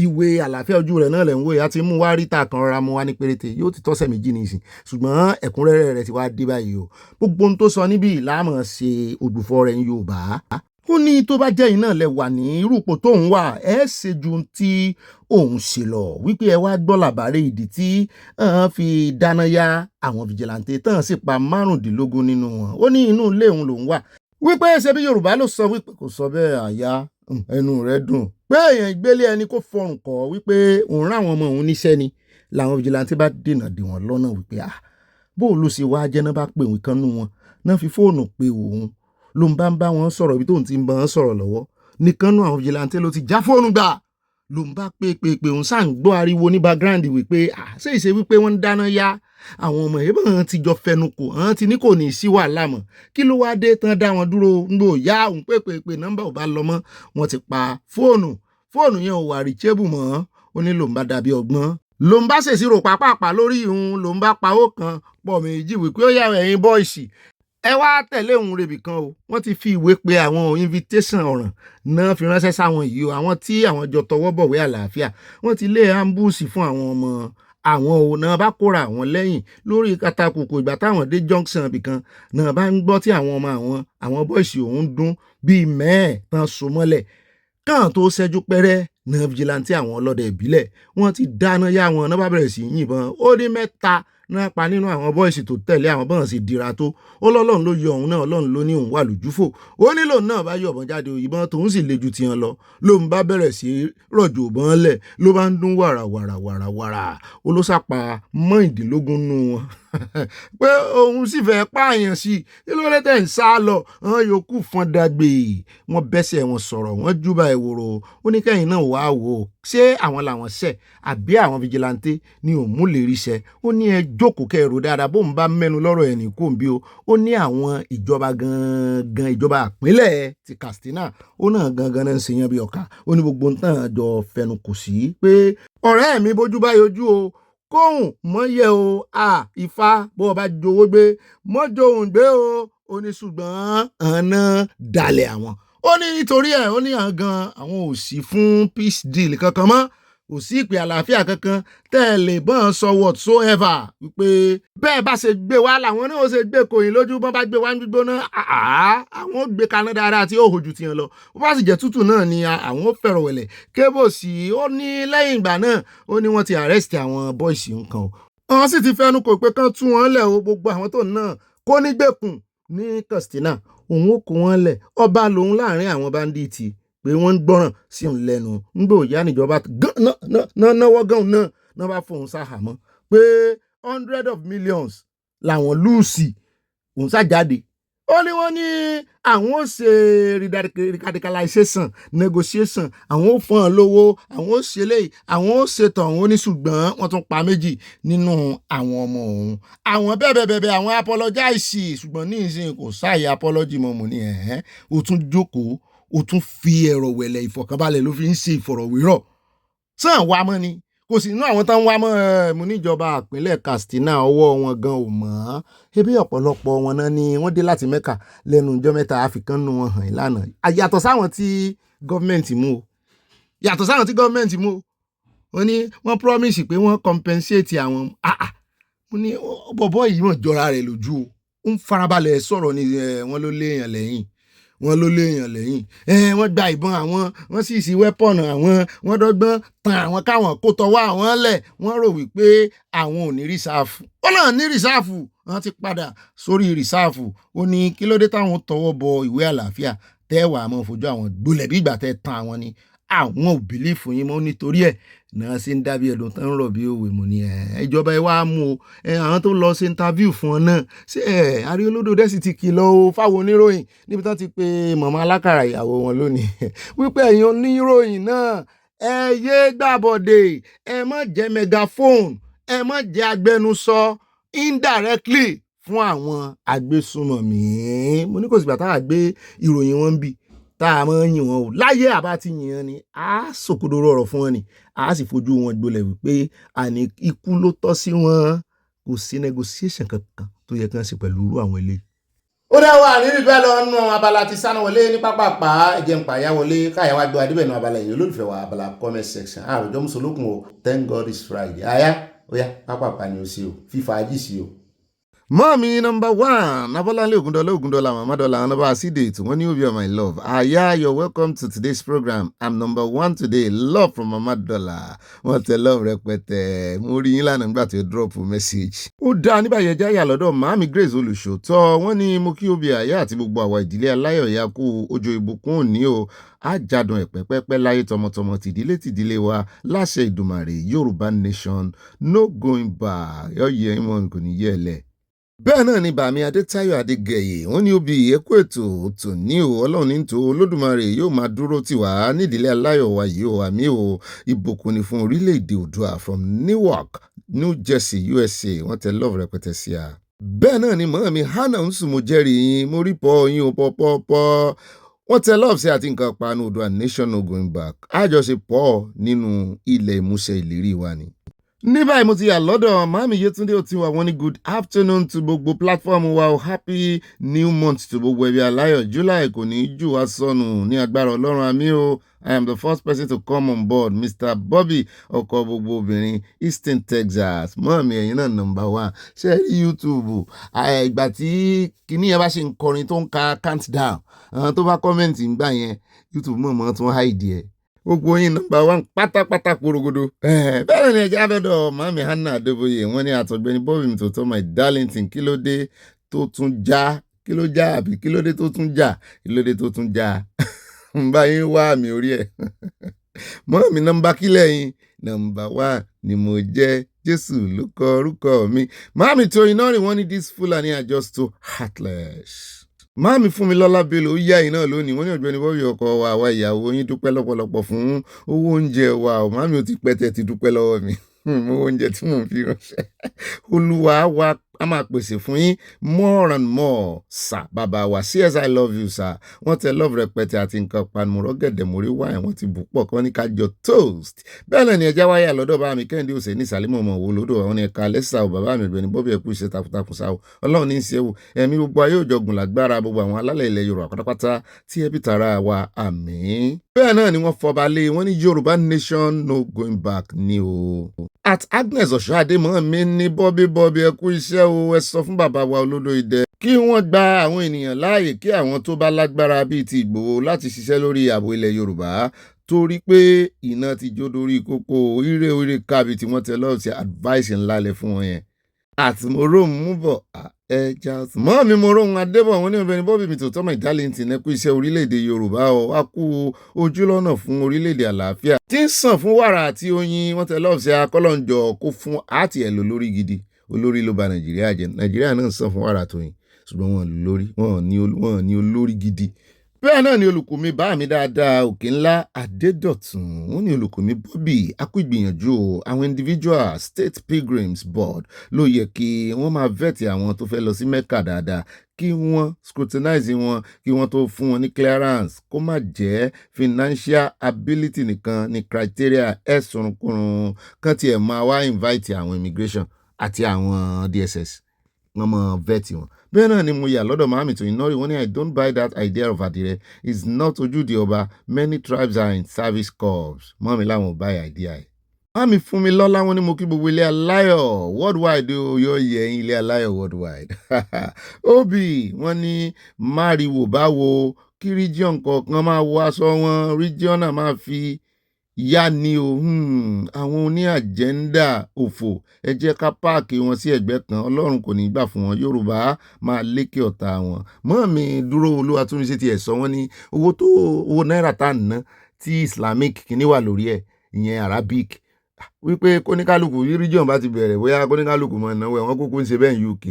ìwé àlàáfíà ojú rẹ̀ náà lẹ̀ ń wò yá ti mú wá ríta kan rárá mú wá ní péréte yóò ti tọ́sẹ̀ méjì nìsín ṣùgbọ́n ẹ̀kúnrẹ́rẹ́ rẹ̀ ti wá dé báyìí o gbogbo ohun tó sọ níbí láàmú ṣe òdùfọ́ rẹ̀ ń Yorùbá ó ní tó bá jẹ́ iná lẹ wà ní irúpò tóun wà ẹ ṣe ju tí òun ṣe lọ wípé ẹ wá gbọ́ làbárẹ̀ ìdí tí fi dáná yá àwọn fìjìláńtẹ́ tán sì pa 15 nínú wọn ó ní inú ilé òun lòun wà wípé ṣe bí Yorùbá ló sọ wípé kò sọ bẹ́ẹ̀ àyà ẹnu rẹ̀ dùn pé èèyàn ìgbélé ẹni kó fọrùn kọ wípé òun ráwọn ọmọ òun níṣẹ́ ni làwọn fìjìláńtẹ́ bá dènà dè wọ́n lọ́nà wípé bó ló ṣe wá jẹ́ náà bá pè wọ́n kan nú wọn náà fi fóònù pé òun ló ń bá wọn sọ̀rọ̀ ibi tóun ti ń bá wọn sọ̀rọ̀ lọ́wọ́ nìkan náà àwọn fìjìláńtẹ́ ló ti já fóònù gbà ló ń bá pé òun ṣáà ń gbọ́ ariwo ní background wípé ṣé ìṣe wípé wọ́n ń dáná yá àwọn ọmọ yìí bọ́n ti jọ fẹnu kò hàn ti ní kò ní í sí wàhálà mọ́ kí ló wá dé tán dá wọn dúró ń lò yá òun pé nọ́mbà ò bá lọ mọ́ wọ́n ti pa fóònù yẹn ò wà reachable mọ́ ó ní ló ń bá dàbí ọgbọ́n ló ń bá ṣèṣirò pàápàá lórí òun ló ń bá pawó kan pọ̀ méjì wípé ó yà ẹ̀yin bọ́ìsì ẹ wá tẹ̀lé òun rebì kan o wọ́n ti fi ìwé pe àwọn invitation ọ̀ràn náà fi ránṣẹ́ sáwọn yìí o àwọn tí àwọn jọ tọwọ́ bọ̀wé àlàáfíà wọ́n ti lé ambush fún àwọn ọmọ àwọn òun náà bá kóra àwọn lẹ́yìn lórí katakùkù ìgbà táwọn dé junction ibìkan náà bá ń gbọ́ tí àwọn ọmọ àwọn bọ́ìsì òun dún bíi mẹ́ẹ̀ tán so mọ́lẹ̀ káàn tó ṣẹ́jú pẹ́rẹ́ náà fìjìláńtì àwọn ọlọ́dẹ ìbílẹ̀ wọ́n ti dáná yá wọn náà bá bẹ̀rẹ̀ sí yìnbọn ó ní mẹ́ta náà pa nínú àwọn bọ́ìsì tó tẹ̀lé àwọn bọ́n sì dira tó ó lọ́lọ́run ló yọ òun náà ọlọ́run ló ní òun wà lójúfò ó nílò náà bá yọ ọ̀bọ̀n jáde ìbọn tòun sì le ju tiyan lọ ló ń bá bẹ̀rẹ̀ sí rọ̀jò ọ̀bọ̀n lẹ̀ ló bá ń dún wàràwàrà ó ló sàpà mọ́ìdínlógún nù wọn pé òun sì fẹ́ pààyàn sí i kí ló lè tẹ̀ ń sá lọ àwọn yòókù fọ́n dàgbé wọn bẹ́sẹ̀ wọn sọ̀rọ̀ wọn júbà ìwòrò ó ní kẹ́yìn náà wàá wò ó ṣé àwọn làwọn ṣẹ̀ àbí àwọn fìjìláńtì ni òun mú lè ríṣẹ́ ó ní ẹ jókòó kẹrù dáadáa bóun bá mẹ́nu lọ́rọ̀ ẹ̀ ní kòǹbí o ó ní àwọn ìjọba gangan ìjọba ìpínlẹ̀ ti Katsina ó náà gangan náà ń ṣe yan bí ọ̀ka ó ní gbogbo nǹkan àjọ fẹnu kò sí pé ọ̀rẹ́ mi bójú bá yọjú o kóhùn mọ́yẹ o ifá bó o bá jowó gbé mọ́jọ òun gbé o ó ní ṣùgbọ́n àná dalẹ̀ àwọn ó ní nítorí ẹ̀ ó ní àwọn ò sí fún peace deal kankan mọ́ kò sí ìpè àlàáfíà kankan tẹ́lẹ̀ bọ́n sọ whatsoever wípé bẹ́ẹ̀ bá ṣe gbé wá làwọn náà ó ṣe gbé kòyìn lójú bọ́n bá gbé wá ń gbígbóná àwọn ó gbé kaná dáadáa tí ó hojú tiyan lọ bó bá sì jẹ́ tútù náà ni àwọn ó fẹ̀rọ̀ wẹ̀lẹ̀ kébò sí ó ní lẹ́yìn ìgbà náà ó ní wọ́n ti arrest àwọn bọ́ìsì nǹkan o wọ́n sì ti fẹ́nu kò pé kán tú wọn lẹ̀ o gbogbo àwọn tó náà kó nígbèkùn ní Katsina òun ó kó wọn lẹ̀ ọba lòun láàrin àwọn báńdíìtì pé wọ́n ń gbọ́ràn sí òun lẹ́nu ńgbò ìyá níjọba náwó gan náà bá fóun sáhàmọ́ pé 100 of millions làwọn lùsì òun sájáde ó ní wọ́n ní àwọn ó ṣe radicalization negotiation àwọn ó fọ́n lówó àwọn ó ṣe léyìí àwọn ó ṣètò àwọn ó ní ṣùgbọ́n wọ́n tún pa méjì nínú àwọn ọmọ òun àwọn bẹ́ẹ̀ àwọn apologize ṣùgbọ́n ní ìsìn kò sáàyè apology mọ́ mo ní ó tún jókòó ó tún fi ẹ̀rọ wẹ̀lẹ̀ ìfọ̀kànbalẹ̀ ló fi ń ṣe ìfọ̀rọ̀wérọ̀ sàn wá mọ́ ni kò sí inú àwọn tán wá mọ́ mo níjọba ìpínlẹ̀ Katsina ọwọ́ wọn gan ò mọ́ ebi ọ̀pọ̀lọpọ̀ wọn náà ni wọ́n dé láti Mẹ́kà lẹ́nu ọjọ́ mẹ́ta àfikán nu wọn hàn ìlànà yàtọ̀ sáwọn tí gọ́ọ̀mẹ̀ntì mú o wọ́n ní wọ́n promise pé wọ́n compensate àwọn mo ní bọ̀bọ̀ yìí mọ̀ jọra rẹ̀ lójú o ń farabalẹ̀ sọ̀rọ̀ ni wọ́n ló léèyàn lẹ́yìn wọ́n gba ìbọn àwọn wọ́n sì sí wẹ́pọ̀nù àwọn wọ́n dọ́gbọ́n tan àwọn káwọn kó tọwọ́ àwọn lẹ̀ wọ́n rò wípé àwọn ò ní rìsáàfù ó náà ní rìsáàfù wọ́n ti padà sórí rìsáàfù ó ní kí ló dé táwọn tọwọ́ bọ ìwé àlàáfíà tẹ́wàá mọ́ fojú àwọn gbolẹ̀ bí ìgbà tẹ́ tan àwọn ni àwọn ò bìlífù yín mọ́ nítorí ẹ̀ náà ṣe ń dábìí ẹ̀dùn tán ń rọ̀ bí òwe mo ní ìjọba ẹ wá mú o àwọn tó lọ ṣe interview fún ọ náà ṣé Aríolódò dẹ́sì ti kìlọ̀ o fáwọn oníròyìn níbi tán ti pe màmá Alákàrà ìyàwó wọn lónìí wípé ẹ̀yin oníròyìn náà ẹ yé gbàbọ̀dè ẹ má jẹ́ megaphone ẹ má jẹ́ agbẹnusọ indirectly fún àwọn agbésùnmọ̀mí mo ní kò sígbà táwọn àgbé ìròyìn wọn ń bì tá a máa ń yìn wọn o láyé àbá ti yìn wọn ni a sòkodoro ọ̀rọ̀ fún wọn ni a sì fojú wọn gbolẹ̀ wípé àní ikú ló tọ́ sí wọn kò sí negotiation kankan tó yẹ kí wọ́n ṣe pẹ̀lú àwọn eléyìí. ó dá wà níbi bẹ́ẹ̀ lọ nù abala ti Sanawole ní pápápá ẹ̀jẹ̀ ń pààyà wọlé káyà wá gbé adébẹ̀nù abala yìí olólùfẹ́ wa abala comment section àròjọ mùsùlùkùn o thank God it's Friday àyà ó yá pápápá ni ó ṣe o fífa ají sí o. Mommy number one, Abalanle Ogundola, Mama Dola, Anaba Asidate, when you be my love. You're welcome to today's program. I'm number one today. Love from Mama Dola. What a love, repete. Muri Ilan and got to drop a message. Ó dá ní báyìí ẹja yà lọ́dọ̀ Màámi Grace Olùṣòótọ́. Wọ́n ní mo kí Obi Àyà àti gbogbo àwa ìdílé aláyọ̀ ya kú ọjọ́ ìbùkún òní o. Àjàdùn ẹ̀pẹ́pẹ́pẹ́ láyé tọmọtọmọ tìdílé wa láṣẹ Ìdùmarè Yorùbá nation no going back. Yọ yẹ ìmọ̀ nǹkan ní yẹ̀lẹ̀. bẹ́ẹ̀ náà ni bàmí adétáyọ̀ adégẹyè wọ́n ní obì ẹ̀kú ètò tòní o ọlọ́run ní tó olódùmarè yóò máa dúró tì wá nídìílé aláyọ̀ wa yìí o àmì o ìbùkún ni fún orílẹ̀-èdè Oòduà from Newark New Jersey USA wọ́n tẹ love rẹpẹtẹ sí a. bẹ́ẹ̀ náà ni màmí hannah ń sùn mo jẹ́rìí yín mo rí pọ̀ yín o pọ́pọ́pọ́ wọ́n tẹ love sí àti nǹkan panu Oòduà nation no going back àjọṣepọ̀ nínú ilẹ̀ ìmúṣẹ ìlérí wa ni. ní báyìí mo ti yà lọ́dọ̀ màmí Yétúndé ó ti wà wọ́n ní good afternoon to gbogbo platform wa o happy new month to gbogbo ẹbí aláyọ̀ July kò ní í jù wá sọnù ní agbára ọlọ́run àmì o I am the first person to come on board Mr. Bobby ọkọ gbogbo obìnrin Eastern Texas màmí ẹ̀yin náà number 1 ṣe rí YouTube ìgbà tí kinní yẹn bá ṣe ń kọrin tó ń ka countdown tó bá kọ́mẹ̀ntì ń gbà yẹn YouTube mọ̀mọ́ tún hide ẹ̀ gbogbo yín number 1 pátápátá porogodo. bẹ́ẹ̀ ni ẹja dọ́dọ̀ màmí hannah adébóyè wọ́n ní àtọ̀gbẹ́ni Bobby mi tó tọ́ my darlington kí ló dé tó tún já kí ló já àbí kí ló dé tó tún já kí ló dé tó tún já ń bá yín wá àmì orí ẹ̀. màmí nọ́mbà kílẹ̀ yín number 1 ni mo jẹ́ Jésù ló kọ orúkọ mi. màmí tó iná rìn wọ́n ní this Fulani are just too heartless. Máàmí fún mi lọ́lá Bello ó yá iná lónìí wọ́n ní Ọ̀gbẹ́ni Bobby ọkọ wa àwa ìyàwó yín dúpẹ́ lọ́pọ̀lọpọ̀ fún owó oúnjẹ wa ò máàmí ò ti pẹ́tẹ́ ti dúpẹ́ lọ́wọ́ mi owó oúnjẹ tí mò ń fi ránṣẹ́ olúwa wa a máa pèsè fún yín more and more sir bàbá wa CS I love you sir wọ́n tẹ love rẹpẹtẹ àti nǹkan panumọ̀rọ̀ gẹ̀dẹ̀ mórí wáyà wọ́n ti bù pọ̀ kán ní ká jọ toast bẹ́ẹ̀ náà ni ẹja wáyà lọ́dọ̀ bá mi Kẹ́hìndé òsè ní ìsàlímọ̀ ọmọ òwò lọ́dọ̀ àwọn ẹ̀ka lẹ́sà ò bàbá mi Ọ̀gbẹ́ni Bobby ẹ̀kú iṣẹ́ takuntakun sá o ọlọ́run ní í ṣe o ẹ̀mí gbogbo ayé òjọ̀gùn lágbára gbogbo àwọn alálẹ̀ ilẹ̀ Yorùbá pátápátá tí ẹbí tara wa àmín. bẹ́ẹ̀ náà ni wọ́n fọba lé wọ́n ní Yorùbá nation no going back ni o. at Agnes ọ̀ṣọ́adé mọ́ mi ní Bobby ẹ̀kú iṣẹ́ o ẹ sọ fún bàbá wa Olódò Idẹ kí wọ́n gba àwọn ènìyàn láàyè kí àwọn tó bá lágbára bíi ti Ìgbòho láti ṣiṣẹ́ lórí ààbò ilẹ̀ Yorùbá torí pé iná ti jó dorí kókó ire orí kábi tí wọ́n tẹ lọ́wọ́ sí advice ńlá lẹ fún wọn yẹn. àtìmọ́rò mú bọ̀ ẹja mọ́ mi mo rohun adébọ̀ wọn ní Ọ̀gbẹ́ni Bobby mi tó tọ́mọ̀ ìdálẹ́ǹtì nẹ́kú iṣẹ́ orílẹ̀-èdè Yorùbá o wá kú ojúlọ́nà fún orílẹ̀-èdè àlàáfíà tí ń sàn fún wàrà àti oyin wọ́n tẹ lọ́wọ́ sí akọ́lọ́njọ kó fún àti ẹ̀ lò lórí gidi olórí ló ba Nàìjíríà jẹ́ Nàìjíríà náà ń sàn fún wàrà àtòyìn ṣùgbọ́n wọn ní olórí gidi. bẹ́ẹ̀ náà ni olùkùnmi bá mi dáadáa òkè ńlá Adédọ̀tun wọ́n ní olùkùnmi Bobby a kú ìgbìyànjú àwọn individual state pilgrims board ló yẹ kí wọ́n máa vẹ́ẹ̀tì àwọn tó fẹ́ lọ sí Mecca dáadáa kí wọ́n scrutinize wọn kí wọ́n tó fún wọn ní clearance kó má jẹ́ financial ability nìkan ní criteria ẹ̀sùnkùnrùn kan tiẹ̀ máa wá invite àwọn immigration àti àwọn DSS wọ́n mọ̀ vẹ́ẹ̀tì wọn. bẹ́ẹ̀ náà ni mo yà lọ́dọ̀ màmí tó iná rí wọ́n ní I don't buy that idea of àdìrẹ is not ojúde ọba many tribes are in service corps mọ́mi láwọn ò buy idea ẹ̀. màmí fún mi lọ́lá wọn ní mo kí gbogbo ilé aláyọ̀ worldwide yóò yẹ ẹ̀yin ilé aláyọ̀ worldwide. Obi wọ́n ní máriwo báwo kí region kọ̀ọ̀kan máa wọ aṣọ wọn region náà máa fi yá ni o àwọn oní àjẹ́ndà òfò ẹ jẹ́ ká páàkì wọn sí ẹ̀gbẹ́ kan Ọlọ́run kò ní gbà fún wọn Yorùbá máa lékè ọ̀tá wọn. mọ́ọ̀mí dúró Olúwatúnmíṣe ti ẹ̀ sọ wọ́n ní owó náírà tá à ń ná tí Islamic kìíní wà lórí ẹ̀ ìyẹn Arabic wípé kóníkálukú region bá ti bẹ̀rẹ̀ bóyá kóníkálukú mọ̀ náwó ẹ̀ wọ́n kúkú ń ṣe bẹ́ẹ̀ UK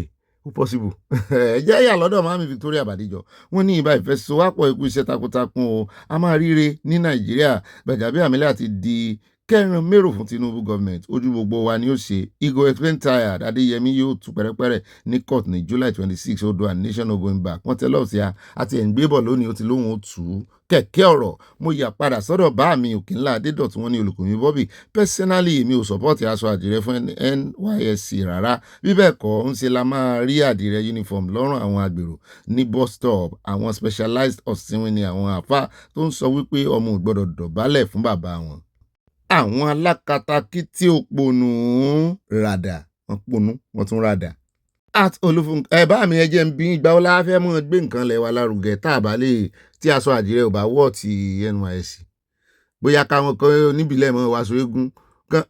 ó possible. ẹ jẹ́ yà lọ́dọ̀ màmí Victoria Bàdíjọ wọ́n ní ìbá ìfẹsowápọ̀ ikú iṣẹ́ takuntakun o a máa ríre ní Nàìjíríà Gbajabiamila ti di kẹrin mérò fún Tinubu government ojú gbogbo wa ni ó ṣe he go explain tired Adéyẹmí yóò tú pẹ́rẹ́pẹ́rẹ́ ní court ní July 26 Oòduà nation no going back wọ́n tẹ lọ́ọ̀ sí a àti ẹ̀ ń gbé bọ̀ lónìí ó ti lóhun ó tù ú kẹ̀kẹ́ ọ̀rọ̀ mo yà padà sọ́dọ̀ bá mi òkè ńlá Adédọ̀tun wọn ní olùkùnmi Bobby personally èmi ò support aṣọ àdìrẹ fún NYSC rárá bí bẹ́ẹ̀ kọ́ ń ṣe la máa rí àdìrẹ uniform lọ́rùn àwọn agbèrò ní bus stop àwọn specialized ọ̀sìnwìn ni àwọn àfáà tó ń sọ wípé ọmọ ò gbọ́dọ̀ dọ̀bálẹ̀ fún bàbá wọn. àwọn alákatakítí òpònú ràdà wọn pònú wọn tún ràdà. at olúfun bá mi ẹjẹ ń bí ìgbà ó láfẹ́ mọ́ gbé nǹkan lẹ̀ wa lárugẹ tá a bá lè tí aṣọ àdìrẹ ò bá wọ̀ ti NYSC bóyá káwọn kan níbílẹ̀ mọ́ wàásù eégún kan.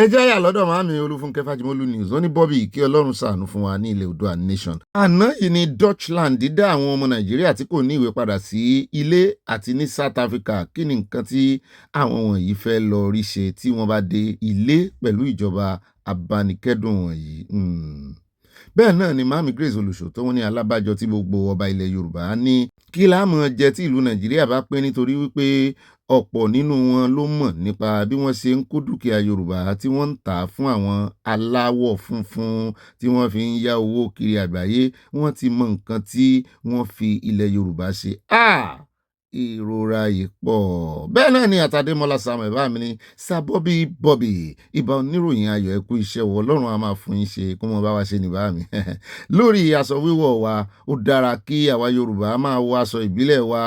ẹ jẹ́ àyà lọ́dọ̀ màmí Olúfúnkẹ́ Fájimólú news wọ́n ní Bobby kí Ọlọ́run ṣàánú fún wa ní ilẹ̀ Oòduà nation. àná yìí ní Dutchland dídá àwọn ọmọ Nàìjíríà tí kò ní ìwé padà sí ilé àti ní South Africa kí ni nǹkan tí àwọn wọ̀nyí fẹ́ lọ rí ṣe tí wọ́n bá dé ilé pẹ̀lú ìjọba abánikẹ́dùn wọ̀nyí. bẹ́ẹ̀ náà ni mami Grace Olùṣọ́ tó wọ́n ní alábàjọ tí gbogbo ọba ilẹ̀ Yorùbá ní kí láàmú jẹ tí ìlú Nàìjíríà bá pín nítorí wípé ọ̀pọ̀ nínú wọn ló mọ̀ nípa bí wọ́n ṣe ń kó dúkìá Yorùbá tí wọ́n ń tà fún àwọn aláwọ̀ funfun tí wọ́n fi ń yá owó kiri àgbáyé. Wọ́n ti mọ nǹkan tí wọ́n fi ilẹ̀ Yorùbá ṣe. Ìrora yìí pọ̀. Bẹ́ẹ̀ náà ni Àtàdémọ́lá Samuel bá mi ní sábọ́bí bọ́bì ìbá oníròyìn ayọ̀ ẹ kú iṣẹ́ wọ Ọlọ́run a máa fún yín ṣe kó mọ bá wa ṣe ní bá mi. Lórí aṣọ wíwọ̀ wa ó dára kí àwa Yorùbá máa wọ aṣọ ìbílẹ̀ wa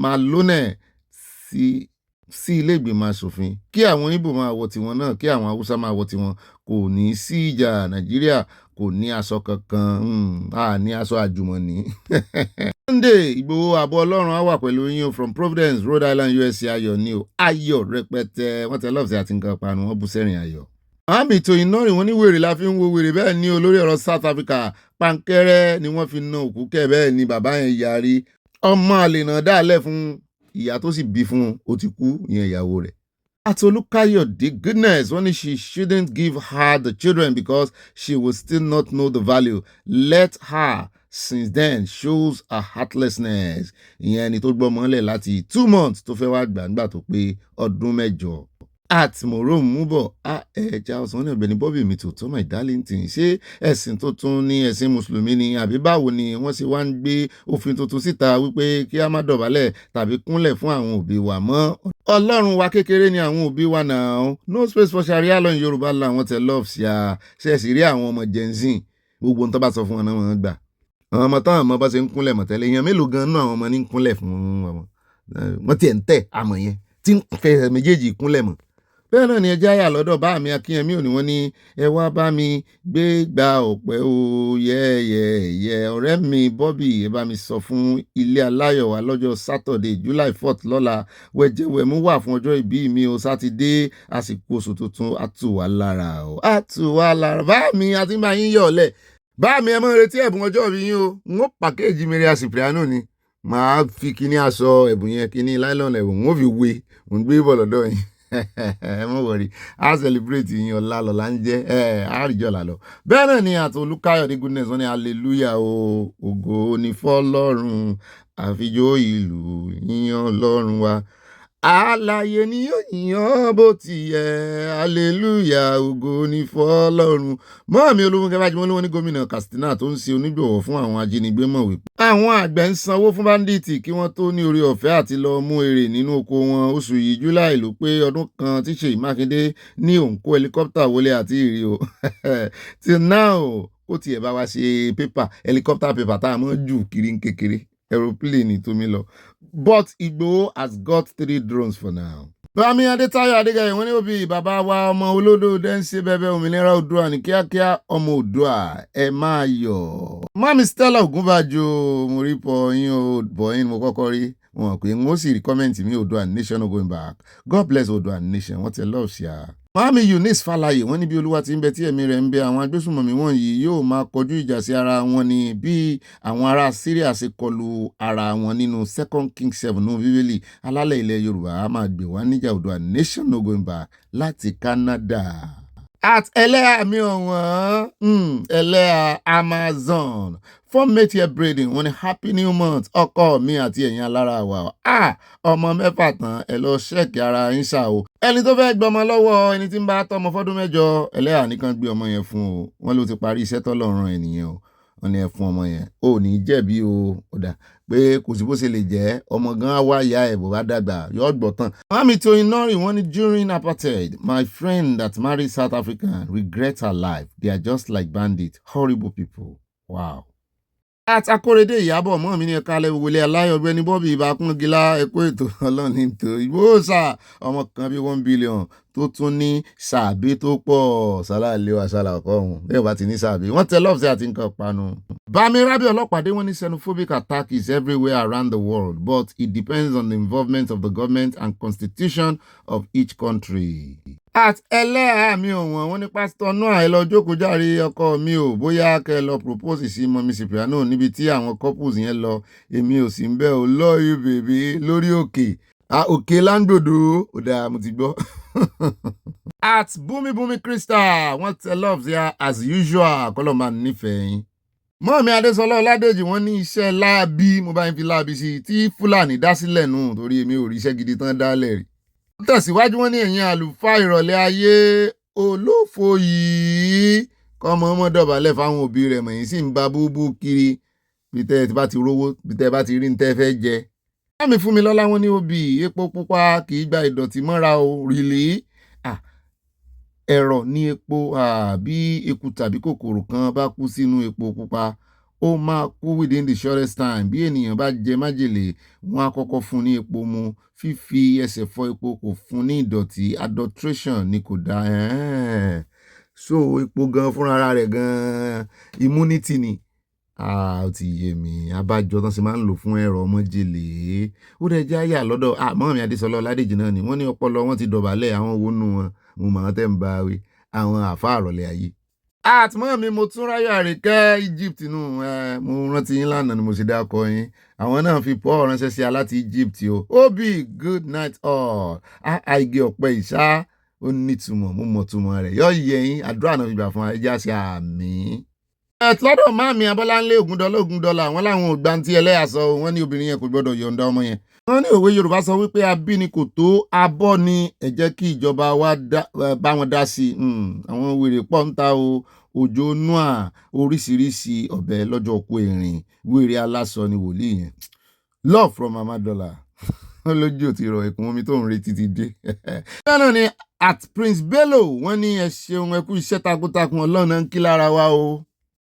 máa lónẹ̀ sí ilé ìgbìmọ̀ aṣòfin, kí àwọn Ìgbò máa wọ tiwọn náà, kí àwọn Haúsá máa wọ tiwọn. Kò ní sí ìjà. Nàìjíríà kò ní aṣọ kankan, ní aṣọ àjùmọ̀ní. Sunday Ìgbòho àbọ̀ Ọlọ́run á wà pẹ̀lú yín from Providence, Rhode Island, USA. Ayọ̀ ni o, ayọ̀ rẹpẹtẹ. Wọ́n tẹ lọ́ọ̀sì àti nǹkan panu, wọ́n bú sẹ́rìn ayọ̀. Àmì tó iná rìn wọ́n ní wèrè la fi ń wo wèrè. Bẹ́ẹ̀ ni olórí ọ̀rọ̀ South Africa pankẹ́rẹ́ ni wọ́n fi na òkú kẹ́. Bẹ́ẹ̀ ni bàbá yẹn yarí. Ọmọ àlè náà dálẹ̀ fún ìyá tó sì bí fún ó ti kú, ìyẹn ìyàwó rẹ̀. Atolukayode goodness, when she shouldn't give her the children because she will still not know the value. Let her since then shows her heartlessness. Ìyẹn ni tó gbọ́ mọ́lẹ̀ láti 2 months tó fẹ́ wá gbàǹgbà tó pé ọdún 8. Àtìmọ̀ró mú bọ̀ ẹja ọ̀sán ní Ọ̀gbẹ́ni Bobby mi tòótọ́ my darling thing. Ṣé ẹ̀sìn tuntun ní ẹ̀sìn Mùsùlùmí ni àbí báwo ni wọ́n ṣe wá ń gbé òfin tuntun síta wípé kí a má dọ̀bálẹ̀ tàbí kúnlẹ̀ fún àwọn òbí wa mọ́? Ọlọ́run wa kékeré ni àwọn òbí wa náà. No space for Sharia law in Yorùbá la wọ́n tẹ love ṣá. Ṣé ẹ sì rí àwọn ọmọ Gen Z gbogbo nǹkan bá sọ fún wọn náà wọ́n gbà. Àwọn ọmọ táwọn ọmọ bá ṣe ń kúnlẹ̀ mọ̀ tẹ́lẹ̀ èèyàn mélòó gan-an náà àwọn ọmọ ní ń kúnlẹ̀ fún wọn. Wọ́n tiẹ̀ ń tẹ̀ àmọ̀ yẹn tí ń fẹ́ méjèèjì kúnlẹ̀ mọ̀. Bẹ́ẹ̀ náà ni ẹjẹ́ àyà lọ́dọ̀ bá mi Akínyẹmí òní wọ́n ní ẹ wá bá mi gbé gba ọ̀pẹ o yẹ ọ̀rẹ́ mi Bobby ẹ bá mi sọ fún ilé aláyọ̀ wa lọ́jọ́ Saturday July 4th lọ́la wẹ̀jẹ̀wẹ̀mú wà fún ọjọ́ ìbí mi o sátidé àsìkò oṣù tuntun àtùwà lára o àtùwà lára. Bá mi àti máa yín yọ̀ ọ̀lẹ̀ bá mi ẹ mọ́ retí ẹ̀bùn ọjọ́ ìbí yín o. N ó pàkéjì Maria Cipriano ni màá fi kíní aṣọ ẹ̀bùn yẹn kíní láìlọ́nà ẹ̀bùn n ó fi wé n gbé bọ̀ lọ́dọ̀ yín. Ẹ mọ̀ wọ̀rí a celebrate yín ọ̀la lọ́la ń jẹ́ àríjọ́ là lọ. Bẹ́ẹ̀ náà ni Àtolúkáyọ̀dé goodness wọ́n ní hallelujah o ògo ni fọ́lọ́run àfijọ́ ìlú yíyan Ọlọ́run wa alààyè ni yóò yíyan bó ti yẹ hallelujah ògo ni fọ́lọ́run. Mọ́ọ̀mí Olúfúnkẹ́ Bájímọ́ ló wọ́n ní gómìnà Katsina tó ń ṣe onígbọ̀wọ́ fún àwọn ajínigbé mọ̀ wípé àwọn àgbẹ̀ ń sanwó fún báńdíìtì kí wọ́n tó ní orí ọ̀fẹ́ àti lọ mú èrè nínú oko wọn. Oṣù yìí July ló pé ọdún kan tí Ṣèyí Mákindé ní òun kó helicopter wọlé àti ìrì o. Till now ó tiẹ̀ bá wa ṣe paper helicopter paper tá a mọ̀ jù kiri kékeré aeroplane tó mi lọ. But Igboho has got 3 drones for now. Bámi Adétáyọ̀ Adégáyé wọ́n ní òbí bàbá wa ọmọ olódò dẹ́nsẹ́ bẹ́bẹ́ òmìnira Oòduà ní kíákíá ọmọ Oòduà ẹ máa yọ̀. Mami Stella Ògúnbàjò mo rí pọ̀ yín o bọ̀yìn mo kọ́kọ́ rí wọn pé n ó sì rí kọ́mẹ́ǹtì mi Oòduà nation no going back. God bless Oòduà nation wọ́n tẹ lọ́ọ̀ sí a. Mami Eunice Falaye wọ́n ní bí Olúwa ti ń bẹ tí ẹ̀mí rẹ̀ ń bẹ àwọn agbésùnmọ̀mí wọ̀nyí yóò máa kọjú ìjà sí ara wọn ni bí àwọn ará Syria ṣe kọlu ara wọn nínú 2 Kings 7 nínú Bíbélì. Alálẹ̀ ilẹ̀ Yorùbá a máa gbé wá níjà Oòduà nation no going back láti Canada. At ẹlẹ́yà mi ọ̀wọ́n ẹlẹ́yà Amazon fọ́ọ̀mẹ́tì ẹ̀ braiding wọ́n ní happy new month ọkọ mi àti ẹ̀yin alára wa ọmọ 6 tán ẹ lọ ṣẹ́ẹ̀kì ara yín ṣá o. Ẹni tó fẹ́ gbọmọ lọ́wọ́ ẹni tí ń bá tọmọ fọ́dún 8 ẹlẹ́yà nìkan gbé ọmọ yẹn fún o. Wọ́n ló ti parí iṣẹ́ tọ́lọ́run ẹ̀ nìyẹn o. Wọ́n ní ẹ fún ọmọ yẹn ò ní jẹ̀bi o. Ó dà pé kò sí bó ṣe lè jẹ́ ọmọ gan wá ìyá ẹ̀ bó bá dàgbà yóò gbọ́ tán. Mami tó iná rìn wọ́n ní during apartheid my friend that married South African regrets her life. They are just like bandits, horrible people. Wow. At Akórèdé Ìyábọ̀ mọ́ mi ní ẹ̀ka alẹ́ wọlé aláyọ̀ Ọ̀gbẹ́ni Bobby ìbákúngilá ẹ̀kọ́ ètò ọlọ́ni tó Ìgbòho sà ọmọ kan bí 1 billion tó tún ní sàbí tó pọ̀ sálàlẹ́ àṣàlà ọkọ̀ ọ̀hún bẹ́ẹ̀ bá ti ní sàbí wọ́n tẹ lọ́ọ̀sì àti nǹkan panu. Bámi Rábì Ọlọ́pàdé wọ́n ní xenophobic attack is everywhere around the world but it depends on the involvement of the government and constitution of each country. At ẹlẹ́yà mi ọ̀wọ́n wọ́n ní pásítọ̀ Noah ẹ lọ jókòó jàre ọkọ mi ò bóyá kẹ́ lọ propose sí mọ́mí Cipriano níbi tí àwọn couples yẹn lọ èmi ò sí ń bẹ́ ò love you baby lórí òkè òkè láńdòdò ó dáa mo ti gbọ́. At Bumi Crystal wọ́n tẹ love there as usual kọ́lọ́ máa nífẹ̀ẹ́ yín. Mọ́ọ̀mí Adésọlá Ọládèjì wọ́n ní iṣẹ́ láabi mo bá ń fi láabi sí tí Fúlàní dá sílẹ̀ nù torí èmi ò rí iṣẹ́ gidi tán dálẹ̀ rí. Wọ́n tẹ̀síwájú wọ́n ní ẹ̀yin àlùfáà ìrọ̀lẹ́ ayé olófo yìí kọ́mọ ọmọ dọ̀bálẹ̀ fáwọn òbí rẹ̀ mọ̀yìn sì ń ba búbú kiri bí tẹ́ ẹ bá ti rówó bí tẹ́ ẹ bá ti rí ní tẹ́ fẹ́ jẹ. Láàmì fún mi lọ́lá wọn ní obì epo pupa kì í gba ìdọ̀tí mọ́ra o rìlì. Ẹ̀rọ ní epo bí eku tàbí kòkòrò kan bá kú sínú epo pupa ó máa kú within the shortest time. Bí ènìyàn bá jẹ májèlé wọ́n á kọ́kọ́ fún ní epo mu. Fífi ẹsẹ̀ fọ epo kò fún ní ìdọ̀tí. Adulteration ni kò dá. So epo gan fúnra rẹ̀ gan immunity ni. Ó ti yé mi abájọ tán ṣe máa ń lò fún ẹ̀rọ májèlé. Ó dẹ̀ jẹ́ àyà lọ́dọ̀ Mọ́ọ̀mí Adésọlá Ọládèjì náà ni wọ́n ní ọpọlọ wọn ti dọ̀bálẹ̀ àwọn owó nù wọn mo mọ̀ ọ́n tẹ́ ń bá wí àwọn àfáà àrọ̀lẹ́ ayé. Mọ́ọ̀mí mo tún ráyọ̀ Àríkẹ́ Egypt nù mo rántí yín lánàá ni mo ṣe dákọ yín àwọn náà fi Paul ránṣẹ́ sí aláti Egypt o. Obi good night all àìgé ọ̀pẹ ìṣá ó nítumọ̀ mo mọ̀ túmọ̀ rẹ̀ yọ yẹ yín àdúrà náà fi gbà fún ẹjẹ́ àṣẹ àmín. Lọ́dọ̀ máàmí Abọ́láńlé Ògúndọ́lá wọn láwọn ò gbantí ẹlẹ́yà sọ wọn ní obìnrin yẹn kò gbọ́dọ̀ yọ̀ǹda ọmọ yẹn. Wọ́n ní òwe Yorùbá sọ wípé abíni kò tó abọ́ ni ẹ jẹ́ kí ìjọba wa bá wọn dá sí i. Àwọn wèrè pọ̀ ń ta o òjò nua oríṣiríṣi ọ̀bẹ lọ́jọ́ kú erin wèrè aláṣọ ni wòlíì yẹn. Love from Mama Dollar lójú ò ti rọ ẹkùn omi tó ń retí ti dé. Náà ni at Prince Bello wọ́n ní ẹ ṣeun ẹ kú iṣẹ́ takuntakun Ọlọ́run ń kí lára wa o.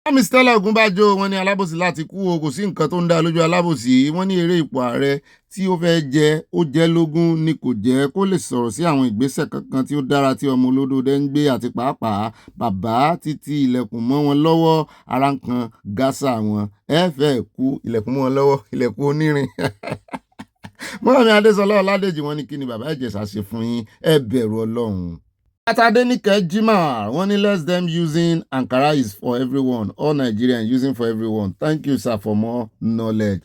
Mọ́mí Stella Ògúnbàjò wọ́n ní alábòsí láti kú o kò sí nǹkan tó ń dá lójú alábòsí. Wọ́n ní eré ipò ààrẹ tí ó fẹ́ jẹ ó jẹ́ lógún ni kò jẹ́ kó lè sọ̀rọ̀ sí àwọn ìgbésẹ̀ kankan tí ó dára tí ọmọ olódòdó ń gbé àti pàápàá bàbá títí ilẹ̀kùn mọ́ wọn lọ́wọ́ ara ń kan gásà wọn ẹ fẹ́ kú ilẹ̀kùn mọ́ wọn lọ́wọ́ ilẹ̀kùn onírin. Mọ́ọ̀mí Adésọlá Ọládèjì wọ́n ní kí ni bàbá Ìjẹ̀ṣà ṣe fún yín ẹ bẹ̀rù Ọlọ́run. Atadenike Jima wọ́n ní let them using Ankara is for everyone all Nigerians using for everyone thank you sir for more knowledge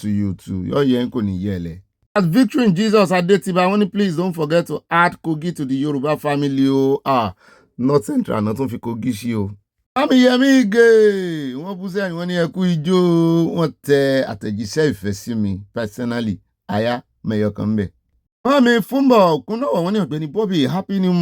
to you too yọ yẹn kò ní yẹlẹ. At Victory in Jesus Adetiba wọ́n ní please don't forget to add Kogi to the Yoruba family o North Central náà tún fi Kogi sí o. Mami Yemi Ige wọ́n bú sẹ́yìn wọ́n ní ẹ kú ijó wọ́n tẹ àtẹ̀jíṣẹ́ ìfẹ́ sí mi personally aya mẹ́yọ kan bẹ́ẹ̀. Mọ́mí Fúnbọ̀ Kúnlọ́wọ̀ wọ́n ní Ọ̀gbẹ́ni Bobby happy new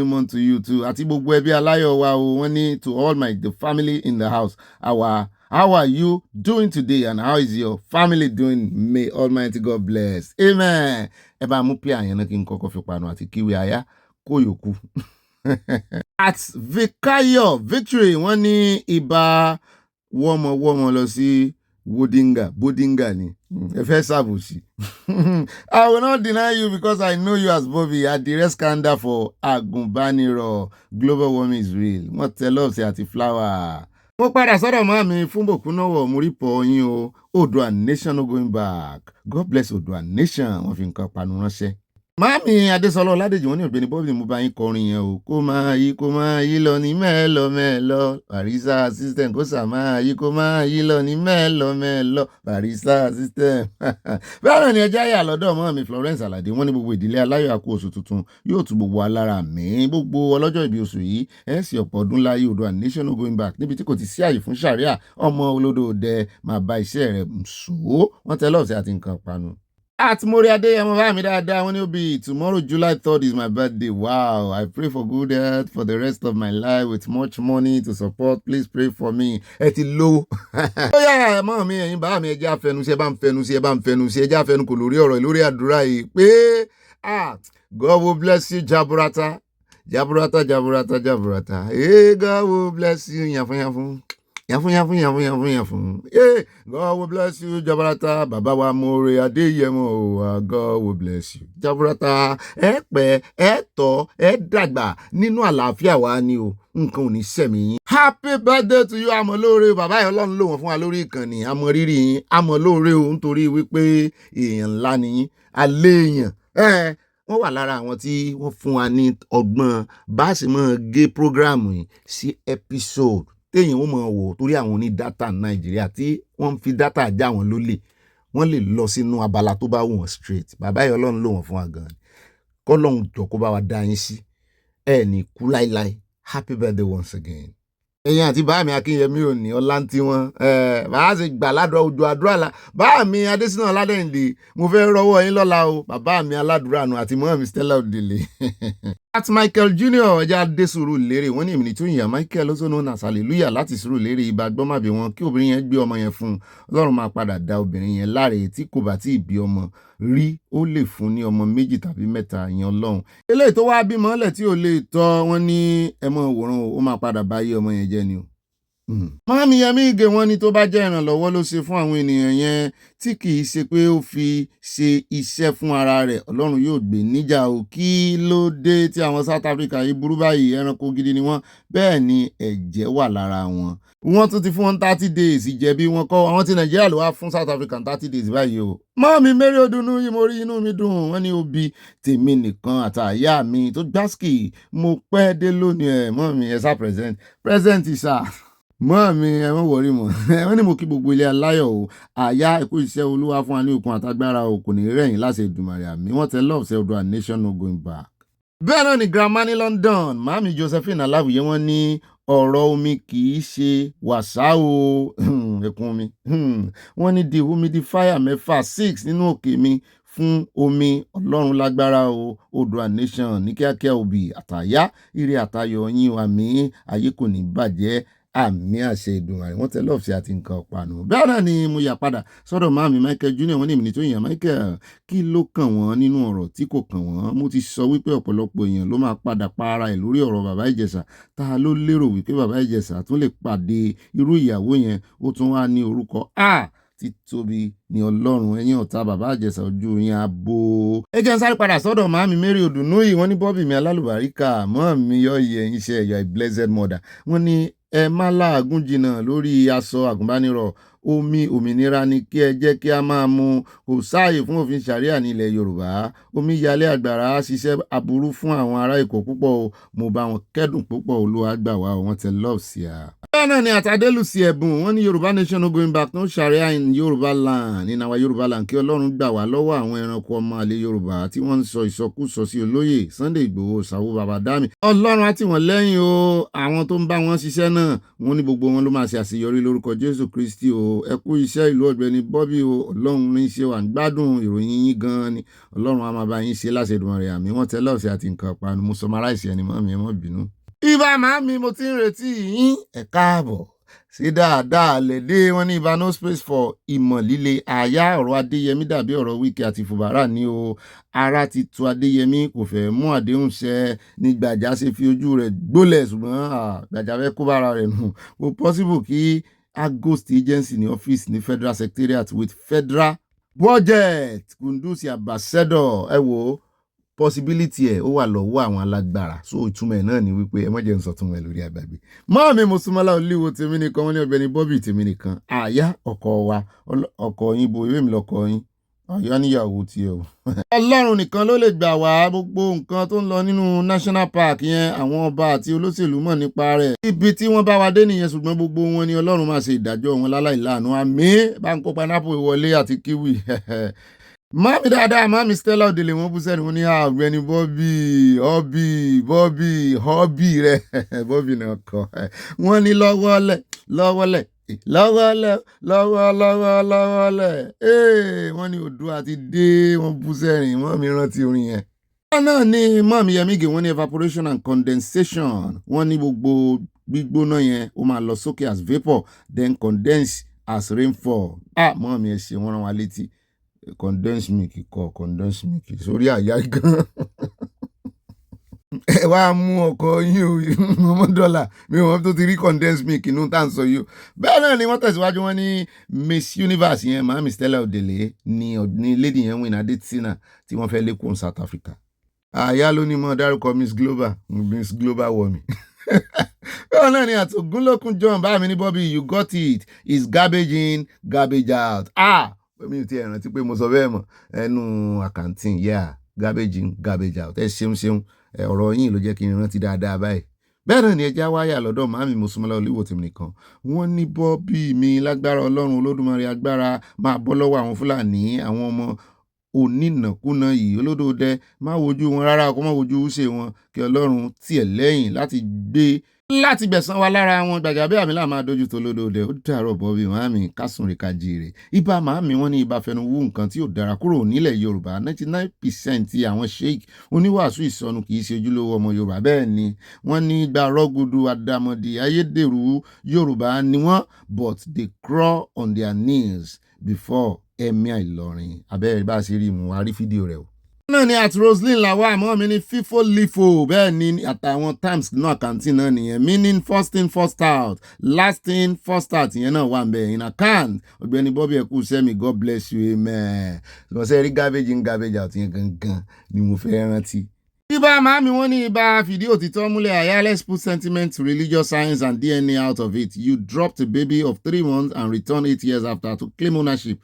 month to you too àti gbogbo ẹbí aláyọ̀ wa o wọ́n ní to all the family in the house how are you doing today and how is your family doing may Almighty God bless amen. Ẹ bá mú pí àyàn náà kí n kọ́kọ́ fi panu àti kíwé aya kó yòókù. At Vikayo Victory wọ́n ní ibà wọ́mọ lọ sí Bodinga ni ẹ fẹ́ ṣàbòsí. I will not deny you because I know you as Bobby at the rest candle for Agunbaniro global warming is real. Wọ́n tẹ love sí àti flower. Mo padà sọ́dọ̀ Mọ́ọ̀mí Fúnbọ̀ Kúnlọ́wọ̀ mo rí pọ̀ yín o Oòduà nation no going back God bless Oòduà nation wọ́n fi nǹkan panu ránṣẹ́. Mọ́ọ̀mí Adésọlá Ọládèjì wọ́n ní Ọ̀gbẹ́ni Bobby mo bá yín kọrin yẹn o kó máa yí lọ ní mẹ́lọ barista system kó sà máa yí lọ ní mẹ́lọ barista system. Bẹ́ẹ̀ ni ẹjẹ́ àyà lọ́dọ̀ Mọ́ọ̀mí Florence Aládé wọ́n ní gbogbo ìdílé aláyọ̀ àkó oṣù tuntun yóò tún gbogbo alára mi gbogbo ọlọ́jọ́ ìbí oṣù yìí ẹ̀ sì ọ̀pọ̀ ọdún láyé Oòduà nation no going back níbi tí kò ti sí àyè fún sàríà ọmọ olódòdẹ máa bá iṣẹ́ rẹ̀ sọ wọ́n tẹ lọ́ọ̀sì àti nǹkan panu. At Mori Adeyemo bá mi dáadáa wọ́n ní ó bí tomorrow July 3rd is my birthday. Wow, I pray for good health for the rest of my life with much money to support. Please pray for me. Ẹ ti lówó. Ó yá mọ́ mi ẹ̀yin bá mi ẹjẹ́ àfẹnusí ẹ bá ń fẹnusí ẹjẹ́ àfẹnu kò lórí ọ̀rọ̀ lórí àdúrà yìí pé God will bless you jaburata. Hey, God will bless you yàfún. God will bless you jaburata bàbá wa Mori Adeyemo God will bless you jaburata ẹ pẹ́ ẹ tọ́ ẹ dàgbà nínú àlàáfíà wa ni o nǹkan ò ní sẹ̀mí yín. Happy birthday to you amọ̀lóore bàbá yẹn Ọlọ́run lò wọ́n fún wa lórí ìkànnì amọ̀rírì yín amọ̀lóore o nítorí wípé èèyàn ńlá ni yín alẹ́ èèyàn wọ́n wà lára àwọn tí wọ́n fún wa ní ọgbọ́n bá a sì máa gé prógráàmù yìí sí episode téèyàn ó máa wò torí àwọn oní dátà Nàìjíríà tí wọ́n ń fi dátà já wọn lólè wọ́n lè lọ sínú abala tó bá wù wọ́n straight. Bàbá yìí Ọlọ́run lò wọ́n fún wa gan-an. Kọ́lọ́run jọ kó bá wa dá yín sí. Ẹ ní kú láíláí. Happy birthday once again. Ẹ̀yin àti báàmì Akínyẹmí òní ọlá ń tí wọn bàá ṣe gbà ládùúrà ojú àdúrà la báàmì Adésínà Ọládẹ́yìndé mo fẹ́ rọwọ́ yín lọ́la o bàbá mi aládùúrà nù àti mọ́ mi Stella Odele. At Michael Junior ọjà dé Sùúrùlérè wọ́n ní èmi ní tún ìyá Michael also known as hallelujah láti Sùúrùlérè ibà gbọ́màbí wọn kí obìnrin yẹn gbé ọmọ yẹn fún un Ọlọ́run máa padà dá obìnrin yẹn láre tí kò bá tí ì bí ọmọ rí ó lè fún ní ọmọ 2 tàbí 3 ìyẹn Ọlọ́run. Eléyìí tó wá bímọ ọlẹ̀ tí ò lè tọ́ wọn ní ẹmọ òwòrán ó máa padà bá yé ọmọ yẹn jẹ́ ni o. Mọ́mí Yẹmí Ìgè wọ́n ní tó bá jẹ́ ìrànlọ́wọ́ ló ṣe fún àwọn ènìyàn yẹn tí kì í ṣe pé ó fi ṣe iṣẹ́ fún ara rẹ̀ Ọlọ́run yóò gbé níjà o kí ló dé tí àwọn South Africa yìí burú báyìí ẹranko gidi ni wọ́n bẹ́ẹ̀ ni ẹ̀jẹ̀ wà lára wọn. Wọ́n tún ti fún wọn 30 days ìjẹ̀bi wọn kọ́ àwọn tí Nàìjíríà ló wá fún South Africa 30 days báyìí o. Mọ́mí Mary Odunu yìí mo rí inú mi dùn wọ́n ní òbí tèmi nìkan àtàyà mi tó gbásíkì mo pẹ́ dé lónìí ẹ̀ mọ́mí ẹ̀ sá present ìṣá. Mọ́mí ẹ má wọrí mọ́ wọ́n ní mo kí gbogbo ilé aláyọ̀ o àyà ẹ̀kú iṣẹ́ Olúwa fún wa ní okun àtagbára o kò ní rẹ̀yìn láti Èdùmàrè àmì wọ́n tẹ love ṣe odò nation no going back. Bẹ́ẹ̀ náà ni grandma ní London màámi Josephine Aláwìyé wọ́n ní ọ̀rọ̀ omi kì í ṣe wàsá o ẹkún omi wọ́n ní dehumidifier 6 nínú òkè mi fún omi Ọlọ́run lágbára o odò nation ní kíákíá òbí àtàyà ire àtayọ̀ yín àmì ayé kò ní bàjẹ́ àmì àṣẹ Èdùmàrè wọ́n tẹ lọ́ọ̀fì àti nǹkan ọ̀pànù. Bẹ́ẹ̀ náà ni mo yà padà sọ́dọ̀ máàmì Michael Junior wọ́n ní èmi ní tó yàn Michael kí ló kàn wọ́n nínú ọ̀rọ̀ tí kò kàn wọ́n. Mo ti sọ wípé ọ̀pọ̀lọpọ̀ èèyàn ló máa padà pa ara ẹ̀ lórí ọ̀rọ̀ bàbá Ìjẹ̀ṣà ta ló lérò wípé bàbá Ìjẹ̀ṣà tún lè pàdé irú ìyàwó yẹn ó tún wá ní orúkọ títóbi ní Ọlọ́run ẹ̀yin ọ̀tá bàbá Ìjẹ̀ṣà ojú yín abo. ẹ jẹ́ n sáré padà sọ́dọ̀ màámi Mary Odunu yìí wọ́n ní bọ́bì mi alálùbáríkà mọ́ mi yọ iye ẹ̀yin ṣe ẹ̀yà blessed mother wọ́n ní ẹ má láàgùn jìnnà lórí aṣọ àgùnbánirọ̀ omi òmìnira ni kí ẹ jẹ́ kí a máa mu kò sáàyè fún òfin ṣàríà ní ilẹ̀ Yorùbá omi yalé àgbàrá ṣiṣẹ́ aburú fún àwọn ará Èkó púpọ̀ o mo bá wọn kẹ́dùn púpọ̀ Olúwa gbà wá wọn tẹ love sí a. bẹ́ẹ̀ náà ni àtàdélùsí ẹ̀bùn wọ́n ní Yorùbá nation no going back no ṣàríà in Yorùbá land in our Yorùbá land kí Ọlọ́run gbà wá lọ́wọ́ àwọn ẹranko ọmọ àlè Yorùbá tí wọ́n ń sọ ìsọkúsọ sí olóyè Sunday Ìgbòho Sàwó Babádámi Ọlọ́run á tì wọ́n lẹ́yìn o àwọn tó ń bá wọn ṣiṣẹ́ náà wọ́n ní gbogbo wọn ló máa ṣe àṣeyọrí lórúkọ Jésù Kristi o ẹ kú iṣẹ́ ìlú Ọ̀gbẹ́ni Bobby o Ọlọ́run ní ṣe wà ń gbádùn ìròyìn yín gan-an ni Ọlọ́run á máa bá yín ṣe láṣẹ Èdùmàrè àmì wọ́n tẹ lọ́ọ̀sì àti nǹkan ọ̀pá mo summarize ẹni mọ́ mi ẹ mọ́ bínú. Ibà màámi mo ti ń retí yín ẹ káàbọ̀ sí dáadáa lẹ́dẹ́ wọn ní ibà no space for ìmọ̀ líle àyà ọ̀rọ̀ Adéyẹmí dàbí ọ̀rọ̀ Wike àti Fubara ní o ara ti tu Adéyẹmí kò fẹ́ mú àdéhùn ṣẹ ní Gbàjà ṣe fi ojú rẹ̀ gbólẹ̀ ṣùgbọ́n Gbàjà fẹ́ kó bára rẹ̀ nù kò possible kí Agost agency ní ọ́fíìsì ní Federal Secretariat with Federal budget Kundusi ambassador ẹ wo possibility ẹ̀ ó wà lọ́wọ́ àwọn alágbára so ìtumọ̀ ẹ̀ náà ni wípé ẹ má jẹ́ n sọ tún ẹ lórí àgbàgbé. Mọ́ọ̀mí Mùsùlùmọ́lá Olúwo tèmi nìkan wọ́n ní Ọ̀gbẹ́ni Bobby tèmi nìkan àyà ọkọ wa ọkọ yín bo ìwé mi lọkọ yín àyà níyàwó tiẹ̀ o. Ọlọ́run nìkan ló lè gbà wá gbogbo nǹkan tó ń lọ nínú national park yẹn àwọn ọba àti olóṣèlú mọ̀ nípa rẹ̀ ibi tí wọ́n bá wa dé nìyẹn ṣùgbọ́n gbogbo wọn ni Ọlọ́run máa ṣe ìdájọ́ wọn láláì láàánú àmín bá ń kó pineapple wọlé àti kiwi. Mami dáadáa mami Stella Odele wọn bú sẹ́ni wọn ní Ọ̀gbẹ́ni Bobby rẹ̀ Bobby náà kọ́ wọ́n ní lọ́wọ́lẹ̀ wọ́n ní odò àti dé wọ́n bú sẹ́rin mọ́mí rántí orin yẹn. wọ́n náà ní mọ́mí Yẹmí Ìgè wọ́n ní evaporation and condensation wọ́n ní gbogbo gbígbóná yẹn ó máa lọ sókè as vapour then condense as rainfall. Mọ́mí ẹ̀ ṣe wọ́n rán wa létí condense milk sórí àyà gan ẹ wá mú ọkọ yín o $1 mi ò wọ́n tó ti rí condense milk inú tá à ń sọ yìí o. bẹ́ẹ̀ náà ni wọ́n tẹ̀síwájú wọn ní Miss Universe yẹn màámi Stella Odele ní lady yẹn win Adesina tí wọ́n fẹ́ lékún South Africa. àyà ló ní mọ́ dárúkọ Miss Global wọ̀ mí. bẹ́ẹ̀ náà ni àtògúnlókun John bá mi ní Bobby you got it is garbage in garbage out. mi ò tí ẹ̀ rántí pé mo sọ bẹ́ẹ̀ mọ̀ ẹnu àkàntìn garbage in garbage out ẹ ṣeun ọ̀rọ̀ yín ló jẹ́ kí n rántí dáadáa báyìí bẹ́ẹ̀ náà ni ẹja wáyà lọ́dọ̀ màámi mùsùlùmí olúwo tèmi nìkan wọ́n ní bọ́ bí mi lágbára ọlọ́run olódùmarè agbára máa bọ́ lọ́wọ́ àwọn fúlàní àwọn ọmọ onínàkúnà yìí olódòdẹ má wojú wọn rárá kó má wojú ṣe wọn kí ọlọ́run tiẹ̀ lẹ́yìn láti gbẹ̀san wa lára wọn. Gbajabiamila máa dojú tó lódòdẹ ó dàrọ̀ bọ́ bí màámi kásùnrin kájíire ibà màámi wọn ní ibà fẹnu wú nǹkan tí ò dára kúrò nílẹ̀ yorùbá 99% ti àwọn sheik oníwàásù ìsọnù kì í ṣe ojúlówó ọmọ yorùbá bẹ́ẹ̀ ni wọ́n ní gba rọ́gùdù àdàmọ̀dì ayédèrú yorùbá ni wọ́n but they crawl on their knees before Emir Ìlọrin abẹ́rẹ́ bá a ṣe rí mu àrí fídíò rẹ̀ o. náà ni àti Roselyn làwọn àmọ́ mi ní fífò lífò bẹ́ẹ̀ ni àtàwọn times nínú àkáǹtì náà nìyẹn meaning first in first out last in first out ìyẹn náà wà ń bẹ̀ in account Ọ̀gbẹ́ni Bobby ẹ̀kú sẹ́mi God bless you amen ṣùgbọ́n rí garbage in garbage out yẹn gangan ni mo fẹ́ rántí. Ibà màámi wọ́n ní ibà fìdí òtítọ́ múlẹ̀ àyà let's put sentiment religious science and DNA out of it. You dropped a baby of 3 months and returned 8 years after to claim ownership.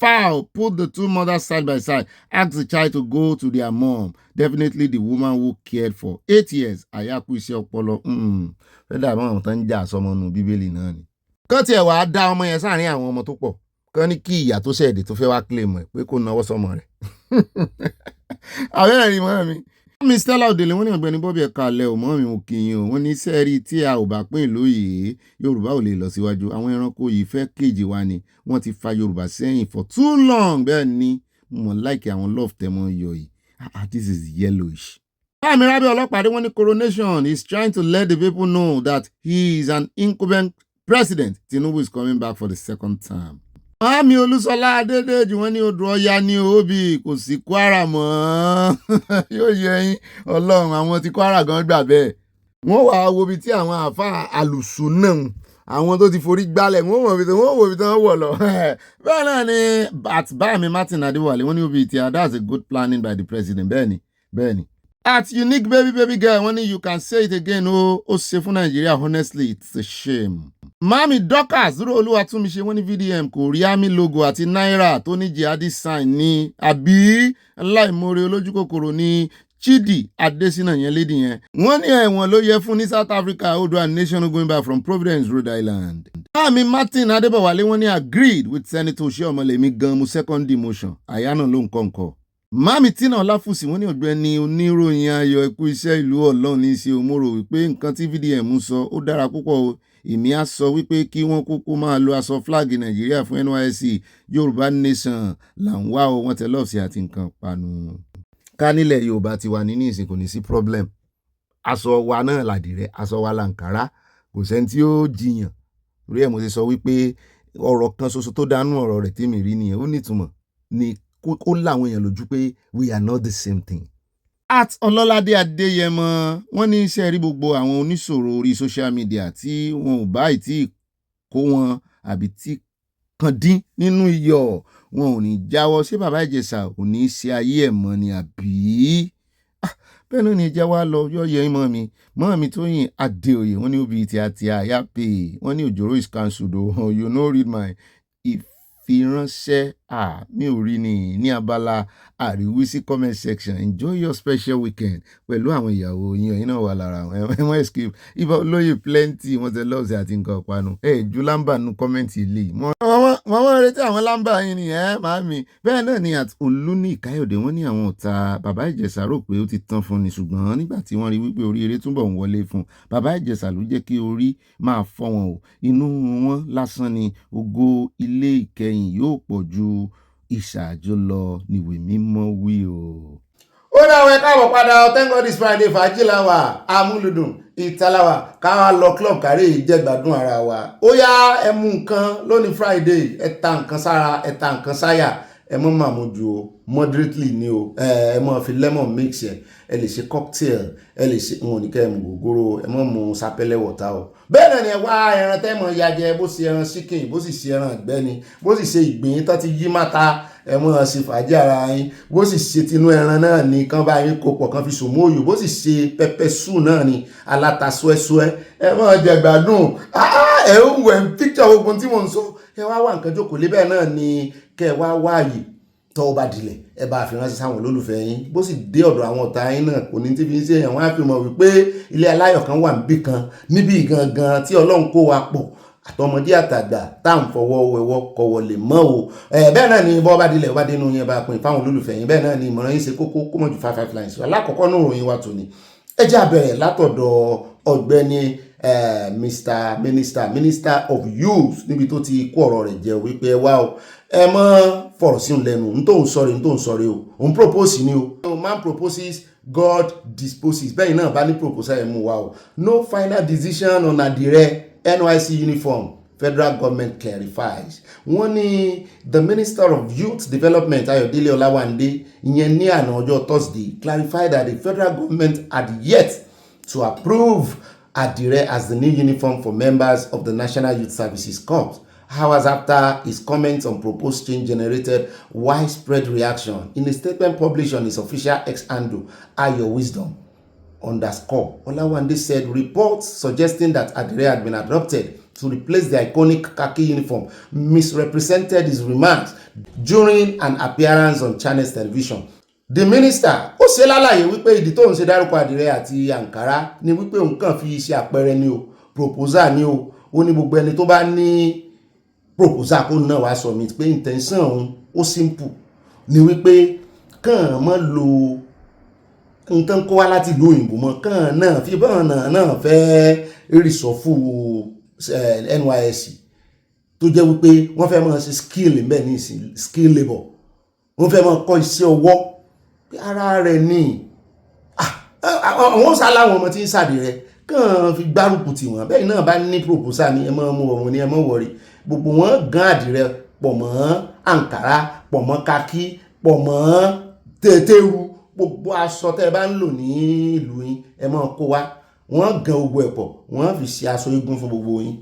Foul. Put the two mothers side by side. Ask the child to go to their mom. Definitely the woman who cared for 8 years. Àyàkú iṣẹ́ ọpọlọ. Fẹ́ dàbọ̀ àwọn tó ń jà sọmọ nù bíbélì náà ni. Kán tiẹ̀ wàá dá ọmọ yẹn sáàrin àwọn ọmọ tó pọ̀. Kán ní kí ìyá tó ṣẹ̀dẹ̀ tó fẹ́ wá claim ẹ̀ pé kó náwó sọmọ rẹ̀. Àbẹ́rẹ́ rí mọ́ mi. Mi Stella Odele wọ́n ní Ọ̀gbẹ́ni Bobby ẹ̀ka alẹ́ ò mọ́ mi ò kìyìn o wọ́n ní sẹ́ẹ̀rí tí a ò bá pín lóye Yorùbá ò lè lọ síwájú àwọn ẹranko yìí fẹ́ kéjì wa ni wọ́n ti fa Yorùbá sẹ́yìn for too long bẹ́ẹ̀ ni mo like àwọn love tẹmọ yọ yìí this is yellowish. Báàmì rábẹ́ ọlọ́pàá dé wọ́n ní coronation is trying to let the people know that he is an incumbent president. Tinubu is coming back for the second term. Màámi Olúṣọlá Adédèjì wọ́n ní odò Ọya ní Òbí kò sí Kwara mọ́ yóò yẹ yín Ọlọ́run àwọn ti Kwara gan gbà bẹ́ẹ̀. Wọ́n wàá wo ibi tí àwọn àáfàá àlùsù náà àwọn tó ti forí gbálẹ̀ wọ́n wo ibi tí wọ́n wọ̀ lọ. Bẹ́ẹ̀ náà ni Báàmì Martin Adéwálé wọ́n ní Òbí tí that's a good planning by the president bẹ́ẹ̀ ni. At unique baby girl wọ́n ní you can say it again ó ṣe fún Nàìjíríà honestly it's a shame. Mami Dorcas dúró Olúwatúnmiṣe wọ́n ní VDM kò rí àmì logo àti náírà tó ní jihadi sign ní àbí láìmoore olójúkòkòrò ní Chidi Adesina yẹn lédi yẹn. Wọ́n ní ẹ̀wọ̀n ló yẹ fún ní South Africa Oòduà nation going back from Providence, Rhode Island. Mami Martin Adébọ̀wálé wọ́n ní agreed with Senator Oshiomhole gan mu second demotion àyànà ló ń kọ̀ǹkọ̀. Mami Tina Ọláfúsì wọ́n ní Ọ̀gbẹ́ni oníròyìn ayọ̀ ẹ̀kú iṣẹ́ ìlú Ọlọ́run ní í ṣe òmòrò wípé nǹkan tí VDM sọ ó dára púpọ̀ o. Èmi á sọ wípé kí wọ́n kúkú máa lo aṣọ flag Nàìjíríà fún NYSC Yorùbá nation là ń wá o wọ́n tẹ lọ́ọ̀sì àti nǹkan panu. Ká nílẹ̀ Yorùbá ti wà nínú ìsìn kò ní sí problem. Aṣọ wa náà làdìrẹ́ aṣọ wa làǹkárá kò sẹ́ni tí ó jiyàn. Torí ẹ̀ mo ti sọ wípé ọ̀rọ̀ kan ṣoṣo tó dánú ọ̀rọ̀ rẹ̀ tèmi rí nìyẹn ó nítumọ̀ ni kó láwọn èèyàn lójú pé we are not the same thing. At Ọlọ́ládé Adéyẹmọ wọ́n ní iṣẹ́ rí gbogbo àwọn oníṣòro orí social media tí wọn ò bá ìtí kó wọn àbí tí kan dín nínú iyọ̀ wọn ò ní jáwọ́ ṣé bàbá Ìjẹ̀ṣà ò ní ṣe ayé ẹ̀ mọ́ ni àbí. Bẹ́ẹ̀ náà ni ìjà wa lọ yọ yẹ mọ́ mi Tóyìn Adéoyè wọ́n ní Òbí tí àyà pè wọ́n ní Òjòrò is cancelled o you no read my ìfiránṣẹ́ mi ò rí ni ní abala àríwísí comment section. Enjoy your special weekend pẹ̀lú àwọn ìyàwó yín ẹ̀yin náà wà lára wọn ẹ̀wọ̀n escape ibà olóyè plenty wọ́n tẹ lọ́ọ̀sì àti nǹkan ọ̀pánu ju lámbà nu kọ́mẹ́ǹtì ilé wọ́n retí àwọn lámbà yín ni màámi. Bẹ́ẹ̀ náà ni àti Olúní Káyọ̀dé wọ́n ní àwọn ọ̀tá bàbá Ìjẹ̀ṣà rò pé ó ti tán fún ni ṣùgbọ́n nígbà tí wọ́n rí wípé oríire túbọ̀ ń wọlé fún bàbá Ìjẹ̀ṣà ló jẹ́ kí orí máa fọ́ wọn o inú wọn lásán ni ògo ilé ìkẹyìn yóò pọ̀ ju ìṣáájú lọ níwèé mímọ́ wí o. Ó dáwọn ẹ̀ka àbọ̀ padà thank God it's Friday fàájì láwà amúlùdùn ìtàláwà káwá lọ club kárí ìjẹ́gbádùn ara wa. Ó yá ẹ mú nǹkan lónìí Friday ẹ ta nǹkan sára ẹ ta nǹkan sáyà ẹ mọ́ màmújú o moderately ni o ẹ mọ́ fi lemon mix ẹ lè ṣe cocktail ẹ lè ṣe wọn ò ní kẹ́ ẹ mú gògóró ẹ mọ́ mu sapẹ́lẹ̀ wọ̀tá o. Bẹ́ẹ̀ náà ni ẹ wá ẹran tẹ́mọ̀ yajẹ bó ṣe ẹran chicken bó sì ṣe ẹran ìgbẹ́ni bó sì ṣe ìgbín tó ti yí máta ẹ mọ́ ṣe fàájì ara yín bó sì ṣe tinú ẹran náà ni kán bá yín kó pọ̀ kán fi sòmóòyò bó sì ṣe pẹpẹ sùn náà ni aláta ṣúẹ́ṣúẹ́ ẹ mọ́ jẹ̀gbádùn ẹ ń wẹ̀ ń picture ogun tí mò ń sọ ẹ wá wá nǹkan jókòó lé bẹ́ẹ̀ náà ni kẹ́ ẹ wá wáyé tọ́wọ́ bá dilẹ̀ ẹ bá fi ránṣẹ́ sáwọn olólùfẹ́ yín bó sì dé ọ̀dọ̀ àwọn ọ̀tá yín náà kò ní tí fi ń ṣe èèyàn wọ́n á fi mọ̀ wípé ilé aláyọ̀ kan wà níbì kan níbi gangan tí Ọlọ́run kó wa pọ̀ àtọmọdé àtàgbà tá à ń fọwọ́ wẹwọ́ kọ̀wọ̀ lè mọ́ o bẹ́ẹ̀ náà ni bọ́ bá dilẹ̀ bá dénú yẹn bá pín fáwọn olólùfẹ́ yín bẹ́ẹ̀ náà ni ìmọ̀ràn yín ṣe kókó kó mọ̀ ju 5 lines alákọ̀ọ́kọ́ náà ròyìn wa tòní ẹ jẹ́ á bẹ̀rẹ̀ látọ̀dọ̀ Ọ̀gbẹ́ni Mr. Minister of Youth níbi tó ti kó ọ̀rọ̀ rẹ̀ jẹ́ wípé ẹ wá o ẹ mọ́ fọ̀rọ̀ sí òun lẹ́nu n tó ń sọ̀rọ̀ o òun propose ni o man proposes God disposes bẹ́ẹ̀ náà bá ní proposal ẹ̀ mú wa o no final decision on àdìrẹ NYSC uniform federal government clarifies wọ́n ní the Minister of Youth Development Ayọ̀délé Ọláwándé ìyẹn ní àná ọjọ́ Thursday clarified that the federal government had yet to approve àdìrẹ as the new uniform for members of the National Youth Services Corps. Hours after his comments on proposed change generated widespread reaction. In a statement published on his official X handle, #AyoWisdom_, Olawande said reports suggesting that Adire had been adopted to replace the iconic khaki uniform misrepresented his remarks during an appearance on Channels Television. The minister ó ṣe lálàyé wípé ìdí tó ń ṣe dárúkọ Adire àti Ankara ni wípé òun kàn fi ṣe àpẹẹrẹ ni o proposal ni o ó ní gbogbo ẹni tó bá ní proposal kó náà wá submit pé intention òun ó simple ni wípé kàn mọ́ lo nǹkan kó wá láti ìlú òyìnbó mọ́ kàn náà fi bọ́n náà fẹ́ rìsọ́fù NYSC tó jẹ́ wípé wọ́n fẹ́ mọ́ ṣe skill níbẹ̀ ní skill labour wọ́n fẹ́ mọ́ kọ́ iṣẹ́ ọwọ́ ara rẹ̀ ní àwọn sáláwọn ọmọ tí ń sàdé rẹ̀ kàn fi gbárùkù tì wọ́n bẹ́ẹ̀ náà bá ní proposal ní ẹ mọ́ mú ọ̀run ní ẹ mọ́ wọ̀rí gbogbo wọn gan àdìrẹ pọ̀ mọ́ Ankara pọ̀ mọ́ kaki pọ̀ mọ́ tètèrú gbogbo aṣọ tẹ́ bá ń lò ní ìlú yín ẹ mọ́ kó wá wọ́n gan gbogbo ẹ̀pọ̀ wọ́n fi ṣe aṣọ igun fún gbogbo yín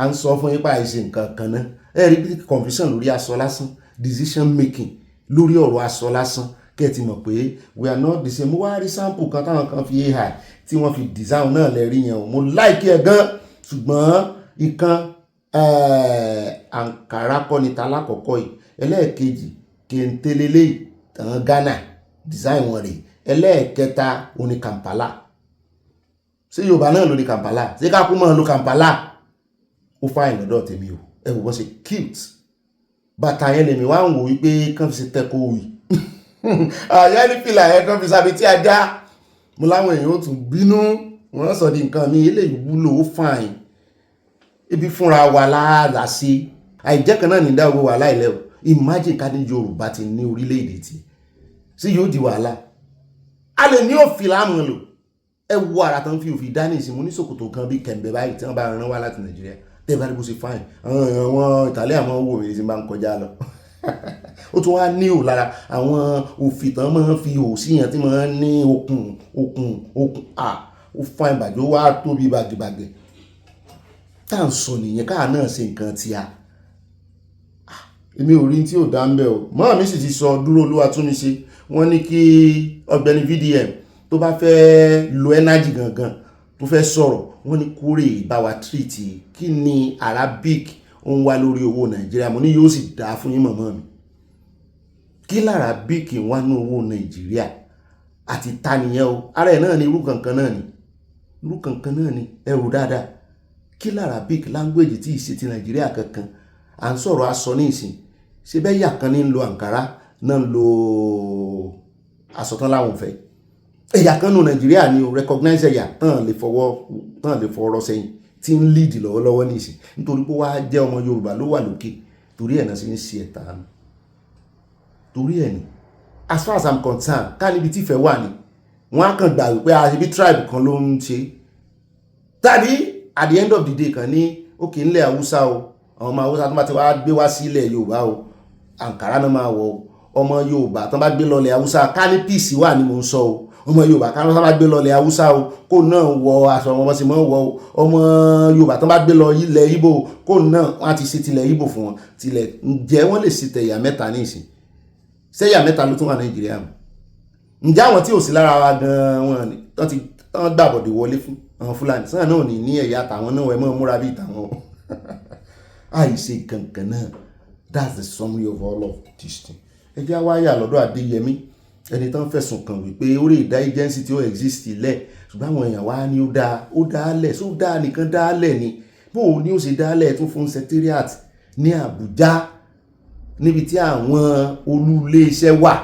à ń sọ fún yín pa àìṣe nǹkan kan náà ẹ rí bí confusion lórí aṣọ lásán decision making lórí ọ̀rọ̀ aṣọ lásán kẹ́ ti mọ̀ pé we are not the same. Mo wá rí sample kan táwọn kan fi AI tí wọ́n fi design náà lẹ́rí yẹn o mo like ẹ̀ gan ṣùgbọ́n ìkan Ankara kọ́ ni ta lákọ̀ọ́kọ́ yìí ẹlẹ́ẹ̀kejì kentelele tàn Ghana design wọn rè ẹlẹ́ẹ̀kẹta oní Kampala ṣé Yorùbá náà ló ní Kampala ṣé ká kú mọ́ ló Kampala ó fáìn lọ́dọ̀ tèmi o ẹ wò bọ́ ṣe cute bàtà yẹn lèmi wá ń wò wípé kàn fi ṣe tẹ́kọ̀ wì àyà ní fìlà yẹn kàn fi sábẹ́ tí a dá mo láwọn èèyàn ó tún bínú wọ́n sọ di nǹkan mi eléyìí wúlò ó fáìn ibi fúnra wa láàdá sí àìjẹ́ kan náà ní dá owó wàhálà ilẹ̀ o imagine ká ní Yorùbá ti ní orílẹ̀-èdè tí sí yóò di wàhálà a lè ní òfin láàmú lò ẹ wo ara tán fi òfin dání ìsinmi ní ṣòkòtò kan bí kẹ̀m̀bẹ̀ báyìí tí wọ́n bá rán wá láti Nàìjíríà tẹ́ bá rí bó ṣe fáìn àwọn ìtàlẹ́ àwọn owó mi ti máa ń kọjá lọ ó tún wá ní ò lára àwọn òfin tán máa ń fi ò síyàn tí máa ń ní okùn ó fáìn bàjẹ́ ó wá tóbi bàgẹ̀bàgẹ̀ tá à ń sọ nìyẹn káà náà ṣe nǹkan tí a èmi ò rí tí ò dá ń bẹ̀ o mọ́ mi sì ti sọ dúró olúwa tún mi ṣe wọ́n ní kí Ọ̀gbẹ́ni VDM tó bá fẹ́ lo energy gangan tó fẹ́ sọ̀rọ̀ wọ́n ní kúrè bá wa treat kí ni Arabic ó ń wá lórí owó Nàìjíríà mo ní yóò sì dá fún yín mọ̀mọ́ mi kí l'Arabic ń wá ní owó Nàìjíríà àti ta nìyẹn o ara ẹ̀ náà ni irú kankan náà ni ẹrù dáadáa kí l'Arabic language tí ìṣe ti Nàìjíríà kankan à ń sọ̀rọ̀ aṣọ ní ìsìn ṣe bẹ́ẹ̀ yà kan ní ń lo Ankara náà ń lo aṣọ tán láwọn fẹ́ ẹ̀yà kan nù Nàìjíríà ni o recognize ẹ̀yà tán lè fọwọ́ sẹ́yìn tí ń lead lọ́wọ́lọ́wọ́ ní ìsìn nítorí pé wá jẹ́ ọmọ Yorùbá ló wà lókè torí ẹ̀ náà sì ń ṣe ẹ̀ta nù torí ẹ̀ ni as far as I'm concerned ká níbi tí ìfẹ́ wà ní wọ́n á kàn gbà wípé àṣebí tribe kan ló ń ṣe tàbí at the end of the day kan ní òkè ńlẹ̀ Haúsá o àwọn ọmọ Haúsá tó bá ti wá gbé wá sílẹ̀ Yorùbá o Ankara náà máa wọ̀ ọmọ Yorùbá tó bá gbé lọlẹ̀ Haúsá ká ní peace wà ní mo ń sọ o ọmọ Yorùbá ká ní bá gbé lọlẹ̀ Haúsá o kó náà wọ aṣọ ọmọ sí mọ́ wọ o ọmọ Yorùbá tó bá gbé lọ ilẹ̀ Ìgbò kó náà wọ́n á ti ṣe tilẹ̀ Ìgbò fún wọn tilẹ̀ ǹjẹ́ wọ́n lè ṣe tẹ̀yà mẹ́ta ní ìsìn sẹ́yà mẹ́ta ló tún wà Nàìjíríà ǹjẹ́ àwọn tí ò sí lára wa gan wọn ni tán gbàbọ̀dé wọlé fún àwọn Fúlàní sáà náà ní ẹ̀yà àtàwọn náà ẹ̀ mọ́ múra bí ìtàwọn àìṣe kankan náà that's the summary of all of this thing ẹ jẹ́ wá yà lọ́dọ̀ Adéyẹmí ẹni tán fẹ̀sùn kàn wípé ó lè dá agency tí ó exist lẹ̀ ṣùgbọ́n àwọn èèyàn wá ní ó dáa lẹ̀ só dáa nìkan dáa lẹ̀ ni bóun ni ó ṣe dáa lẹ̀ tún fún secretariat ní Àbújá níbi tí àwọn olú iléeṣẹ́ wà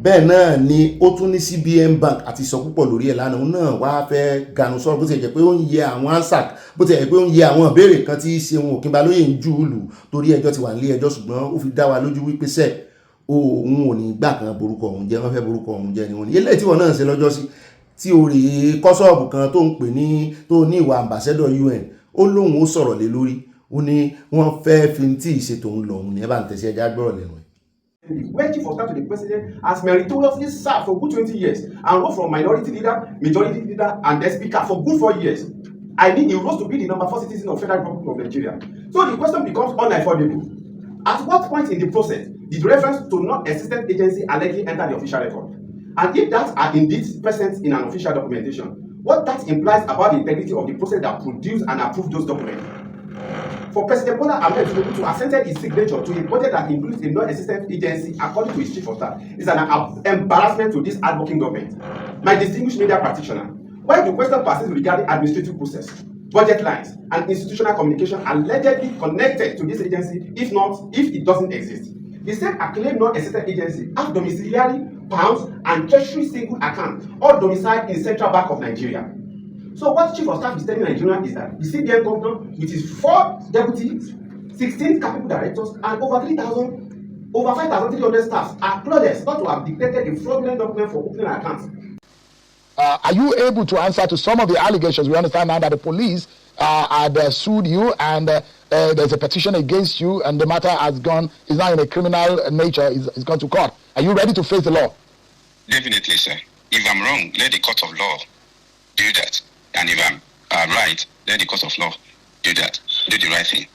bẹ́ẹ̀ náà ni ó tún ní CBN Bank àti sọ púpọ̀ lórí ẹ̀ lánàá náà wá fẹ́ ganu sọ̀rọ̀ bó ti jẹ́ pé ó ń yẹ àwọn ansac bó ti jẹ́ pé ó ń yẹ àwọn ìbéèrè kan tí Ṣeun Òkínbalóyè ń jù ú lù torí ẹjọ́ ti wà nílé ẹjọ́ ṣùgbọ́n ó fi dá wa lójú wípé sẹ́ẹ̀ òun ò ní gbà kan borúkọ òun jẹ́ wọ́n fẹ́ borúkọ òun jẹ́ ni wọ́n ní eléyìí tí wọ́n náà ṣe lọ́jọ́ sí tí o rè kọ́sọ́ọ̀bù kan tó ń pè ní tó ní ìwà ambassador UN ó lóun ó sọ̀rọ̀ lé lórí ó ní wọ́n fẹ́ fi tí ìṣètò òun lọ́hùn ní ẹ bá ń tẹ̀sí ẹja gbọ́rọ̀ lẹ́nu ẹ̀. Where Chief of Staff to the President has meritoriously served for good 20 years and rose from minority leader, majority leader, and then speaker for good 4 years. I mean, he rose to be the number 4 citizen of Federal Republic of Nigeria. So the question becomes unaffordable. At what point in the process did reference to non-existent agency allegedly enter the official record? And if that are indeed present in an official documentation, what that implies about the integrity of the process that produced and approved those documents? For President Bola Ahmed Tinubu to assent his signature to a budget that includes a non-existent agency, according to his chief of staff, is an embarrassment to this hard-working government. My distinguished media practitioner, why the question persists regarding administrative process, budget lines, and institutional communication allegedly connected to this agency, if it doesn't exist? The same acclaimed non-existent agency has domiciliary, pounds, and treasury single accounts, all domiciled in Central Bank of Nigeria. So what Chief of Staff is telling Nigerians is that the CBN governor, with his 4 deputies, 16 capable directors, and over 5,300 staffs are clueless not to have dictated a fraudulent document for opening accounts. Are you able to answer to some of the allegations? We understand now that the police had sued you and there's a petition against you and the matter is now in a criminal nature, it's gone to court. Are you ready to face the law? Definitely, sir. If I'm wrong, let the court of law do that. And if I'm right, let the court of law do that. Do the right thing.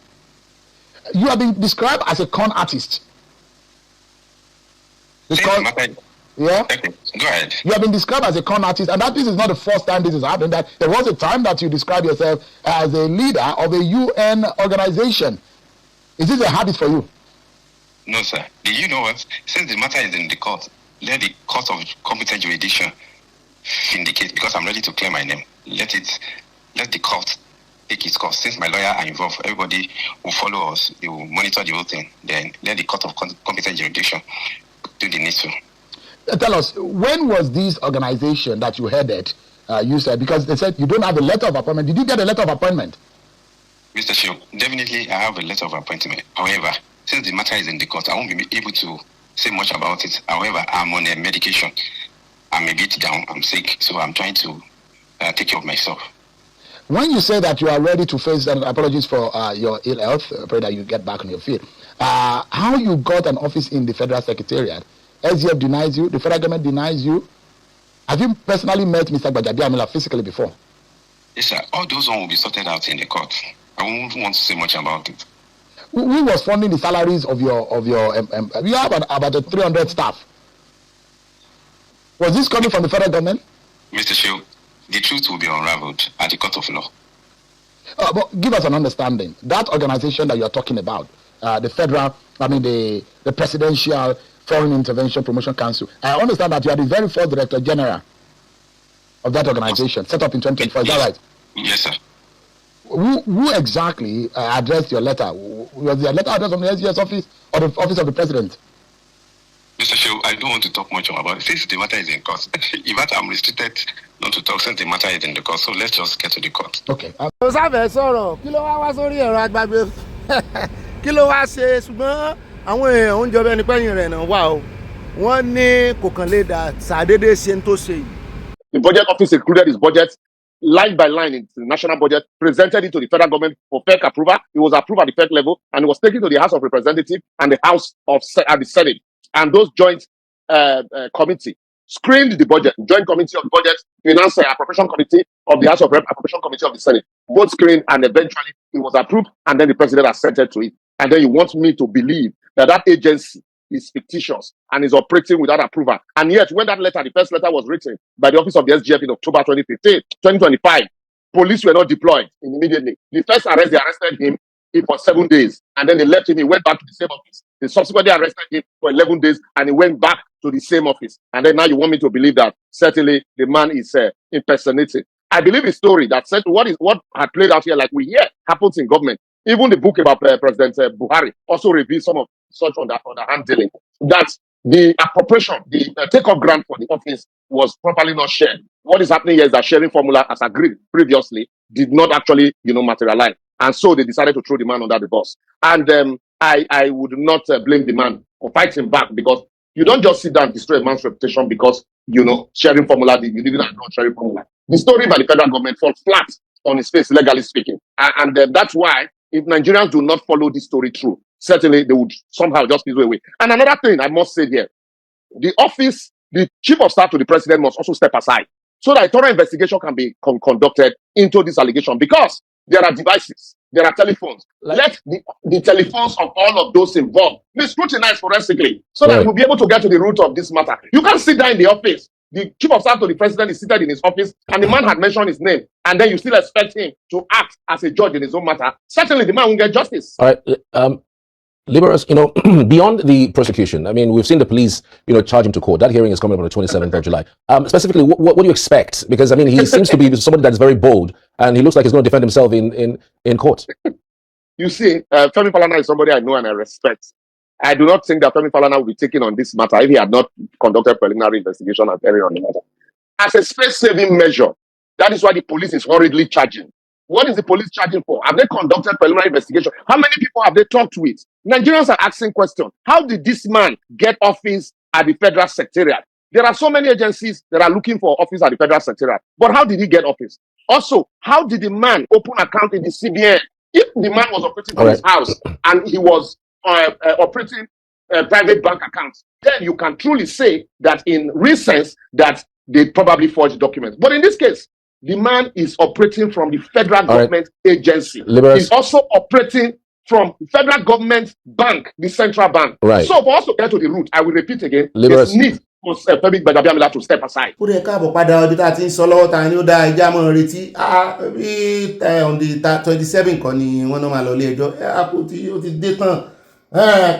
You have been described as a con artist. Yeah? Okay, go ahead. You have been described as a con artist, and this is not the first time this is happening. That there was a time that you described yourself as a leader of a UN organization. Is this a habit for you? No, sir. Do you know what? Since the matter is in the court, let the court of competent jurisdiction vindicate, because I'm ready to clear my name. Let the court take its course. Since my lawyer are involved, everybody will follow us. They will monitor the whole thing. Then let the court of competent jurisdiction do the necessary. Tell us, when was this organization that you headed, you said, because they said you don't have a letter of appointment. Did you get a letter of appointment? Mr. Shield, definitely I have a letter of appointment. However, since the matter is in the court, I won't be able to say much about it. However, I'm on a medication. I'm a bit down, I'm sick, so I'm trying to take care of myself. When you say that you are ready to face, and apologies for your ill health, I pray that you get back on your feet, how you got an office in the Federal Secretariat? SGF denies you, the federal government denies you. Have you personally met Mr. Gbajabiamila physically before? Yes, sir. All those ones will be sorted out in the court. I won't want to say much about it. Who was funding the salaries of your you have about 300 staff. Was this coming from the federal government? Mr. Shield, the truth will be unraveled at the court of law. But give us an understanding. That organization that you are talking about, the Presidential Foreign Intervention Promotion Council, I understand that you are the very first Director General of that organization, set up in 2024. Is that right? Yes, sir. Who exactly addressed your letter? Was your letter addressed from the SGS office or the office of the president? Mr. Shield, I don't want to talk much about it. Since the matter is in court, in fact, I'm restricted not to talk since the matter is in the court. So let's just get to the court. Okay. Ó sáfẹ́ sọ̀rọ̀ kí ló wá sórí ẹ̀rọ agbágbé kí ló wá ṣe ṣùgbọ́n àwọn èèyàn ń jọba ẹni pẹ́yìn rẹ̀ náà wà o wọ́n ní kò kàn lè dà sàdédé ṣe ń tó ṣe yìí. The budget office included his budget line by line into the national budget, presented it to the federal government for FERC approval. It was approved at the FERC level and it was taken to the House of Representatives and the House of the Senate. And those joint committee screened the budget. Joint committee of the budget, finance appropriation committee of the House of Rep, appropriation committee of the Senate. Both screened and eventually it was approved and then the president assented to it. And then you want me to believe that that agency is fictitious and is operating without approval. And yet, when that letter, the first letter was written by the office of the SGF in October 2025, police were not deployed immediately. The first arrest, they arrested him for 7 days. And then they left him, he went back to the same office. They subsequently arrested him for 11 days and he went back to the same office. And then now you want me to believe that certainly the man is impersonating. I believe the story that said what had played out here, like we hear, happens in government. Even the book about President Buhari also reveals some of such underhand dealing. That the appropriation, the take-off grant for the office was properly not shared. What is happening here is that sharing formula, as agreed previously, did not actually, materialize. And so they decided to throw the man under the bus. And I would not blame the man for fighting back, because you don't just sit down and destroy a man's reputation because, sharing formula, you didn't agree on sharing formula. The story by the federal government falls flat on its face, legally speaking. And that's why, if Nigerians do not follow this story through, certainly they would somehow just fizzle away. And another thing I must say here, the chief of staff to the president must also step aside so that a thorough investigation can be conducted into this allegation, because there are devices, there are telephones. Let the telephones of all of those involved be scrutinized forensically so that we'll be able to get to the root of this matter. You can't sit there in the office. The chief of staff to the president is seated in his office and the man had mentioned his name, and then you still expect him to act as a judge in his own matter. Certainly the man won't get justice. All right. Liberals, beyond the prosecution, I mean, we've seen the police, charge him to court. That hearing is coming up on the 27th of July. Specifically, what do you expect? Because, I mean, he seems to be somebody that's very bold, and he looks like he's going to defend himself in court. You see, Femi Falana is somebody I know and I respect. I do not think that Femi Falana will be taken on this matter if he had not conducted preliminary investigation and hearing on the matter. As a space-saving measure, that is why the police is hurriedly charging. What is the police charging for? Have they conducted preliminary investigation? How many people have they talked with? Nigerians are asking questions. How did this man get office at the federal secretariat? There are so many agencies that are looking for office at the federal secretariat. But how did he get office? Also, how did the man open account in the CBN? If the man was operating from his house and he was operating private bank accounts, then you can truly say that in real sense that they probably forged documents. But in this case, the man is operating from the federal government agency. He's also operating from the federal government bank, the central bank. Right. So for us to get to the root, I will repeat again, there's need for Gbajabiamila to step aside. Ó dẹ̀ káàbọ̀ padà ibi tá a ti ń sọ lọ́wọ́ ta ni ó dá ẹja mọ́ retí. Bí on the 27 kan ni wọ́n náà máa lọ ilé ẹjọ́. Ó ti dé tán.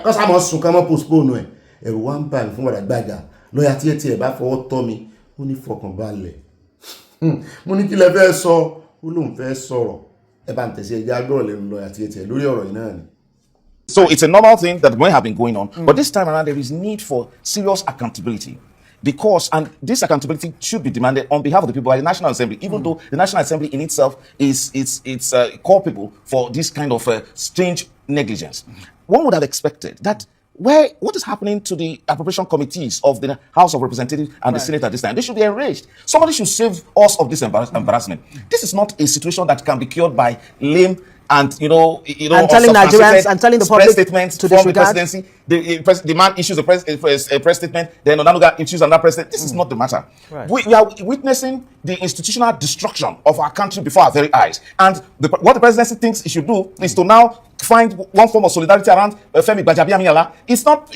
Kọ́sàmọ́ sùn kan mọ́ postpone ẹ̀. Ẹ̀rù wá ń bà mí fún Bọ̀dá Gbajà. Lọ́ọ̀yà tí ẹ̀ bá fọwọ́ tọ́ mi, ó ní fọkànbalẹ̀. Mo ní kí lẹ fẹ́ sọ, ó lóun fẹ́ sọ̀rọ̀. Ẹ bá ń tẹ̀sí ẹja gbọ́rọ̀ lẹ́nu lọ́ọ̀yà tí ẹ̀ lórí ọ̀rọ̀ yìí náà ni. So it's a normal thing that may have been going on, but this time around there is need for serious accountability, because and this accountability should be demanded on behalf of the people by the National Assembly, even though the National Assembly in itself is culpable for this kind of strange negligence. One would have expected that what is happening to the appropriation committees of the House of Representatives and the Senate at this time? They should be enraged. Somebody should save us of this embarrassment. This is not a situation that can be cured by lame and telling Nigerians and telling the public statements to from disregard. the presidency. The man issues a press statement, then Onanuga issues another press statement. This is not the matter. Right. We are witnessing the institutional destruction of our country before our very eyes. And what the presidency thinks it should do is to now find one form of solidarity around Femi Gbajabiamila. That's not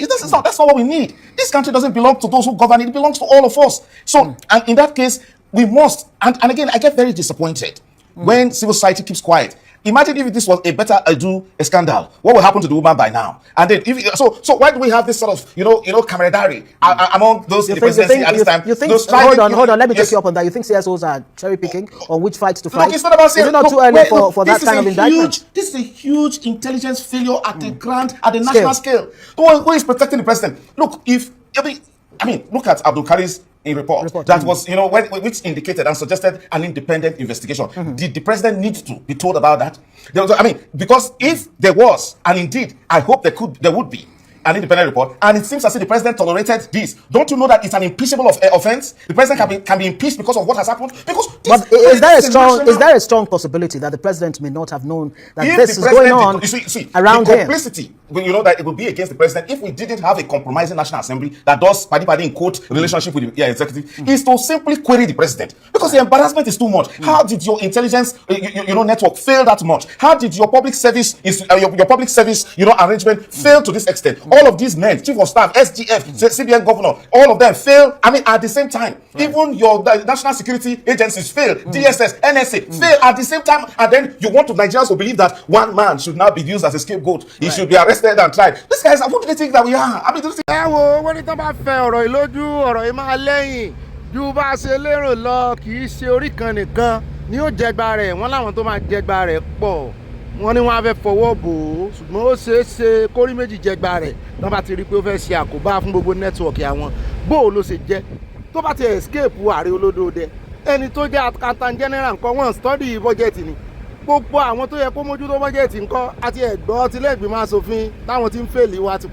what we need. This country doesn't belong to those who govern it. It belongs to all of us. So, and in that case, we must. And again, I get very disappointed when civil society keeps quiet. Imagine if this was a scandal. What will happen to the woman by now? And then, so why do we have this sort of camaraderie among those in the presidency at this time? Hold on. Let me take you up on that. You think CSOs are cherry picking on which fights to fight? Look, it's not about Is it not too early for that kind of indictment? This is a huge intelligence failure at the national scale. Who is protecting the president? Look, look at Abdul Kari's report that was, which indicated and suggested an independent investigation. Did the president need to be told about that? Because if there was, and indeed, I hope there would be an independent report, and it seems as if the president tolerated this. Don't you know that it's an impeachable offense? The president can be impeached because of what has happened. But is there a strong possibility that the president may not have known that this is going on around him? Complicity, that it would be against the president if we didn't have a compromising National Assembly that does in quote relationship with the executive, is to simply query the president, because the embarrassment is too much. How did your intelligence network fail that much? How did your public service arrangement fail to this extent? all of these men, chief of staff, SGF, CBN governor, all of them fail. I mean, at the same time, even your national security agencies fail, DSS, NSA fail at the same time, and then you want Nigerians to believe that one man should now be used as a scapegoat. He should be arrested and tried. These guys, what do they think that we are? I mean, ẹ wo wọ́n ní tán bá fẹ́ ọ̀rọ̀ ìlójú ọ̀rọ̀ yìí máa lẹ́yìn ju bá a ṣe lérò lọ, kì í ṣe orí kan nìkan ni ó jẹgba rẹ̀, wọ́n láwọn tó máa jẹgba rẹ̀ pọ̀, wọ́n ní wọ́n á fẹ́ fọwọ́ bò ó, ṣùgbọ́n ó ṣeé ṣe kórí méjì jẹgba rẹ̀ tán bá ti rí i pé ó fẹ́ ṣe àkóbá fún gbogbo nẹ́tíwọ̀kì àwọn bó o ló ṣe jẹ́ tó bá ti escape ààrẹ olódòdẹ ẹni tó jẹ́ accountant general nǹkan wọ́n study budget ni gbogbo àwọn tó yẹ kó mójútó bọ́jẹ̀tì nǹkan àti ẹ̀gbọ́n tilẹ̀gbìmọ̀ aṣòfin táwọn ti ń fèlè wa ti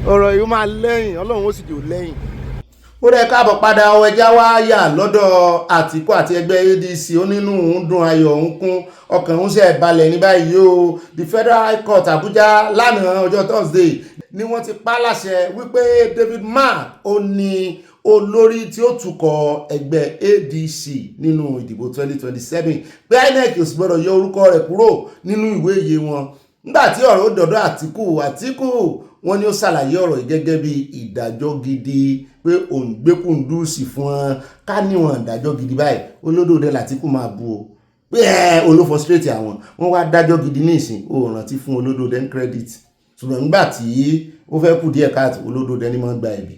ọ̀rọ̀ yìí máa lẹ́yìn ọlọ́run ó sì jò lẹ́yìn. ó rẹ káàbọ̀ padà ẹja wá yà lọ́dọ̀ Àtíkù àti ẹgbẹ́ ADC ó nínú òun dùn ayọ̀ òun kún ọkàn òun ṣe balẹ̀ ní báyìí o. The Federal High Court Abuja lánàá ọjọ́ Thursday ni wọ́n ti pa láṣẹ wípé David Mark ó ní olórí tí ó tukọ̀ ẹgbẹ́ ADC nínú ìdìbò 2027 pé INEC ò sì gbọ́dọ̀ yọ orúkọ rẹ̀ kúrò nínú ìwé ìyè wọn. nígbà tí ọ̀rọ̀ ó dọ̀dọ̀ Àtíkù wọ́n ní ó ṣàlàyé ọ̀rọ̀ yìí gẹ́gẹ́ bí ìdájọ́ gidi pé òun gbẹ́kùndùsì fún wọn ká níwọ̀n ìdájọ́ gidi báyìí olódòdó l'Àtíkù máa bú o pé olófọ̀strẹ́tì àwọn wọ́n wá dájọ́ gidi ní ìsìn ó rántí fún olódòdó credit ṣùgbọ́n nígbà tí ó fẹ́ kù díẹ̀ káàtì olódòdó ní mọ́ gba ẹ̀bí.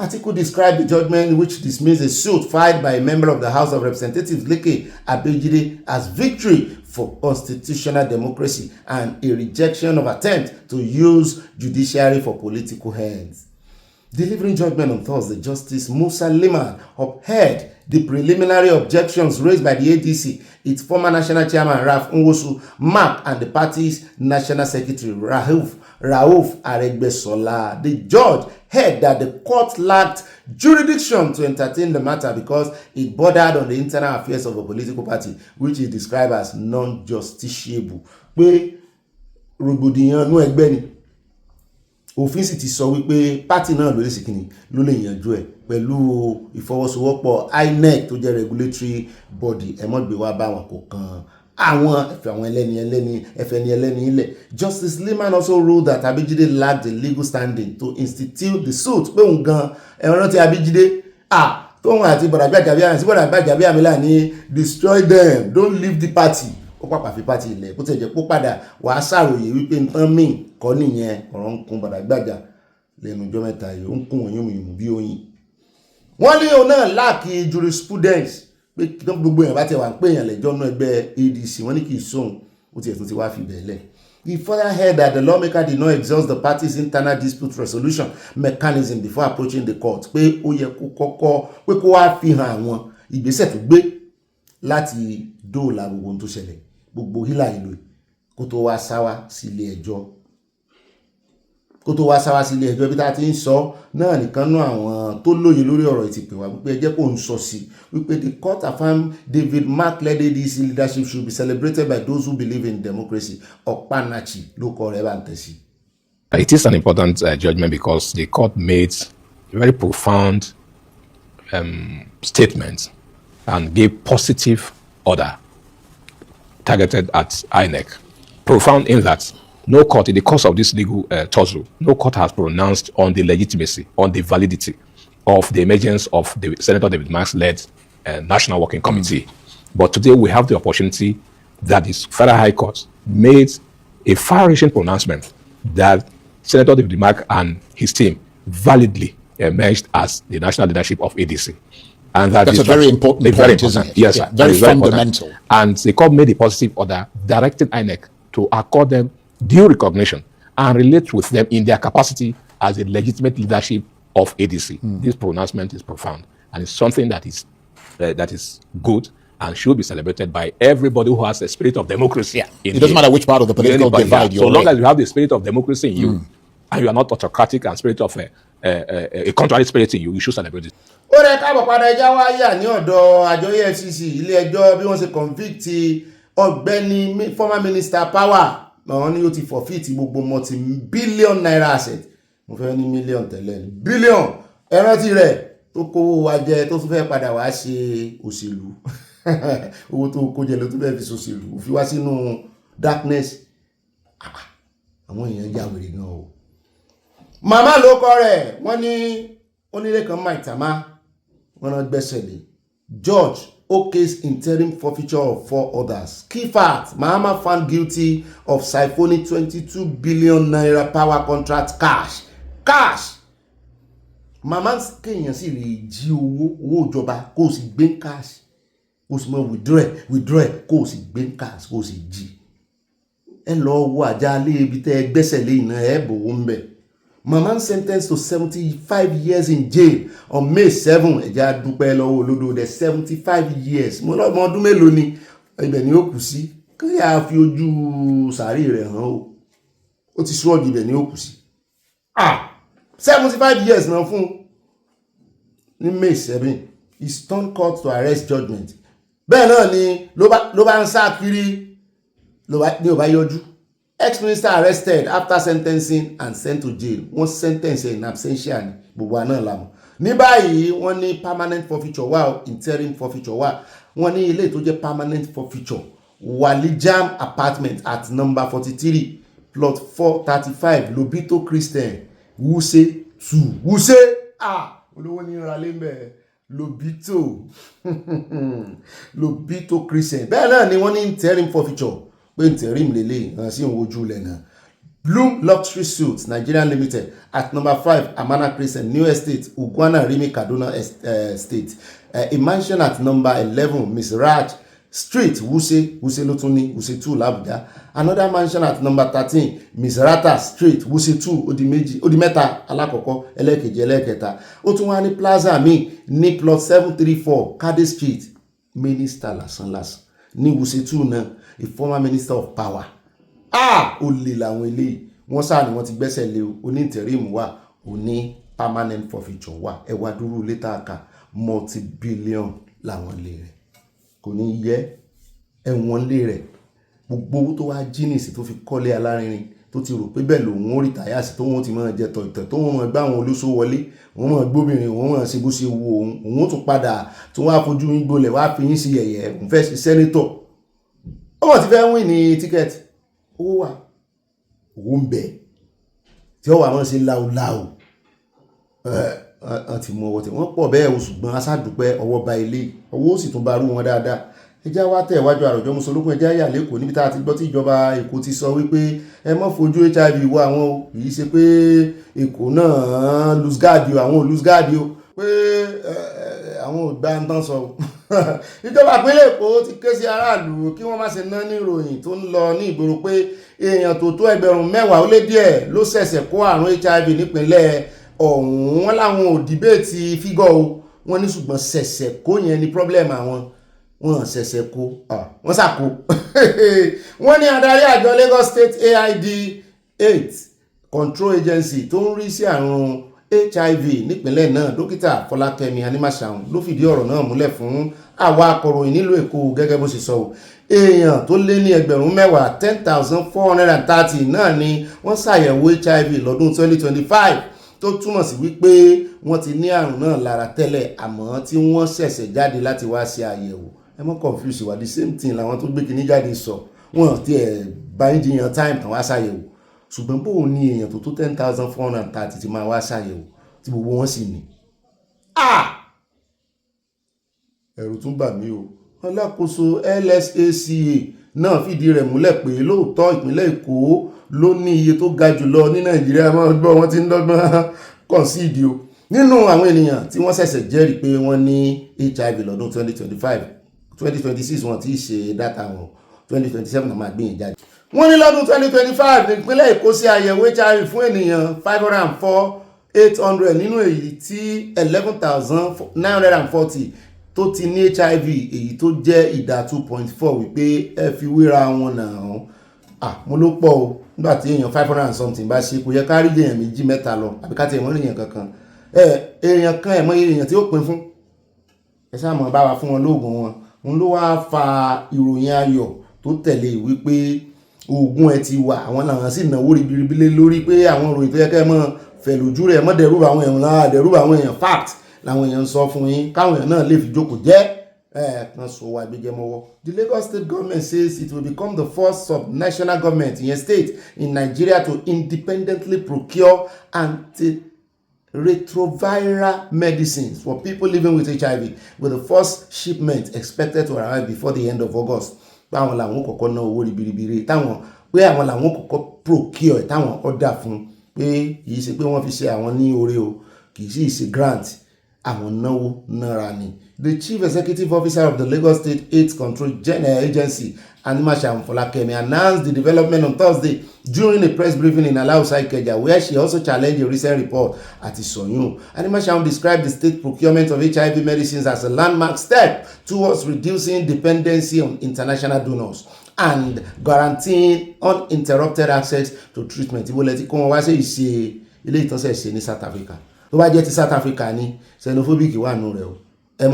Atiku described the judgment which dismissed a suit filed by a member of the House of Representatives, Leke Abejide, as victory for constitutional democracy and a rejection of attempt to use judiciary for political ends. Delivering judgment on Thursday, Justice Musa Liman upheld the preliminary objections raised by the ADC, its former national chairman Ralph Nwosu Mark, and the party's national secretary Rauf Aregbesola. The judge held that the court lacked jurisdiction to entertain the matter because it bordered on the internal affairs of a political party, which is described as non-justiciable. Pé rògbòdìyàn nú ẹgbẹ́ ni òfin sì ti sọ wípé pátì náà ló lè sì kíni ló lè yanjú ẹ̀ pẹ̀lú ìfọwọ́sowọ́pọ̀ INEC tó jẹ́ regulatory body ẹ mọ́ gbé wá bá wọn kò kan àwọn ẹ̀fẹ̀ àwọn ẹlẹ́ni ilẹ̀. Justice Liman also ruled that Abejide lacked the legal standing to institute the suit pé òun gan ẹ̀rọ tí Abejide tóun àti Gbajabiamila ní destroy them, don't leave the party. Ó pàpà fi party ilẹ̀ bó tẹ̀ jẹ́ pó padà wàá ṣàròyé wípé nǹkan míì kọ́ nìyẹn ọ̀rọ̀ ń kun Gbajabiamila lẹ́nu ọjọ́ mẹ́ta yìí ó ń kún òyìnbó bí oyin. Wọ́n ní òun náà láàkì jurisprudence pé gbogbo èèyàn bá tẹ̀ wá ń pè èèyàn lẹ́jọ́ nú ẹgbẹ́ ADC wọ́n ní kì í sóhun ó tiẹ̀ tún ti wá fi bẹ̀ẹ́lẹ̀. He further held that the lawmaker did not exhaust the party's internal dispute resolution mechanism before approaching the court pé ó yẹ kó kọ́kọ́ pé kó wá fi hàn àwọn ìgbésẹ̀ tó gbé láti dóòlà gbogbo ohun tó ṣẹlẹ̀ gbogbo hílà ìlú kó tó wá sáwá sílé ẹjọ́ bí tá a ti ń sọ náà nìkan náà àwọn tó lóye lórí ọ̀rọ̀ ìtìpè wá wípé ẹjẹ́ kò ń sọ sí wípé the court affirmed David Mark led ADC leadership should be celebrated by those who believe in democracy. Ọ̀pánáchì ló kọ rẹ̀ bá ń tẹ̀sí. It is an important judgment because the court made a very profound statement and gave positive order targeted at INEC. Profound in that no court, in the course of this legal tussle, no court has pronounced on the legitimacy, on the validity of the emergence of the Senator David Marks-led National Working Committee. But today we have the opportunity that the Federal High Court made a far-reaching pronouncement that Senator David Mark and his team validly emerged as the national leadership of ADC. And that's a very important point, isn't it? Yes, yeah, very fundamental. And the court made a positive order directing INEC to accord them due recognition and relate with them in their capacity as a legitimate leadership of ADC. This pronouncement is profound and it's something that is good and should be celebrated by everybody who has the spirit of democracy. It doesn't matter which part of the political divide you're in. So long as you have the spirit of democracy in you and you are not autocratic and spirit of a contrary spirit in you, you should celebrate it. Ó rẹ káàbọ̀ padà ẹja wáyà ní ọ̀dọ̀ àjọ EFCC ilé ẹjọ́ bí wọ́n ṣe convict Ogbeni former minister power àwọn ni ó ti forfeit gbogbo multi-billion naira asset mo fẹ́ ní million tẹ́lẹ̀ ní billion ẹrántí rẹ̀ tó kówó wa jẹ tó tún fẹ́ padà wá ṣe òṣèlú owó tó kó jẹ ló tún fẹ́ fi ṣòṣèlú ó fi wá sínú darkness àwọn èèyàn já wèrè gan o màmá ló kọ rẹ̀ wọ́n ní onílé kan Maitama wọ́n náà gbẹ́sẹ̀ lé George Oke's interim forfeiture of 4 others. Key fact, Mahama found guilty of siphoning 22 billion naira power contract cash. Màmá kéèyàn sì lè jí owó ìjọba kó o sì gbé cash kó o sì mọ withdraw kó o sì gbé cash kó o sì jí. Ẹ lọ wo àjálé ibi tẹ́ ẹ gbẹ́sẹ̀ lé iná ẹ bòwó ń bẹ̀. Mama sentenced to 75 years in jail on May 7. Ẹja dúpẹ́ lọ́wọ́ olódò dẹ̀ 75 years. Mo lọ́mọ ọdún mélòó ni ibẹ̀ ni ó kù sí. Kí a fi ojú sàárì rẹ̀ hàn o. Ó ti ṣọ́ọ̀dì ibẹ̀ ni ó kù sí. 75 years náà fún ní May 7. He turned court to arrest judgment. Bẹ́ẹ̀ náà ni ló bá ń sá kiri ní ò bá yọjú. Ex-minister arrested after sentencing and sent to jail. Wọ́n sentence in absentia ni gbogbo àná làmú. Ní báyìí wọ́n ní permanent forfeiture wà, interim forfeiture wà. Wọ́n ní ilé tó jẹ́ permanent forfeiture Walijam apartment at number 43 plot 435 Lobito Christian Wuse 2. Wuse olówó ní ìrànlẹ́ mbẹ́ Lobito Christian. Bẹ́ẹ̀ náà ni wọ́n ní interim forfeiture. Interim lele sí ojú lẹ́nà. Bloom Luxury Suites Nigeria Limited at number 5 Amana Crescent New Estate Ugwana Rimi Kaduna State. A mansion at number 11 Miss Raj Street Wuse Lotuni Wuse 2 Labuja. Another mansion at number 13 Miss Rata Street Wuse 2 Odimeta alakoko ẹlẹ́kejì ẹlẹ́kẹta. Ó tún wà ní plaza mi ní plot 734 Kade Street Minister lásánlásán ní Wuse 2 náà. A former minister of power. Ó lè làwọn eléyìí. Wọ́n sáà ni wọ́n ti gbẹ́sẹ̀ lé oní interim wà, oní permanent forfeiture wà. Ẹwà dúró létà ká multi-billion làwọn lé rẹ̀. Kò ní yẹ ẹ̀wọ̀n lé rẹ̀. Gbogbo owó tó wá jínísì tó fi kọ́lé alárinrin tó ti rò pé bẹ́ẹ̀ lòun ó rí tàyàsì tó wọ́n ti máa jẹ tọ̀tọ̀ tó wọ́n máa gbá àwọn olóṣó wọlé wọ́n máa gbóbìnrin wọ́n máa ṣe bó ṣe wo òun ó tún padà tó wá fojú yín gbolẹ̀ wá fi yín sí yẹ̀yẹ́ òun fẹ́ ṣe sẹ́nétọ̀. Ọmọ ti fẹ́ win ní tíkẹ́ẹ̀tì owó ń bẹ tí ó wà wọ́n ṣe láúláú àti mú ọwọ́ tí wọ́n pọ̀ bẹ́ẹ̀ o ṣùgbọ́n aṣáàdùpẹ́ ọwọ́ ba ilé ọwọ́ sì tún bá rú wọn dáadáa. Ẹjá wá tẹ̀ wájú àròjọ Mùsùlùmí ẹjá yà lẹ́kọ̀ọ́ níbi tá a ti gbọ́ tí ìjọba Èkó ti sọ wípé ẹ má fojú HIV wọ àwọn o kì í ṣe pé Èkó náà lose guard o àwọn ò lose guard o pé àwọn ò gbá ń tán sọ ìjọba ìpínlẹ̀ Èkó ti ké sí aráàlú kí wọ́n má ṣe ná ní ìròyìn tó ń lọ ní ìgboro pé èèyàn tó tó 10,000 ó lé díẹ̀ ló ṣẹ̀ṣẹ̀ kó àrùn HIV nípínlẹ̀ ọ̀hún. Wọ́n láwọn ò dìbéètì fígọ̀ o wọ́n ní ṣùgbọ́n ṣẹ̀ṣẹ̀ kó yẹn ní problem àwọn wọ́n ṣẹ̀ṣẹ̀ kó wọ́n ṣàkó. Wọ́n ní adarí àjọ Lagos State AIDS Control Agency tó ń rí sí àrùn HIV nípínlẹ̀ náà dókítà Fọlákẹ́mi Animashaun ló fìdí ọ̀rọ̀ náà múlẹ̀ fún àwa akọ̀ròyìn nílùú Èkó gẹ́gẹ́ bó ṣe sọ èèyàn tó lé ní 10,430 náà ni wọ́n ṣàyẹ̀wò HIV lọ́dún 2025 tó túmọ̀ sí wípé wọ́n ti ní àrùn náà lára tẹ́lẹ̀ àmọ́ tí wọ́n ṣẹ̀ṣẹ̀ jáde láti wá ṣe àyẹ̀wò. Ẹ mọ́ confuse wa the same thing làwọn tó gbé kíní jáde sọ wọ́n ti bá ń jiyàn time tán wá ṣàyẹ̀wò ṣùgbọ́n bó ní èèyàn tó tó 10,430 ti máa wá ṣàyẹ̀wò tí gbogbo wọn sì ní. Ẹ̀rù tún bà mí o. Alákòóso LSACA náà fìdí rẹ̀ múlẹ̀ pé lóòótọ́ ìpínlẹ̀ Èkó ló ní iye tó ga jùlọ ní Nàìjíríà máa gbọ́ wọn ti ń dọ́gbọ́n concede o. Nínú àwọn ènìyàn tí wọ́n ṣẹ̀ṣẹ̀ jẹ́rìí pé wọ́n ní HIV lọ́dún 2025 2026 wọn ti ṣe data wọn 2027 náà máa gbìyànjú jáde. Wọ́n ní lọ́dún 2025 ní ìpínlẹ̀ Èkó ṣe àyẹ̀wò HIV fún ènìyàn 504,800 nínú èyí tí 11,940 tó ti ní HIV èyí tó jẹ́ ìdá 2.4 wípé ẹ fi wéra wọn náà. Mo ló pọ̀ o nígbà tí èèyàn 500 something bá ṣe kò yẹ ká rí èèyàn méjì mẹ́ta lọ àbí ká ti ẹ̀mọ́ èèyàn kankan èèyàn kan ẹ̀mọ́ èèyàn tí ó pín fún ẹ sáà mọ̀ bá wa fún wọn lóògùn wọn òun ló wá fa ìròyìn ayọ̀ tó tẹ̀lé wípé oògùn ẹ ti wà àwọn làwọn sì náwó ribiribi lé lórí pé àwọn ìròyìn tó yẹ kẹ́ mọ́ fẹ̀ lójú rẹ̀ mọ́ dẹ̀rù àwọn èèyàn náà dẹ̀rù àwọn èèyàn fact làwọn èèyàn sọ fún yín káwọn èèyàn náà lè fi jókòó jẹ́ The Lagos state government says it will become the first sub-national government in a state in Nigeria to independently procure antiretroviral medicines for people living with HIV, with the first shipment expected to arrive before the end of August. Báwọn làwọn kọ́kọ́ ná owó ribiribi táwọn pé àwọn làwọn kọ́kọ́ procure táwọn order fún pé kìí ṣe pé wọ́n fi ṣe àwọn ní oore o, kìí sì ṣe grant, àwọn náwó náírà ni. The Chief Executive Officer of the Lagos State AIDS Control Agency, Animasha Folakemi, announced the development on Thursday during a press briefing in Alausa Ikeja, where she also challenged a recent report at Isoyun. Animasha described the state procurement of HIV medicines as a landmark step towards reducing dependency on international donors and guaranteeing uninterrupted access to treatment. Ibo leti kó wọn wá ṣe ìṣe ilé ìtọ́sẹ̀ ṣe ní South Africa. Tó bá jẹ́ ti South Africa ní xenophobic wà nù rẹ̀ o. We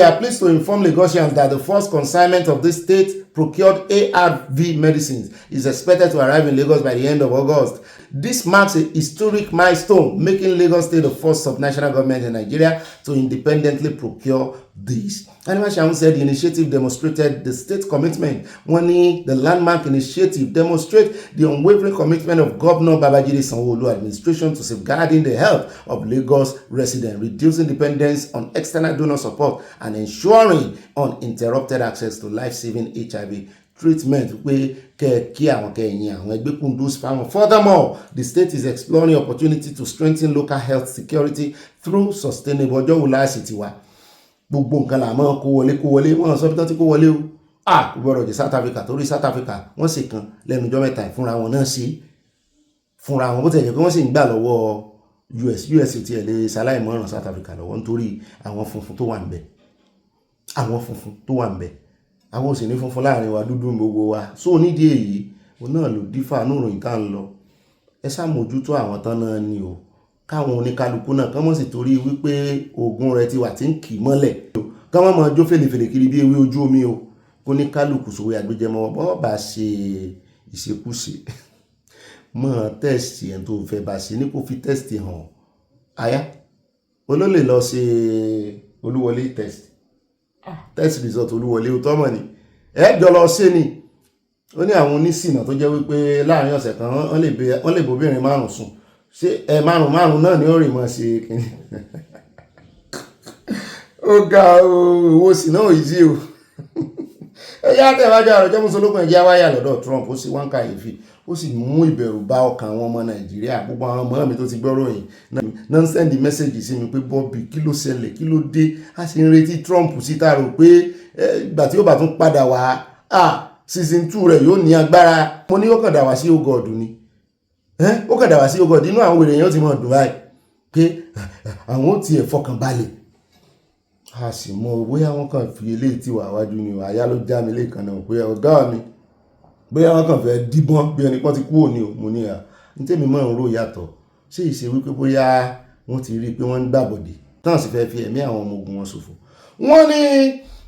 are pleased to inform Lagosians that the first consignment of this state-procured ARV medicines is expected to arrive in Lagos by the end of August. This marks a historic milestone, making Lagos State the first subnational government in Nigeria to independently procure these. Animashaun said the initiative demonstrated the state commitment. The landmark initiative demonstrates the unwavering commitment of Governor Babajide Sanwo-Olu administration to safeguarding the health of Lagos residents, reducing dependence on external donor support, and ensuring uninterrupted access to life-saving HIV treatment. Furthermore, the state is exploring opportunity to strengthen local health security through sustainable gbogbo nǹkan là máa kó wọlé wọ́n sọ bí tán tí kó wọlé o gbọ́dọ̀ jẹ́ South Africa torí South Africa wọ́n sì kan lẹ́nu ọjọ́ mẹ́ta fúnra wọn náà sí fúnra wọn bó tẹ̀ jẹ́ pé wọ́n sì ń gbà lọ́wọ́ US tí ẹ̀ lè ṣaláì mọ́ràn South Africa lọ́wọ́ nítorí àwọn funfun tó wà ń bẹ̀ àwọn òsì ní funfun láàrin wa dúdú gbogbo wa so nídìí èyí òun náà ló dífà nù ròyìn tá ń lọ ẹ ṣàmójútó àwọn tán náà ni o káwọn oníkálukú náà kán mọ́ sì torí wípé ogun rẹ̀ ti wà tí ń kì mọ́lẹ̀ kán mọ́ mọ́ jó fèlèfèlè kiri bí ewé ojú omi o oníkálukú sòwò àgbéjẹmọ́ bọ́ bá ṣe ìṣekúṣe mọ́ tẹ́sì ẹ̀ tó fẹ́ bá ṣe ní kó fi tẹ́sì hàn àyá olólè lọ ṣe olúwọlé test result olúwọlé ó tọ́mọ̀ ni ẹjọ́ lọ ṣe ni ó ní àwọn onísìnà tó jẹ́ wípé láàrin ọ̀sẹ̀ kan wọ́n lè bóbìnrin márùn sùn ṣé márùn náà ni ó rìn mọ́ sí kìíní ó ga owó sí náà ìdí o ẹ̀yà tẹ̀wájú àròjọ́ mùsùlùmí ẹ̀jẹ̀ wáyà lọ́dọ̀ Trump ó sì wọ́n kàyéfì ó sì mú ìbẹ̀rù bá ọkàn àwọn ọmọ Nàìjíríà gbogbo àwọn ọmọ mi tó ti gbọ́rọ̀ yìí náà ń sẹ́ndì mẹ́sẹ̀gì sí mi pé Bobby kí ló ṣẹlẹ̀ kí ló dé a sì ń retí Trump síta rò pé ìgbà tí ó bá tún padà wá season 2 rẹ̀ yóò ní agbára mo ní ó kàn dà wá sí ogod ni ó kàn dà wá sí ogod inú àwọn èrè yẹn ó ti mọ̀ dùn báyìí pé àwọn ó tiẹ̀ fọkàn balẹ̀ a sì mọ bóyá wọ́n kàn fi eléyìí tí wà wájú ni àyà ló já mi lẹ́ẹ̀kan náà pé ọ̀gá mi bóyá wọ́n kàn fẹ́ díbọ́n bí ẹni pọ́n ti kúrò ní mo ní ní tèmi mọ́ ń rò yàtọ̀ ṣé ìṣe wípé bóyá wọ́n ti rí i pé wọ́n ń gbàbọ̀dé tán sì fẹ́ fi ẹ̀mí àwọn ọmọ ogun wọn ṣòfò. wọ́n ní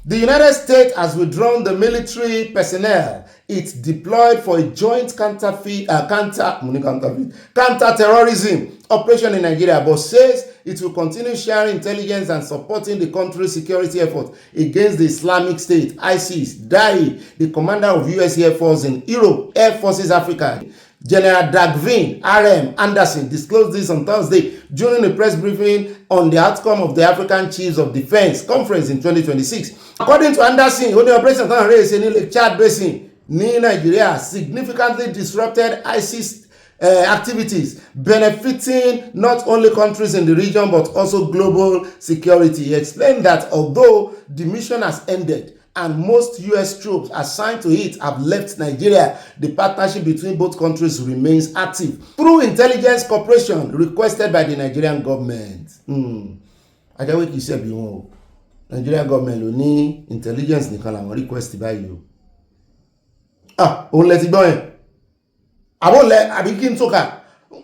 the United States has withdrawn the military personnel it deployed for a joint counter-terrorism operation in Nigeria, but says it will continue sharing intelligence and supporting the country's security efforts against the Islamic State, ISIS. Dai, the commander of U.S. Air Force in Europe, Air Forces Africa, General Dagvin R.M. Anderson, disclosed this on Thursday during a press briefing on the outcome of the African Chiefs of Defense Conference in 2026. According to Anderson, the operation kan raise in the Chad Basin ní Nigeria significantly disrupted ISIS activities, benefiting not only countries in the region but also global security. He explained that although the mission has ended and most U.S. troops assigned to it have left Nigeria, the partnership between both countries remains active through intelligence cooperation requested by the Nigerian government. Ajáwé kìí ṣe bí wọn o. Nigerian government ló ní intelligence nìkan làwọn request báyìí o. Òun lẹ ti gbọ́ yẹn.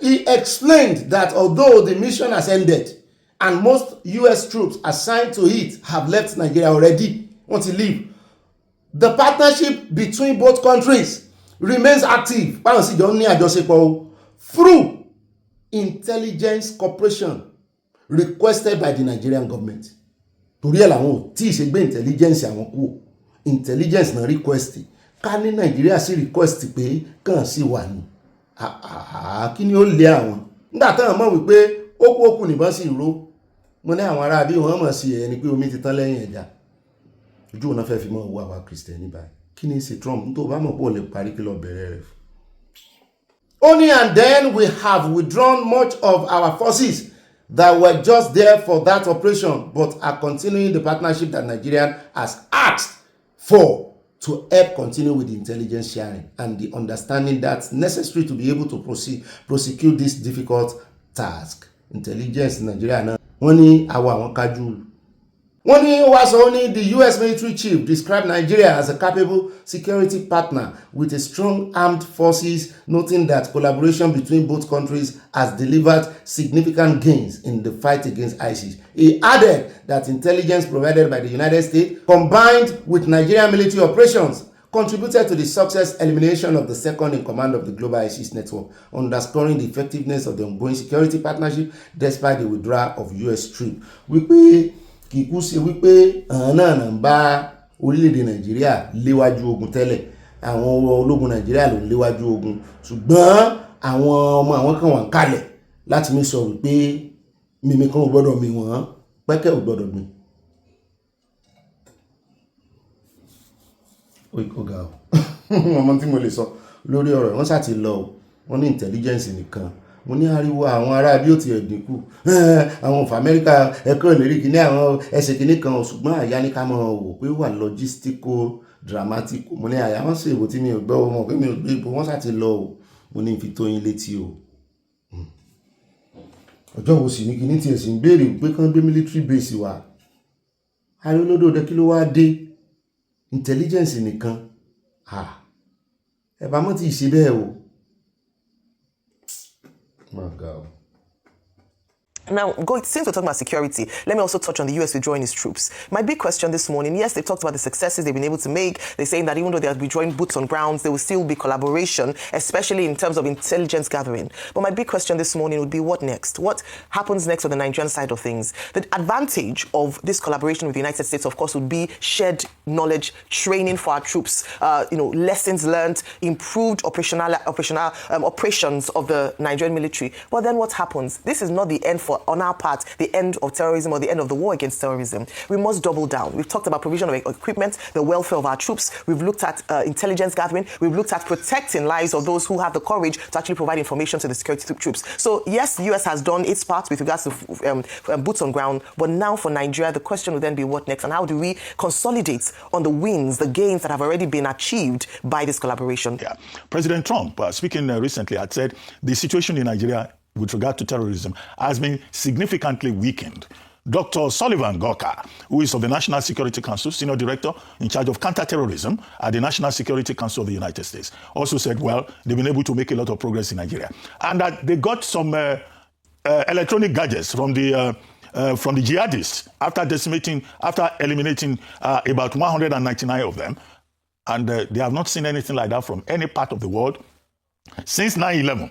He explained that although the mission has ended and most U.S. troops assigned to it have left Nigeria already, want to leave, the partnership between both countries remains active through intelligence cooperation requested by the Nigerian government. torí ẹ̀ làwọn ò tí ì ṣe gbé intelligence àwọn kú. Intelligence náà request ká ní Nàìjíríà sí request pé kàn sí wà ní kí ni ó lé àwọn nígbà táwọn mọ̀ wípé ó kú nìbọn sí ìró. Mo ní àwọn ará bí wọ́n mọ̀ sí ẹni pé omi ti tán lẹ́yìn ẹja ojú ọ̀nà fẹ́ fi mọ́ owó àwa Kristẹni báyìí. Kí ni ṣe Trump tó bá mọ̀ pé ò lè parí kí lọ bẹ̀rẹ̀ rẹ̀ fún. Only and then we have withdrawn much of our forces that were just there for that operation but are continuing the partnership that Nigeria has asked for to help continue with the intelligence sharing and the understanding that's necessary to be able to prosecute this difficult task. Intelligence Nigeria náà wọ́n ní àwọn kájú. Wọ́n ní ó ní the US military chief described Nigeria as a capable security partner with a strong armed forces, noting that collaboration between both countries has delivered significant gains in the fight against ISIS. He added that intelligence provided by the United States, combined with Nigerian military operations, contributed to the success elimination of the second in command of the global ISIS network, underscoring the effectiveness of the ongoing security partnership despite the withdrawal of US troops. Wípé kìkú ṣe wípé àwọn náà ń bá orílẹ̀-èdè Nàìjíríà léwájú ogun tẹ́lẹ̀, àwọn ológun Nàìjíríà ló ń léwájú ogun, ṣùgbọ́n àwọn ọmọ àwọn kan wà ń kalẹ̀ láti mi sọ wípé mímí kan ò gbọ́dọ̀ mì wọ́n, pẹ́kẹ́ ò gbọ́dọ̀ gbìn. Ọ̀gá o ọmọ tí mo lè sọ lórí ọ̀rọ̀ wọ́n ṣàti lọ o, wọ́n ní intelligence nìkan. Mo ní ariwo àwọn ará bí ó ti ẹ̀dínkù àwọn òfò Amẹ́ríkà ẹ̀kọ́ ìlérí kìíní àwọn ẹsẹ̀ kìíní kan, ṣùgbọ́n àyà ní ká mọ̀ wò pé wà logistical dramatic. Mo ní àyà wọ́n sì èbò tí mi ò gbọ́ ọmọ pé mi ò gbé ipò wọ́n ṣàti lọ o. Mo ní fi tó yín létí o. Ọjọ́ wo sì ní kìíní tí ẹ̀sìn béèrè pé kán gbé military base wa. Arílódò kí ló wá dé? Intelligence nìkan ẹ bá mọ́ tí ì ṣe bẹ́ẹ̀ o. My God. Now, since we're talking about security, let me also touch on the U.S. withdrawing its troops. My big question this morning, yes, they've talked about the successes they've been able to make. They're saying that even though they're withdrawing boots on grounds, there will still be collaboration, especially in terms of intelligence gathering. But my big question this morning would be, what next? What happens next on the Nigerian side of things? The advantage of this collaboration with the United States, of course, would be shared knowledge, training for our troops, lessons learned, improved operations of the Nigerian military. But then what happens? This is not the end on our part, the end of terrorism or the end of the war against terrorism. We must double down. We've talked about provision of equipment, the welfare of our troops. We've looked at intelligence gathering. We've looked at protecting lives of those who have the courage to actually provide information to the security troops. So yes, the US has done its part with regards to boots on ground. But now for Nigeria, the question would then be what next? And how do we consolidate on the wins, the gains that have already been achieved by this collaboration? Yeah. President Trump, speaking recently, had said the situation in Nigeria with regard to terrorism has been significantly weakened. Dr. Sullivan Gorka, who is of the National Security Council, Senior Director in charge of counterterrorism at the National Security Council of the United States, also said, well, they've been able to make a lot of progress in Nigeria. And that they got some electronic gadgets from the jihadists after eliminating about 199 of them. And they have not seen anything like that from any part of the world since 9/11.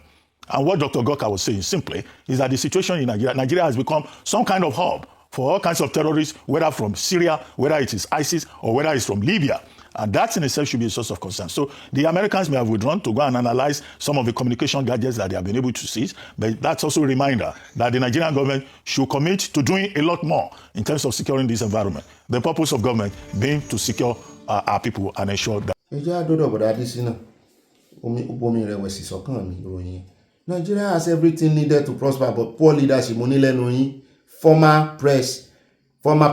And what Dr. Gorka was saying simply is that the situation in Nigeria has become some kind of hub for all kinds of terrorists, whether from Syria, whether it is ISIS, or whether it's from Libya. And that in itself should be a source of concern. So the Americans may have withdrawn to go and analyze some of the communication gadgets that they have been able to seize. But that's also a reminder that the Nigerian government should commit to doing a lot more in terms of securing this environment. The purpose of government being to secure our people and ensure that. Nigeria has everything needed to prosper, but poor leadership. Former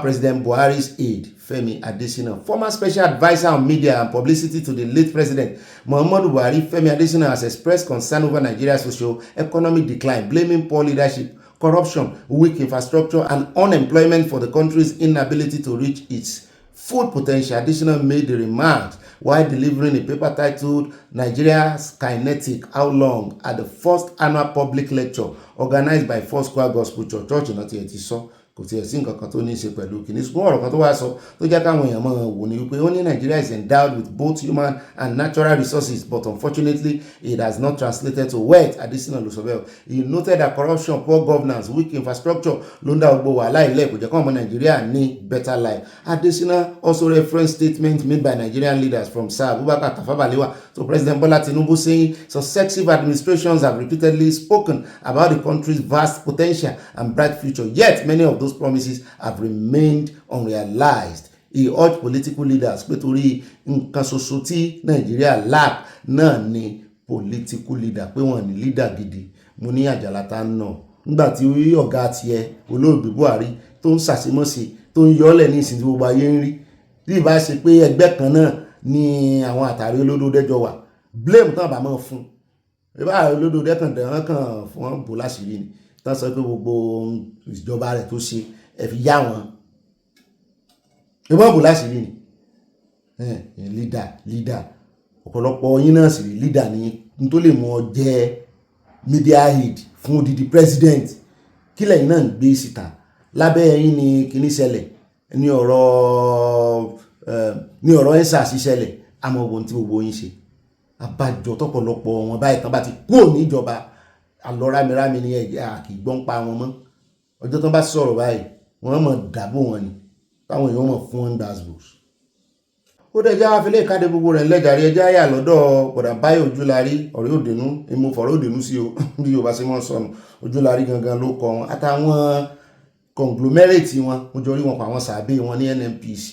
President Buhari's aide, Femi Adesina, former special advisor on media and publicity to the late President Muhammadu Buhari, Femi Adesina, has expressed concern over Nigeria's socio-economic decline, blaming poor leadership, corruption, weak infrastructure, and unemployment for the country's inability to reach its full potential. Adesina made the remarks while delivering a paper titled Nigeria's Kinetic How Long at the first annual public lecture organized by Foursquare Gospel Church in Otietiso, kò tiẹ̀ sí nǹkan kan tó ní í ṣe pẹ̀lú kìíní ṣùgbọ́n ọ̀rọ̀ kan tó wá sọ tó jẹ́ káwọn èèyàn máa wò ní wípé ó ní Nigeria is endowed with both human and natural resources but unfortunately it has not translated to wealth. Adesina ló sọ bẹ́ẹ̀. He noted that corruption, poor governance, weak infrastructure ló ń dá gbogbo wàhálà ilẹ̀ kò jẹ́ kọ́ ọmọ Nigeria ní better life. Adesina also referenced statements made by Nigerian leaders from Sir Abubakar Tafawa Balewa to President Bola Tinubu saying successive administrations have repeatedly spoken about the country's vast potential and bright future, yet many of those promises have remained unrealized. He urged political leaders pé torí nǹkan ṣoṣo tí Nigeria lack náà ni political leader, pé wọ́n ní leader gidi. Mo ní Àjàlá tá ń nà nígbà tí ọ̀gá tiẹ̀ olóògbé Buhari tó ń ṣàṣemọ́ṣe tó ń yọ́lẹ̀ ní ìsìn tí gbogbo ayé ń rí bí ìbá ṣe pé ẹgbẹ́ kan náà ni àwọn àtàrí olódòdẹ́jọ wà blame tán bá mọ́ fún ìbá olódòdẹ́kàn dẹ̀rán kan fún wọn bò láṣìírí ni tán sọ pé gbogbo ìjọba rẹ̀ tó ṣe ẹ fi yá wọn ìbọn bò láṣìírí ni leader ọ̀pọ̀lọpọ̀ yín náà sì rí leader ní tó lè mọ jẹ́ media aid fún odidi president kí lẹ́yìn náà ń gbé síta lábẹ́ yín ni kíní ṣẹlẹ̀ ní ọ̀rọ̀ ẹ̀sà ṣiṣẹlẹ̀ àmọ́ ohun tí gbogbo yín ṣe àbájọ tọ́pọ̀lọpọ̀ wọn báyìí tán bá ti kúrò níjọba àlọ́rámirámi ní ẹ̀jẹ̀ àkìgbọ́n pa wọn mọ́ ọjọ́ tán bá sọ̀rọ̀ báyìí wọ́n mọ̀ dàbò wọn ni táwọn èèyàn mọ̀ fún wọn gbàgbọ́s. ó dẹ̀ já afẹ́lẹ́ ìkádé gbogbo rẹ̀ lẹ́jàrí ẹjẹ́ àyà lọ́dọ̀ Bọ̀dà Báyọ̀ Ojúlarí ọ̀rẹ́ òdenu mo fọ̀rọ̀ òdenu sí o bí Yorùbá ṣe mọ́ sọnù Ojúlarí gangan ló kọ wọn àtàwọn conglomerate wọn mo jọ rí wọn pa àwọn sàbẹ̀ wọn ní NNPC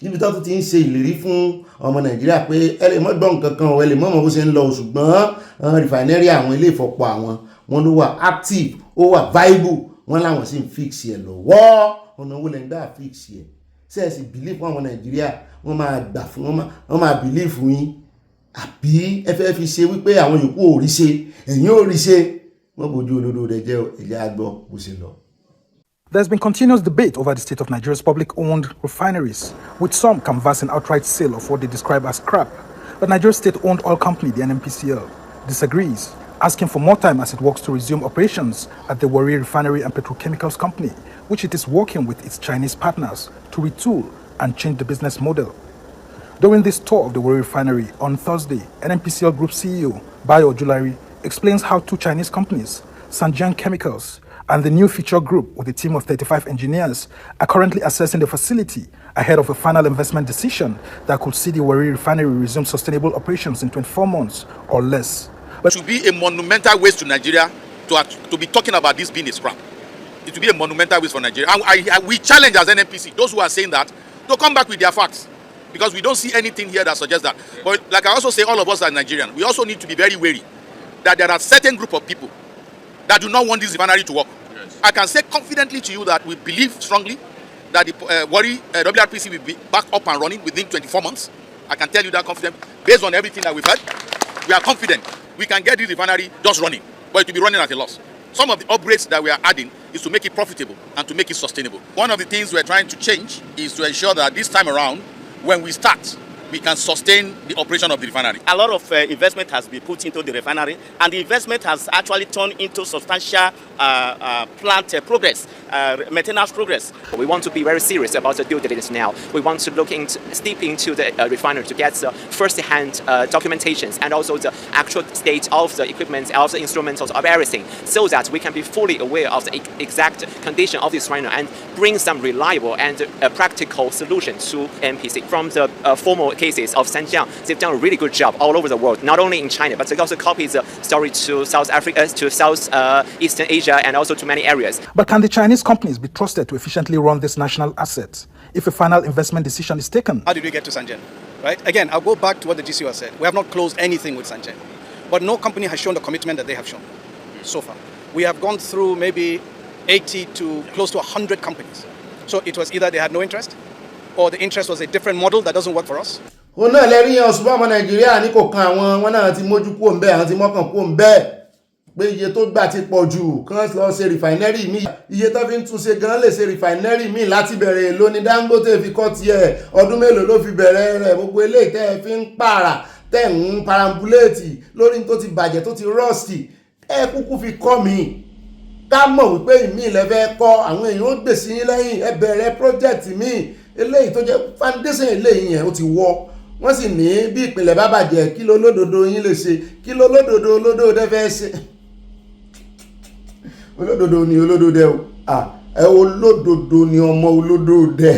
níbi tó ti ń ṣe ìlérí fún ọmọ Nàìjíríà pé ẹ lè mọ́ gbọ́ nǹkan kan ẹ lè mọ́ bó ṣe ń lọ ṣùgbọ́n refinery àwọn ilé ìfọ̀pọ̀ wọn ló wà active ó wà viable wọn láwọn sì ń fix ẹ lọ́wọ́ ọ̀nà owó lẹ́yìn dá fix ẹ ṣe é sì believe fún ọmọ Nàìjíríà wọ́n máa gbà fún wọ́n máa believe fún yín àbí ẹ fẹ́ fi ṣe wípé àwọn yòókù ò rí ṣe ẹ̀yin ò rí ṣe wọ́n bójú olódó rẹ̀ jẹ́ ẹ̀jẹ̀ àgbọ̀ bó ṣe lọ. There's been continuous debate over the state of Nigeria's public-owned refineries, with some canvassing outright sale of what they describe as scrap. But Nigeria's state-owned oil company, the NNPCL, disagrees, asking for more time as it works to resume operations at the Warri Refinery and Petrochemicals Company, which it is working with its Chinese partners to retool and change the business model. During this tour of the Warri Refinery on Thursday, NNPCL Group CEO Bayo Ojulari explains how two Chinese companies, Sanjiang Chemicals and the New Future Group, with a team of 35 engineers, are currently assessing the facility ahead of a final investment decision that could see the Warri Refinery resume sustainable operations in 24 months or less. But it will be a monumental waste to Nigeria to be talking about this being a scrap. It will be a monumental waste for Nigeria. And we challenge as NNPC, those who are saying that, to come back with their facts. Because we don't see anything here that suggests that. But like I also say, all of us are Nigerians. We also need to be very wary that there are certain group of people that do not want this refinery to work. Yes. I can say confidently to you that we believe strongly that the Warri WRPC will be back up and running within 24 months. I can tell you that confidently. Based on everything that we've heard, we are confident we can get this refinery just running, but it will be running at a loss. Some of the upgrades that we are adding is to make it profitable and to make it sustainable. One of the things we're trying to change is to ensure that this time around, when we start, we can sustain the operation of the refinery. A lot of investment has been put into the refinery, and the investment has actually turned into substantial plant progress, maintenance progress. We want to be very serious about the due diligence now. We want to look deep into the refinery to get first-hand documentations and also the actual state of the equipment, of the instrumentals, of everything, so that we can be fully aware of the exact condition of this refinery and bring some reliable and practical solution to NPC. From the formal cases of Sanjiang, they've done a really good job all over the world, not only in China, but they also copied the story to South Africa, to Southeastern Asia, and also to many areas. But can the Chinese companies be trusted to efficiently run this national asset if a final investment decision is taken? How did we get to Sanjiang? Right? Again, I'll go back to what the GCO has said. We have not closed anything with Sanjiang, but no company has shown the commitment that they have shown so far. We have gone through maybe 80 to close to 100 companies. So it was either they had no interest, or the interest was a different model that doesn't work for us. Ó náà lẹ́rí yẹn ọ̀ṣùgbọ́n ọmọ Nàìjíríà ní kò kan àwọn náà ti mójú kúrò ń bẹ́ẹ̀ àwọn ti mọ́kàn kúrò ń bẹ́ẹ̀ pé iye tó gbà ti pọ̀ jù kán lọ ṣe rìfàìnẹ́rì míì iye tó fi ń tún ṣe gan lè ṣe rìfàìnẹ́rì míì láti bẹ̀rẹ̀ èlò ní Dangote fi kọ́ tiẹ̀ ọdún mélòó ló fi bẹ̀rẹ̀ rẹ̀ gbogbo eléyìí tẹ́ ẹ fi ń pààrà tẹ́ ń parambuléètì lórí tó ti bàjẹ́ tó ti rọ́ọ̀sì ẹ kúkú fi kọ́ mi ká mọ̀ wípé ìmí ilẹ̀ fẹ́ kọ́ àwọn èèyàn ó gbèsè yín lẹ́yìn ẹ bẹ̀rẹ̀ project míì eléyìí tó jẹ́ foundation eléyìí yẹn ó ti wọ́ wọ́n sì ní bí ìpìlẹ̀ bá bàjẹ́ kí ló lódodo yín lè ṣe kí ló lódodo olódòdó fẹ́ ṣe olódodo ni olódòdó o ẹ olódodo ni ọmọ olódòdó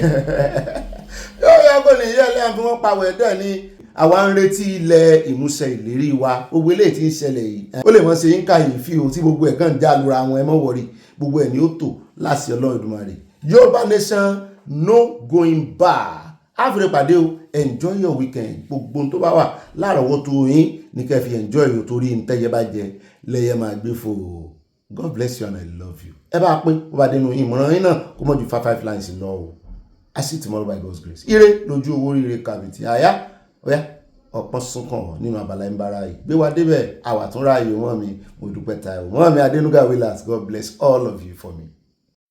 yóò yẹ kó ní yẹ́lẹ́ àfi wọ́n pa wẹ̀dẹ́ ni àwa ń retí ilẹ̀ ìmúṣẹ ìlérí wa gbogbo eléyìí tí ń ṣẹlẹ̀ yìí ó lè mọ̀ ṣe ń kàyéfì o tí gbogbo ẹ̀ kàn já lura wọn ẹ mọ̀ wọ̀rí gbogbo ẹ̀ ni ó tò láti Ọlọ́run Èdùmàrè Yorùbá nation no going back àfẹ́rẹ́ pàdé o enjoy your weekend gbogbo tó bá wà lárọ̀ọ́wọ́tó yín ní kẹ́ fi enjoy o torí ntẹ́yẹ bá jẹ lẹ́yẹ máa gbé fò God bless you and I love you ẹ bá pín ó bá dénú ìmọ̀ràn yín náà kó mọ̀ ju 5 lines lọ o I see tomorrow by God's grace ire lójú owó rire kàbìtì àyà ọ̀yá ọ̀pọ̀ sunkàn nínú abala ń bára yìí gbé wa débẹ̀ àwà tún ráàyè wọ́n mi mo dúpẹ́ Táíwò wọ́n mi Adénúgà Willas God bless all of you for me.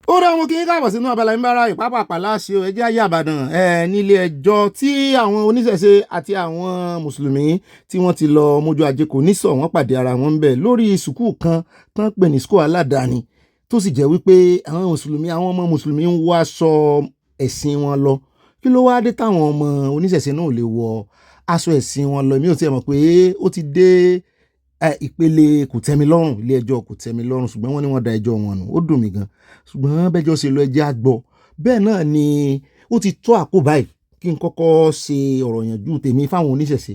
ó dá wọn kí n káàbọ̀ sínú abala ń bára yìí pápápá láṣẹ o ẹjẹ́ ayé Ìbàdàn nílé ẹjọ́ tí àwọn oníṣẹ̀ṣe àti àwọn mùsùlùmí tí wọ́n ti lọ mójú ajé kò ní sọ wọ́n pàdé ara wọn bẹ̀ lórí sùkúù kan tán pè ní sùkúù aládàáni tó sì jẹ́ wípé àwọn ọmọ mùsùlùmí ń wọ aṣọ ẹ̀sìn wọn lọ kí ló wáá dé táwọn ọmọ oníṣẹ̀ṣe náà lè wọ aṣọ ẹ̀sìn wọn lọ mi ò tiẹ̀ mọ̀ pé ó ti dé ìpele kòtẹ́milọ́rùn ilé ẹjọ́ kòtẹ́milọ́rùn ṣùgbọ́n wọ́n ní wọ́n da ẹjọ́ wọn nù ó dùn mí gan ṣùgbọ́n bẹ́jọ́ ṣe lọ ẹjẹ́ àgbọ̀ bẹ́ẹ̀ náà ni ó ti tó àkóbá yìí kí n kọ́kọ́ ṣe ọ̀rọ̀ yànjú tèmi fáwọn oníṣẹ̀ṣe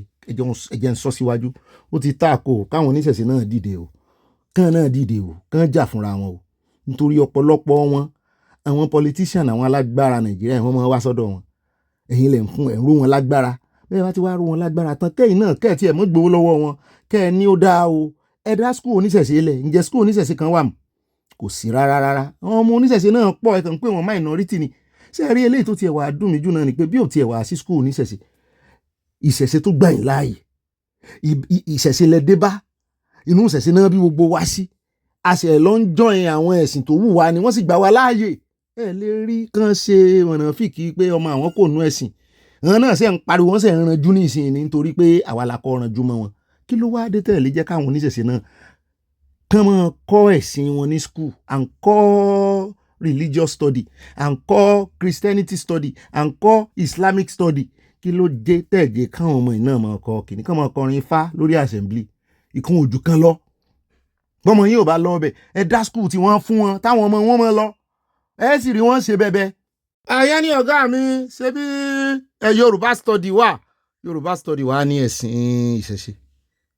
ẹjẹ́ ń sọ síwájú ó ti tá àkó káwọn oníṣẹ̀ṣe náà dìde o kán jà fúnra wọn o nítorí ọ̀pọ̀lọpọ̀ wọn àwọn politician àwọn alágbára Nàìjíríà wọ́n máa wá sọ́dọ̀ wọn ẹ̀yin lẹ̀ ń fún ẹ̀ ń rú wọn lágbára bẹ́ẹ̀ bá ti wá rú wọn lágbára tán kẹ́yìn náà kẹ́ẹ̀ tí ẹ̀ mọ́ gbowó lọ́wọ́ wọn kẹ́ẹ̀ ní ó dáa o ẹ dá skul oníṣẹ̀ṣe lẹ̀ ǹjẹ́ skul oníṣẹ̀ṣe kan wà mọ́ kò sí rárá àwọn ọmọ oníṣẹ̀ṣe náà pọ̀ ẹ̀ kàn pé wọ́n minority ni ṣé ẹ rí eléyìí tó tiẹ̀ wà dùn mí jù náà ni pé bí ò tiẹ̀ wà sí skul oníṣẹ̀ṣe ìṣẹ̀ṣe tó gbà yín láàyè ìṣẹ̀ṣe lẹ dé bá inú ìṣẹ̀ṣe náà bí gbogbo wá sí àṣẹ lọ ń jọyìn àwọn ẹ̀sìn tó wù wá ni wọ́n sì gbà wá láàyè ẹ lè rí kàn ṣe mọ̀nàfíìkì pé ọmọ àwọn kò nú ẹ̀sìn àwọn náà ṣe ń pariwo wọ́n ṣe ń ranjú ní ìsìn ní nítorí pé àwa la kọ́ ranjú mọ́ wọn kí ló wáá dé tẹ̀lé jẹ́ káwọn oníṣẹ̀ṣe náà kàn máa kọ́ ẹ̀sìn wọn ní school à ń kọ́ religious study à ń kọ́ Christianity study à ń kọ́ Islamic study kí ló dé tẹ̀lé káwọn ọmọ yìí náà máa kọ́ kìíní kàn máa kọrin ifá lórí assembly ìkún ojú kan lọ bọ́mọ yín ò bá lọ ọbẹ̀ ẹ dá school tí wọ́n fún wọn táwọn ọmọ wọn máa lọ ẹ sì rí wọn ṣe bẹbẹ. àyà ni ọ̀gá mi ṣe bí Yorùbá study wà ní ẹ̀sìn ìṣẹ̀ṣe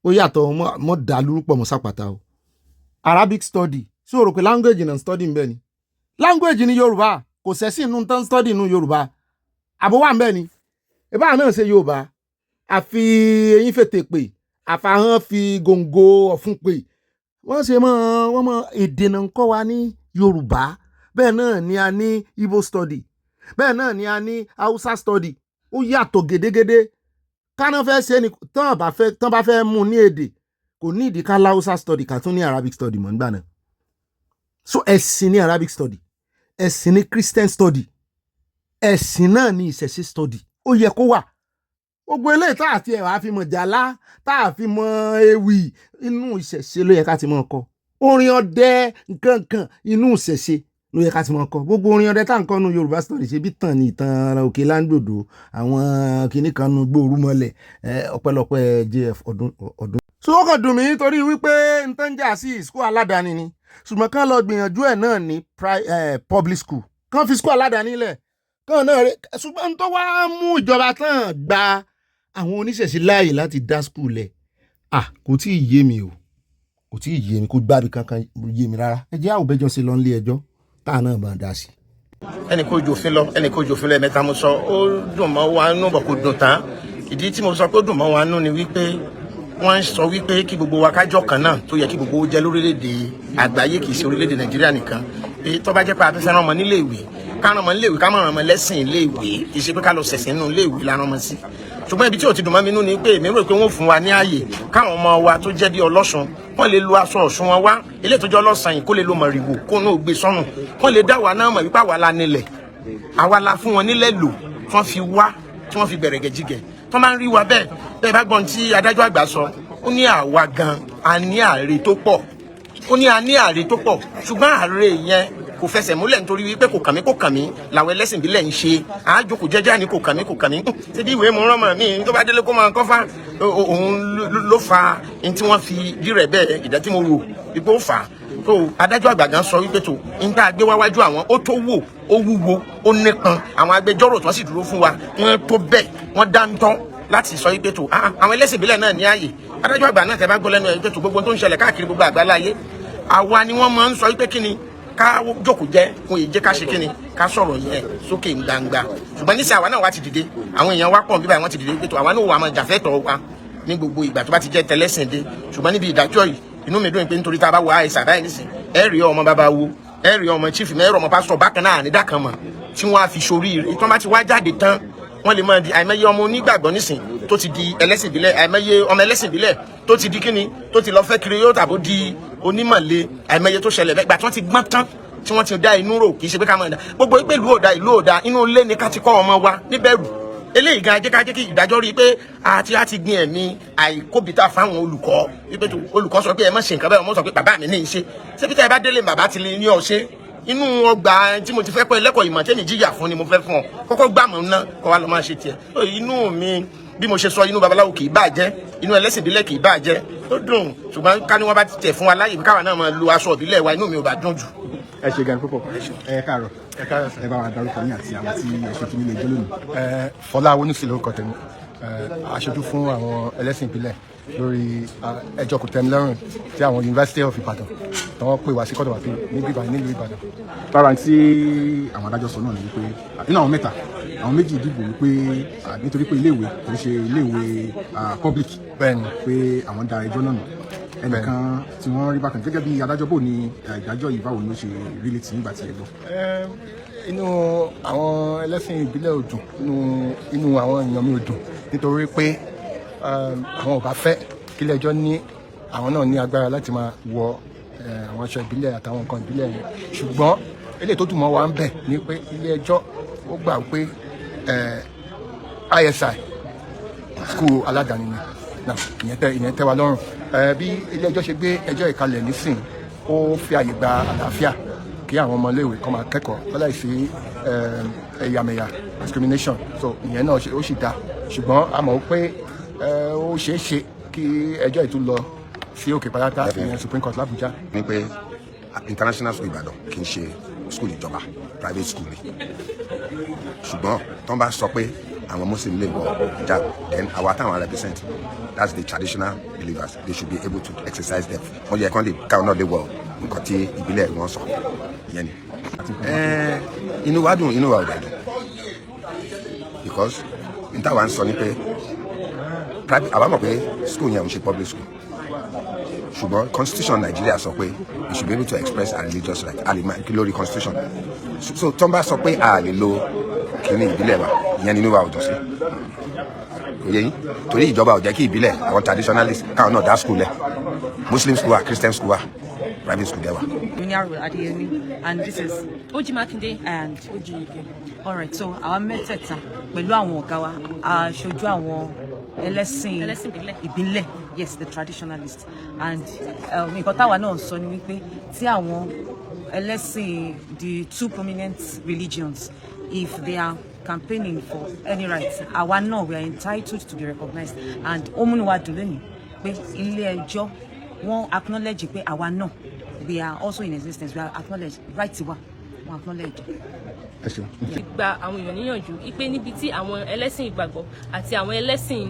ó yàtọ̀ mọ́ dàlúrú pọ̀ mọ́ sápàtà o. Arabic study ṣé o rò pé language náà study ń bẹ ni language ní Yorùbá kò sẹ́sìn inú tán study inú Yorùbá àbó wà ń bẹ ni ìbá náà ṣe Yorùbá àfi eyín fètè pè àfàhàn fi gòǹgò ọ̀fun pè wọ́n ṣe wọ́n mọ èdè náà ń kọ́ wa ní Yorùbá bẹ́ẹ̀ náà ni a ní Igbo study bẹ́ẹ̀ náà ni a ní Hausa study ó yàtọ̀ gédégédé káná fẹ́ ṣe ni tán bá fẹ́ mú ní èdè kò ní ìdí ká Hausa study ká tún ní Arabic study mọ́ nígbà náà so ẹ̀sìn ní Arabic study ẹ̀sìn ní Christian study ẹ̀sìn náà ní ìṣẹ̀ṣe study ó yẹ kó wà gbogbo eléyìí tá àti ẹ̀wà fi mọ̀ jàlá tá a fi mọ̀ ewì inú ìṣẹ̀ṣe ló yẹ ká ti mọ̀ kọ orin ọdẹ nǹkan inú ìṣẹ̀ṣe ló yẹ ká ti mọ̀ kọ gbogbo orin ọdẹ tá nǹkan nu Yorùbá story ṣe bí tàn ní ìtàn òkè láńdòdò àwọn kìnnì kan nu gbòòrú mọ́lẹ̀ ọpẹ́lọpẹ́ JF ọdún. so ó kàn dùn mí nítorí wípé nǹkan jà sí school aládàáni ni ṣùgbọ́n kán lọ gbìyànjú ẹ̀ náà ní public school kán fi school aládàáni lẹ̀ kán náà ṣùgbọ́n tó wá mú ìjọba tán gba àwọn oníṣẹ̀ṣe láàyè láti dá school lẹ̀ kò tí ì yé mi o kò tí ì yé mi kò gbábi kankan yé mi rárá ẹ jẹ́ àwòbẹ́jọ́ sí lọ nílé ẹjọ́ táà náà bá dá sí. ẹnì kò jòfin lọ ẹ̀mẹ́ta mo sọ ó dùn mọ́ wa nú bọ̀ kò dùn tán ìdí tí mo sọ pé ó dùn mọ́ wa nú ni wípé wọ́n sọ wípé kí gbogbo wa kájọ kan náà tó yẹ kí gbogbo jẹ́ lórílẹ̀‐èdè àgbáyé kì í ṣe orílẹ̀‐èdè Nàìjíríà nìkan pé tó bá jẹ́ pé afẹ́fẹ́ rán ọmọ nílé ìwé ká rán ọmọ nílé ìwé ká má rán ọmọ lẹ́sìn ilé ìwé kì í ṣe pé ká lọ ṣẹ̀sìn nínú ilé ìwé la rán ọmọ sí ṣùgbọ́n ibi tí ò ti dùn mọ́ mi nú ni pé èmi rò pé wọ́n fún wa ní ààyè káwọn ọmọ wa tó jẹ́ bí ọlọ́sùn wọ́n lè lo aṣọ ọ̀ṣun wọn wá eléyìí tó jẹ́ ọlọ́sàn yìí kó lè lo mọ̀rìwò kó náà gbé sọ́nù wọ́n lè dá wa náà mọ̀ wípé àwa la nílẹ̀ àwa la fún wọn nílẹ̀ lò tí wọ́n fi wá tí wọ́n fi bẹ̀rẹ̀ gẹ̀jígẹ̀ tó máa ń rí wa bẹ́ẹ̀ bá gbọ́n tí adájọ́ àgbà sọ ó ní àwa gan a ní ààrẹ tó pọ̀ ó ní a ní ààrẹ tó pọ̀ ṣùgbọ́n ààrẹ yẹn kò fẹsẹ̀ múlẹ̀ nítorí wípé kò kàn mí làwọn ẹlẹ́sìn ìbílẹ̀ ń ṣe àájókòó jẹ́jẹ́ ní kò kàn mí ṣé bí ìwé mú rọ́mọ̀ mi tó bá délé kó máa kọ́ fá òun ló fa ní tí wọ́n fi dírẹ̀ bẹ́ẹ̀ ìdá tí mo rò wípé ó fà á tó adájọ́ àgbà gan sọ wípé tó ń tá a gbé wáwájú àwọn ó tó wò ó wúwo ó nípọn àwọn agbẹjọ́rò tó sì dúró fún wa wọ́n tó bẹ́ẹ̀ wọ́n dá ń tán láti sọ wípé tó àwọn ẹlẹ́sìn ìbílẹ̀ náà ní ààyè adájọ́ àgbà náà tẹ́ bá gbọ́ lẹ́nu ẹ̀ wípé tó gbogbo tó ń ṣẹlẹ̀ káàkiri gbogbo àgbáláyé àwa ni wọ́n máa ń sọ wípé kíni ká jókòó jẹ́ fún èyí jẹ́ ká ṣe kíni ká sọ̀rọ̀ yẹn sókè gbangba ṣùgbọ́n nísìnyí àwa náà wá ti dìde àwọn èèyàn wá pọ̀ bíbáyìí wọ́n ti dìde wípé tó àwa náà wà máa jàfẹ́tọ̀ wa ní gbogbo ìgbà tó bá ti jẹ́ tẹlẹ́sìn dé ṣùgbọ́n níbi ìdájọ́ yìí inú mi dùn pé nítorí tá a bá wọ àìsàn báyìí nísìn ẹ rí ọmọ bàbá wo ẹ rí ọmọ chief mẹ́rọ ọmọ pásítọ̀ bákan náà ànídà kan mọ̀ tí wọ́n á fi sórí rẹ̀ tí wọ́n bá ti wá jáde tán wọ́n lè máa di àìmọye ọmọ onígbàgbọ́ nísìn tó ti di ẹlẹ́sìn ìbílẹ̀ àìmọye ọmọ ẹlẹ́sìn ìbílẹ̀ tó ti di kíni tó ti lọ fẹ́ kiri yóò tàbó di onímọ̀le àìmọye tó ṣẹlẹ̀ bẹ́ẹ̀ gbà tí wọ́n ti gbọ́n tán tí wọ́n ti dá inú rò kì í ṣe pé ká máa dá gbogbo ìpè ìlú òdà inú ilé ni ká ti kọ́ ọmọ wa níbẹ̀rù eléyìí gan ajé kí ìdájọ́ rí i pé àti gbin ẹ̀mí àìkóbìtà fáwọn olùkọ́ wípé olùkọ́ sọ pé ẹ má ṣe nǹkan bẹ́ẹ̀ ọmọ sọ pé bàbá mi ní í ṣe ṣé bí tẹ́ ẹ bá délé bàbá ti lè ní ọ ṣe inú ọgbà tí mo ti fẹ́ kọ́ ẹlẹ́kọ̀ọ́ ìmọ̀ tẹ́mi jíyà fún ni mo fẹ́ fún ọ kọ́kọ́ gbà mọ́ ná kọ́ wa lọ́ máa ṣe tiẹ̀ inú mi bí mo ṣe sọ inú babaláwo kì í bàjẹ́ inú ẹlẹ́sìn ìbílẹ̀ kì í bàjẹ́ ó dùn ṣùgbọ́n ká ní wọ́n bá ti tẹ̀ fún wa láyè káwa náà máa lo aṣọ ìbílẹ̀ wa inú mi ò bá dùn jù. ẹ ṣe gan púpọ̀ ẹ káàárọ̀ ẹ bá wa dárúkọ yín àti àwọn tí ẹ ṣojú nílé ẹjọ́ lónìí. Fọlá Awónísì lórúkọ tèmi aṣojú fún àwọn ẹlẹ́sìn ìbílẹ̀ lórí ẹjọ́ kòtẹ́milọ́rùn tí àwọn University of Ibadan tí wọ́n pè wá sí kọ́dọ̀ wá nílùú Ìbàdàn. lára tí àwọn adájọ́ sọ náà ni wípé nínú àwọn mẹ́ta àwọn méjì dìbò wípé nítorí pé iléèwé kò ń ṣe iléèwé public bẹ́ẹ̀ ni pé àwọn da ẹjọ́ náà nù ẹnìkan tí wọ́n rí bákan gẹ́gẹ́ bí adájọ́ bò ní ìdájọ́ yìí báwo ni ó ṣe rí létí nígbà tí ẹ gbọ́. inú àwọn ẹlẹ́sìn ìbílẹ̀ ò dùn inú àwọn èèyàn mi ò dùn nítorí pé àwọn ò bá fẹ́ kí ilé ẹjọ́ ní àwọn náà ní agbára láti máa wọ àwọn aṣọ ìbílẹ̀ àtàwọn nǹkan ìbílẹ̀ yẹn ṣùgbọ́n eléyìí tó dùn mọ́ wa ń bẹ̀ ni pé ilé ẹjọ́ ó gbà pé ISI school aládàáni ni ìyẹn tẹ́ wa lọ́rùn bí ilé ẹjọ́ ṣe gbé ẹjọ́ ìkalẹ̀ nísìn ó fi àyè gba àlàáfíà kí àwọn ọmọléèwé kan máa kẹ́kọ̀ọ́ láìsí ẹ̀yàmẹ̀yà discrimination so ìyẹn náà ó sì dá ṣùgbọ́n a mọ̀ pé ó ṣeé ṣe kí ẹjọ́ yìí tún lọ sí òkè pátá ìyẹn Supreme Court l'Abuja. ní pé international school Ìbàdàn kì í ṣe school ìjọba private school ni ṣùgbọ́n tó ń bá sọ pé àwọn Muslim lè wọ hijab then àwa táwọn represent that's the traditional believers they should be able to exercise them wọ́n yẹ kán lè káwọn náà lè wọ nǹkan tí ìbílẹ̀ wọn sọ ìyẹn ni. inú wa dùn inú wa ò dẹ̀ dùn because n táwa ń sọ ni pé àwa mọ̀ pé school yẹn ò ń ṣe public school ṣùgbọ́n constitution Nigeria sọ pé you should be able to express our religious right lórí constitution so tó ń bá sọ pé a lè lo kíní ìbílẹ̀ wa ìyẹn nínú wa ò dùn sí òye yín torí ìjọba ò jẹ́ kí ìbílẹ̀ àwọn traditionalist káwọn náà dá school lẹ̀ Muslim school wa Christian school wa private school there wa. And this is Oji Makinde and Oji Ike. All right, so our mẹ́tẹ̀ẹ̀ta pẹ̀lú àwọn ọ̀gá wa aṣojú àwọn ẹlẹ́sìn ìbílẹ̀, yes, the traditionalists, and nǹkan táwa náà sọ ni wípé tí àwọn ẹlẹ́sìn the two prominent religions if they are campaigning for any rights àwa náà we are entitled to be recognized and ó múnú wa dùn lónìí pé ilé ẹjọ́ wọ́n acknowledge pé àwa náà we are also in existence we are acknowledged right wa wọ́n acknowledge. gba àwọn èèyàn níyànjú ipe níbi tí àwọn ẹlẹ́sìn ìgbàgbọ́ àti àwọn ẹlẹ́sìn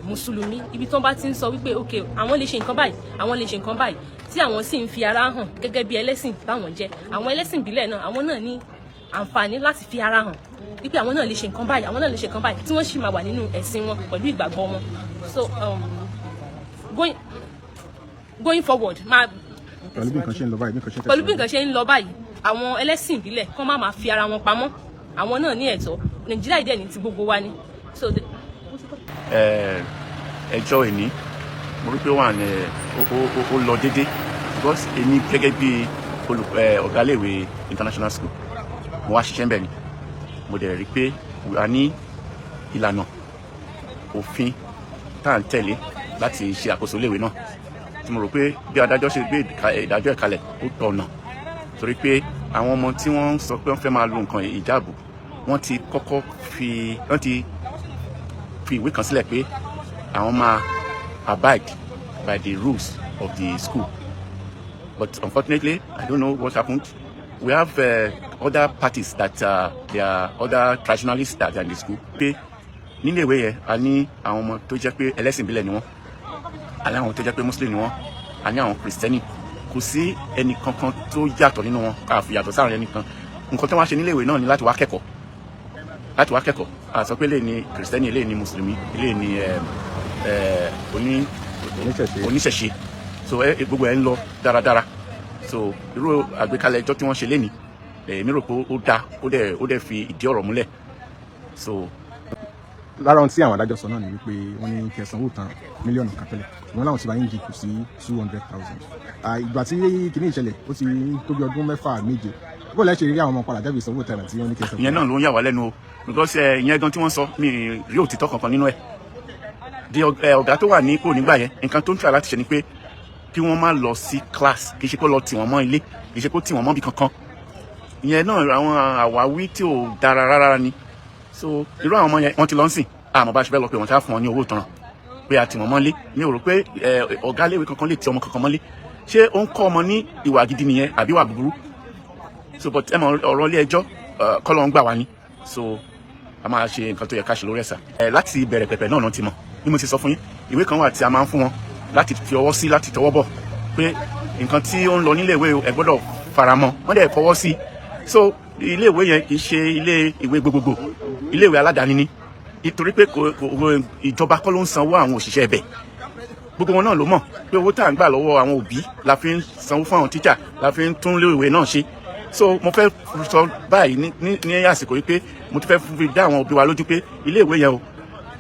mùsùlùmí ibi tí wọ́n bá ti ń sọ wípé ok àwọn lè ṣe nǹkan báyìí àwọn lè ṣe nǹkan báyìí tí àwọn sì ń fi ara hàn gẹ́gẹ́ bí ẹlẹ́sìn báwọn jẹ́ àwọn ẹlẹ́sìn ìbílẹ̀ náà àwọn náà ní àǹfààní láti fi ara hàn wípé àwọn náà lè ṣe nǹkan báyìí àwọn náà lè ṣe nǹkan báyìí tí wọ́n sì máa wà nínú ẹ̀sìn wọn pẹ̀lú ìgbàgbọ́ wọn so going forward máa pẹ̀lú bí nǹkan ṣe ń lọ báyìí pẹ̀lú bí nǹkan ṣe ń lọ báyìí àwọn ẹlẹ́sìn ìbílẹ̀ kán máa fi ara wọn pamọ́ àwọn náà ní ẹ̀tọ́ Nàìjíríà ìdẹ́ ní ti gbogbo wa ni. ẹjọ́ ìní mo rí pé ó lọ déédéé because èmi gẹ́gẹ́ bí ọ̀gá iléèwé international school mo wá ṣiṣẹ́ ń bẹ̀ ni mo dẹ̀ rí pé a ní ìlànà òfin tá à ń tẹ̀lé láti ṣe àkóso iléèwé náà tí mo rò pé bí adájọ́ ṣe gbé ìdájọ́ ẹ̀ kalẹ̀ ó tọ̀nà torí pé àwọn ọmọ tí wọ́n sọ pé wọ́n fẹ́ máa lo nǹkan ìjáàbù wọ́n ti kọ́kọ́ fi ìwé kan sílẹ̀ pé àwọn máa abide by the rules of the school. But unfortunately, I don't know what happened. We have other parties that they are other traditionalists that are in the school. Pé nílé ìwé yẹn a ní àwọn ọmọ tó jẹ́ pé ẹlẹ́sìn ìbílẹ̀ ni wọ́n, a ní àwọn tó jẹ́ pé Muslim ni wọ́n, a ní àwọn Kristẹni. Kò sí ẹnì kankan tó yàtọ̀ nínú wọn ká fi yàtọ̀ sáàrin ẹnì kan. Nǹkan tó wá ṣe nílé ìwé náà ni láti wá kẹ́kọ̀ọ́. A sọ pé eléyìí ni Kristẹni, eléyìí ni Mùsùlùmí, eléyìí ni oníṣẹ̀ṣe. So gbogbo ẹ̀ ń lọ dáradára. So irú àgbékalẹ̀ ẹjọ́ tí wọ́n ṣe lénìí èmi rò pé ó dáa ó dẹ̀ fi ìdí ọ̀rọ̀ múlẹ̀. So lára ohun tí àwọn adájọ́ sọ náà ni wípé wọ́n ní kẹ́ sanwó tán mílíọ̀nù kan tẹ́lẹ̀ ṣùgbọ́n láwọn ti bá yín dínkù sí 200,000. Ìgbà tí kìíní ìṣẹ̀lẹ̀ ó ti tó bí ọdún 6-7 bó lẹ́ ṣe rí àwọn ọmọ padà jáde sanwó tẹ̀rẹ̀ tí wọ́n ní kẹ́ sanwó. ìyẹn náà ló ń yà wá lẹ́nu o because ìyẹn gan tí wọ́n sọ mi rí òtítọ́ kankan nínú ẹ̀. Ọ̀gá tó wà ní ipò nígbà yẹn nǹkan tó ń try láti ṣe ni pé kí wọ́n má lọ sí class kì í ṣe kó lọ tì wọ́n mọ́ ilé kì í ṣe kó tì wọ́n mọ́ bí kankan. Ìyẹn náà àwọn àwáwí tí ò dára rárá ni. So irú àwọn ọmọ yẹn wọ́n ti lọ ń sìn àmọ́ bá ṣe fẹ́ lọ pé wọ́n ti á fún wọn ní owó ìtanràn pé a tì wọ́n mọ́lé. Mi ò rò pé ọ̀gá léwe kankan lè ti ọmọ kankan mọ́lé. Ṣé ó ń kọ́ ọmọ ní ìwà gidi nìyẹn àbí ìwà búburú? So but ẹ mọ̀ ọ̀rọ̀ ilé ẹjọ́ kọ́ ló ń gbà wá ní. So a máa ṣe nǹkan tó yẹ ká ṣe lórí ẹ̀sà. Láti ìbẹ̀rẹ̀ pẹ̀pẹ̀ náà ti mọ̀ bí mo ti sọ fún yín ìwé kan wà tí a máa ń fún wọn láti fi ọwọ́ sí láti tọwọ́ bọ̀ pé nǹkan tí ó ń lọ nílé ìwé ẹ gbọ́dọ̀ faramọ́ wọ́n dẹ̀ fọwọ́ sí. So ilé ìwé yẹn kì í ṣe ilé ìwé gbogbogbò ilé ìwé aládàáni ni nítorí pé ìjọba kọ́ ló ń sanwó àwọn òṣìṣẹ́ ẹbẹ̀ gbogbo wọn náà ló mọ̀ pé owó tá à ń gbà lọ́wọ́ àwọn òbí la fi ń sanwó fún àwọn tíjà la fi ń tún ilé ìwé náà ṣe. So mo fẹ́ sọ báyìí ní àsìkò yìí pé mo ti fẹ́ fi dá àwọn òbí wa lójú pé ilé ìwé yẹn o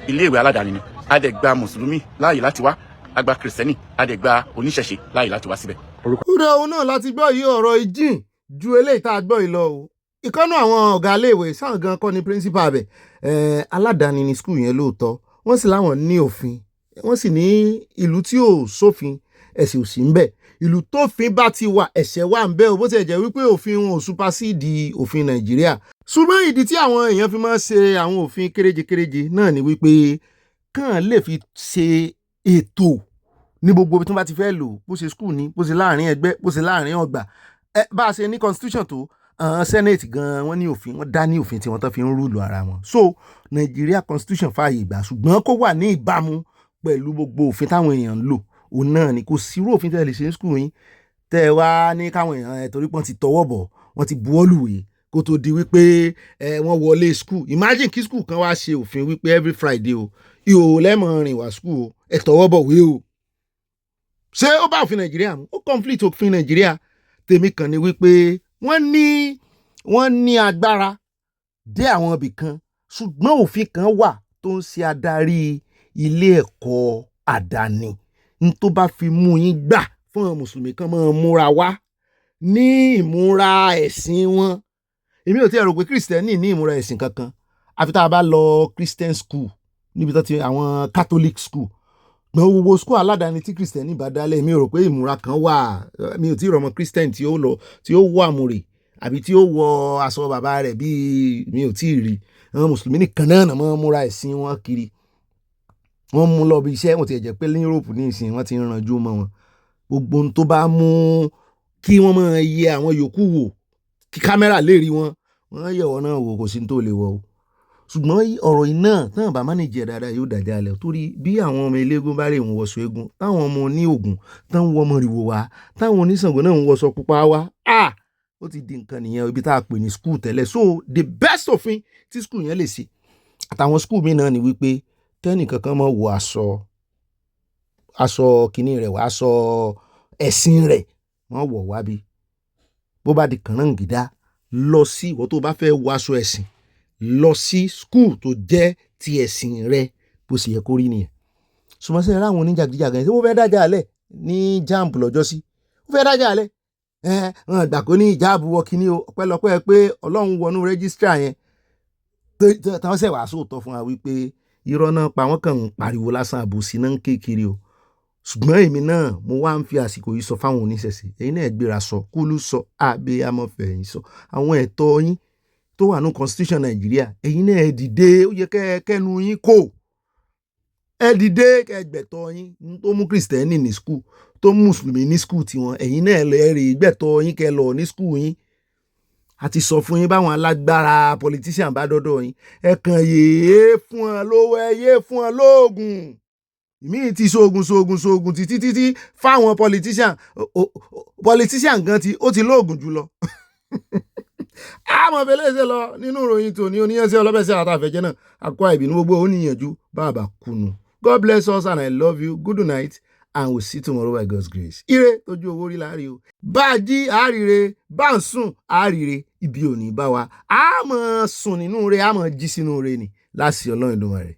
ilé ìwé aládàáni ni a dẹ̀ gba mùsùlùmí láàyè láti wá a gba kìrìsìtẹ́nì a dẹ̀ gba oníṣẹ̀ṣe láàyè láti wá síbẹ̀. kúrò òun náà láti gbọ́ yìí ọ̀rọ̀ ìjìn ju eléyìí tá a gbọ́ yìí lọ o. ìkànnì àwọn ọ̀gá iléèwé sáà gan kọ́ ni principal bẹ̀ aládàáni ni skul yẹn lóòótọ́ wọ́n sì láwọn ní òfin wọ́n sì ní ìlú tí ò sófin ẹ̀sìn ò sí ń bẹ̀ ìlú tófin bá ti wà ẹ̀ṣẹ̀ wà ń bẹ̀ o bó ti jẹ́ wípé òfin wọn ò supasíìdì òfin Nàìjíríà ṣùgbọ́n ìdí tí àwọn èèyàn fi máa ń ṣe àwọn òfin kéréje náà ni wípé kàn lè fi ṣe ètò ní gbogbo ibi tí wọ́n bá ti fẹ́ lò bó ṣe skul ni bó ṣe láàrin ẹgbẹ́ bó ṣe láàrin ọgbà bá a ṣe ní constitution tó senate gan wọ́n ní òfin wọ́n dá ní òfin tí wọ́n tán fi ń rúlù ara wọn so Nigeria constitution fààyè gbà ṣùgbọ́n kó wà ní ìbámu pẹ̀lú gbogbo òfin táwọn èèyàn ń lò òun náà ni kò sírú òfin tẹ́ lè ṣe ní skul yín tẹ́ wá ní káwọn èèyàn torí pọ́n ti tọwọ́ bọ̀ wọ́n ti buwọ́lùwé kó tó di wípé wọ́n wọlé skul imagine kí skul kan wá ṣe òfin wípé every Friday o ìhòòhò lẹ́mọ̀ rìn wá skul o ẹ̀ tọwọ́ bọ̀ wé o ṣé ó bá òfin Nàìjíríà mu ó conflict òfin Nàìjíríà tèmi kan ni wípé wọ́n ní agbára dé àwọn ibì kan ṣùgbọ́n òfin kan wà tó ń ṣe adarí ilé ẹ̀kọ́ àdáni ní tó bá fi mú yín gbà fún àwọn mùsùlùmí kan máa múra wá ní ìmúra ẹ̀sìn wọn èmi ò tí ẹ rò pé kìrìsìtẹ́nì ní ìmúra ẹ̀sìn kankan àfi tá a bá lọ Christian school níbi tó ti àwọn Catholic school gbọ́n gbogbo school aládàáni tí kìrìsìtẹ́nì bá dálẹ̀ mi ò rò pé ìmúra kan wà mi ò tí ì rọmọ Christian tí ó wọ àmùrè àbí tí ó wọ aṣọ bàbá rẹ̀ bíi mi ò tí ì rí àwọn mùsùlùmí nìkan náà nà máa múra ẹ̀sìn wọn kiri wọ́n mú lọ bí iṣẹ́ wọn ti jẹ́ pé ní Europe ní ìsìn wọ́n ti ń ranjú mọ́ wọn gbogbo ohun tó bá mú kí wọ́n máa yẹ àwọn yòókù wò kí kámẹ́rà lè rí wọn wọ́n yẹ̀ wọ́n náà wò kò sí ní tó lè wọ̀ o ṣùgbọ́n ọ̀rọ̀ iná táwọn bá mánéjì ẹ̀ dáadáa yóò dájà lẹ̀ torí bí àwọn ọmọ eléégún bá rè ń wọṣọ eégún táwọn ọmọ ní Ògún táwọn wọ ọmọ rìwò wá táwọn oníṣàngó náà ń wọṣọ pupa wá ó ti di nǹkan nìyẹn ibi tá a pè ní skul tẹ́lẹ̀ so the best òfin tí skul yẹn lè ṣe àtàwọn skul mi náà ni wípé tẹ́nì kankan máa wọ aṣọ kìíní rẹ̀ wá aṣọ ẹ̀sìn rẹ̀ wọ́n wọ̀ wá bí bó bá di kànáńgídá lọ sí ìwọ tó bá fẹ́ wọ aṣọ ẹ̀sìn lọ sí skul tó jẹ́ ti ẹ̀sìn rẹ̀ bó sì yẹ kó rí nìyẹn ṣùgbọ́n sẹ́yìn ráwọn oníjàgídíjàgan yẹn tí wọ́n fẹ́ dájà alẹ́ ní jamb lọ́jọ́ sí wọ́n fẹ́ dájà alẹ́ wọn gbà kó ní ìjáàbù wọ kíní o ọpẹ́lọpẹ́ pé Ọlọ́run wọnú rẹ́gísítà yẹn táwọn ṣẹ̀ wàá sóòótọ́ fún wa wípé irọ́ náà pa wọ́n kàn ń pariwo lásán àbòsí náà ń kékeré o ṣùgbọ́n èmi náà mo wá ń fi àsìkò yìí sọ fáwọn oníṣẹ̀ṣe ẹ̀yin náà gbéra sọ kúlú sọ abiyamọ fẹ̀yìn sọ àwọn ẹ̀tọ́ yín tó wà ní constitution Nàìjíríà ẹ̀yin náà ẹ dìde ó yẹ kẹ́nu yín kò ẹ dìde kẹgbẹ̀tọ́ yín tó mú Kristẹni ní skul tó mú Mùsùlùmí ní skul tiwọn ẹ̀yin náà ẹ rè gbẹ̀tọ́ yín kẹ lọ ní skul yín a ti sọ fún yín báwọn alágbára politician bá dọ́dọ̀ yín ẹ kàn yéé fún ọ lówó ẹ yéé fún ọ lóògùn ìmí ti ṣoògùn títí fáwọn politician gan ó ti lóògùn jù lọ àmọ́ fẹlẹ́ ṣe lọ nínú ìròyìn tòní oníyànṣẹ́ ọlọ́bẹ̀ṣẹ́ àtàfẹ́jẹ́ náà akọ ìbínú gbogbo oníyànjú bàbá kùnú. God bless us and I love you. Good night and we'll see tomorrow by God's grace. Ire tójú owó rí láàrin o. Bá a jí àárire, bá a sùn àárire, ibi ò ní bá wa. A máa sùn nínú re, a máa jí sínú re ni. Láṣẹ Ọlọ́run Èdùmàrè.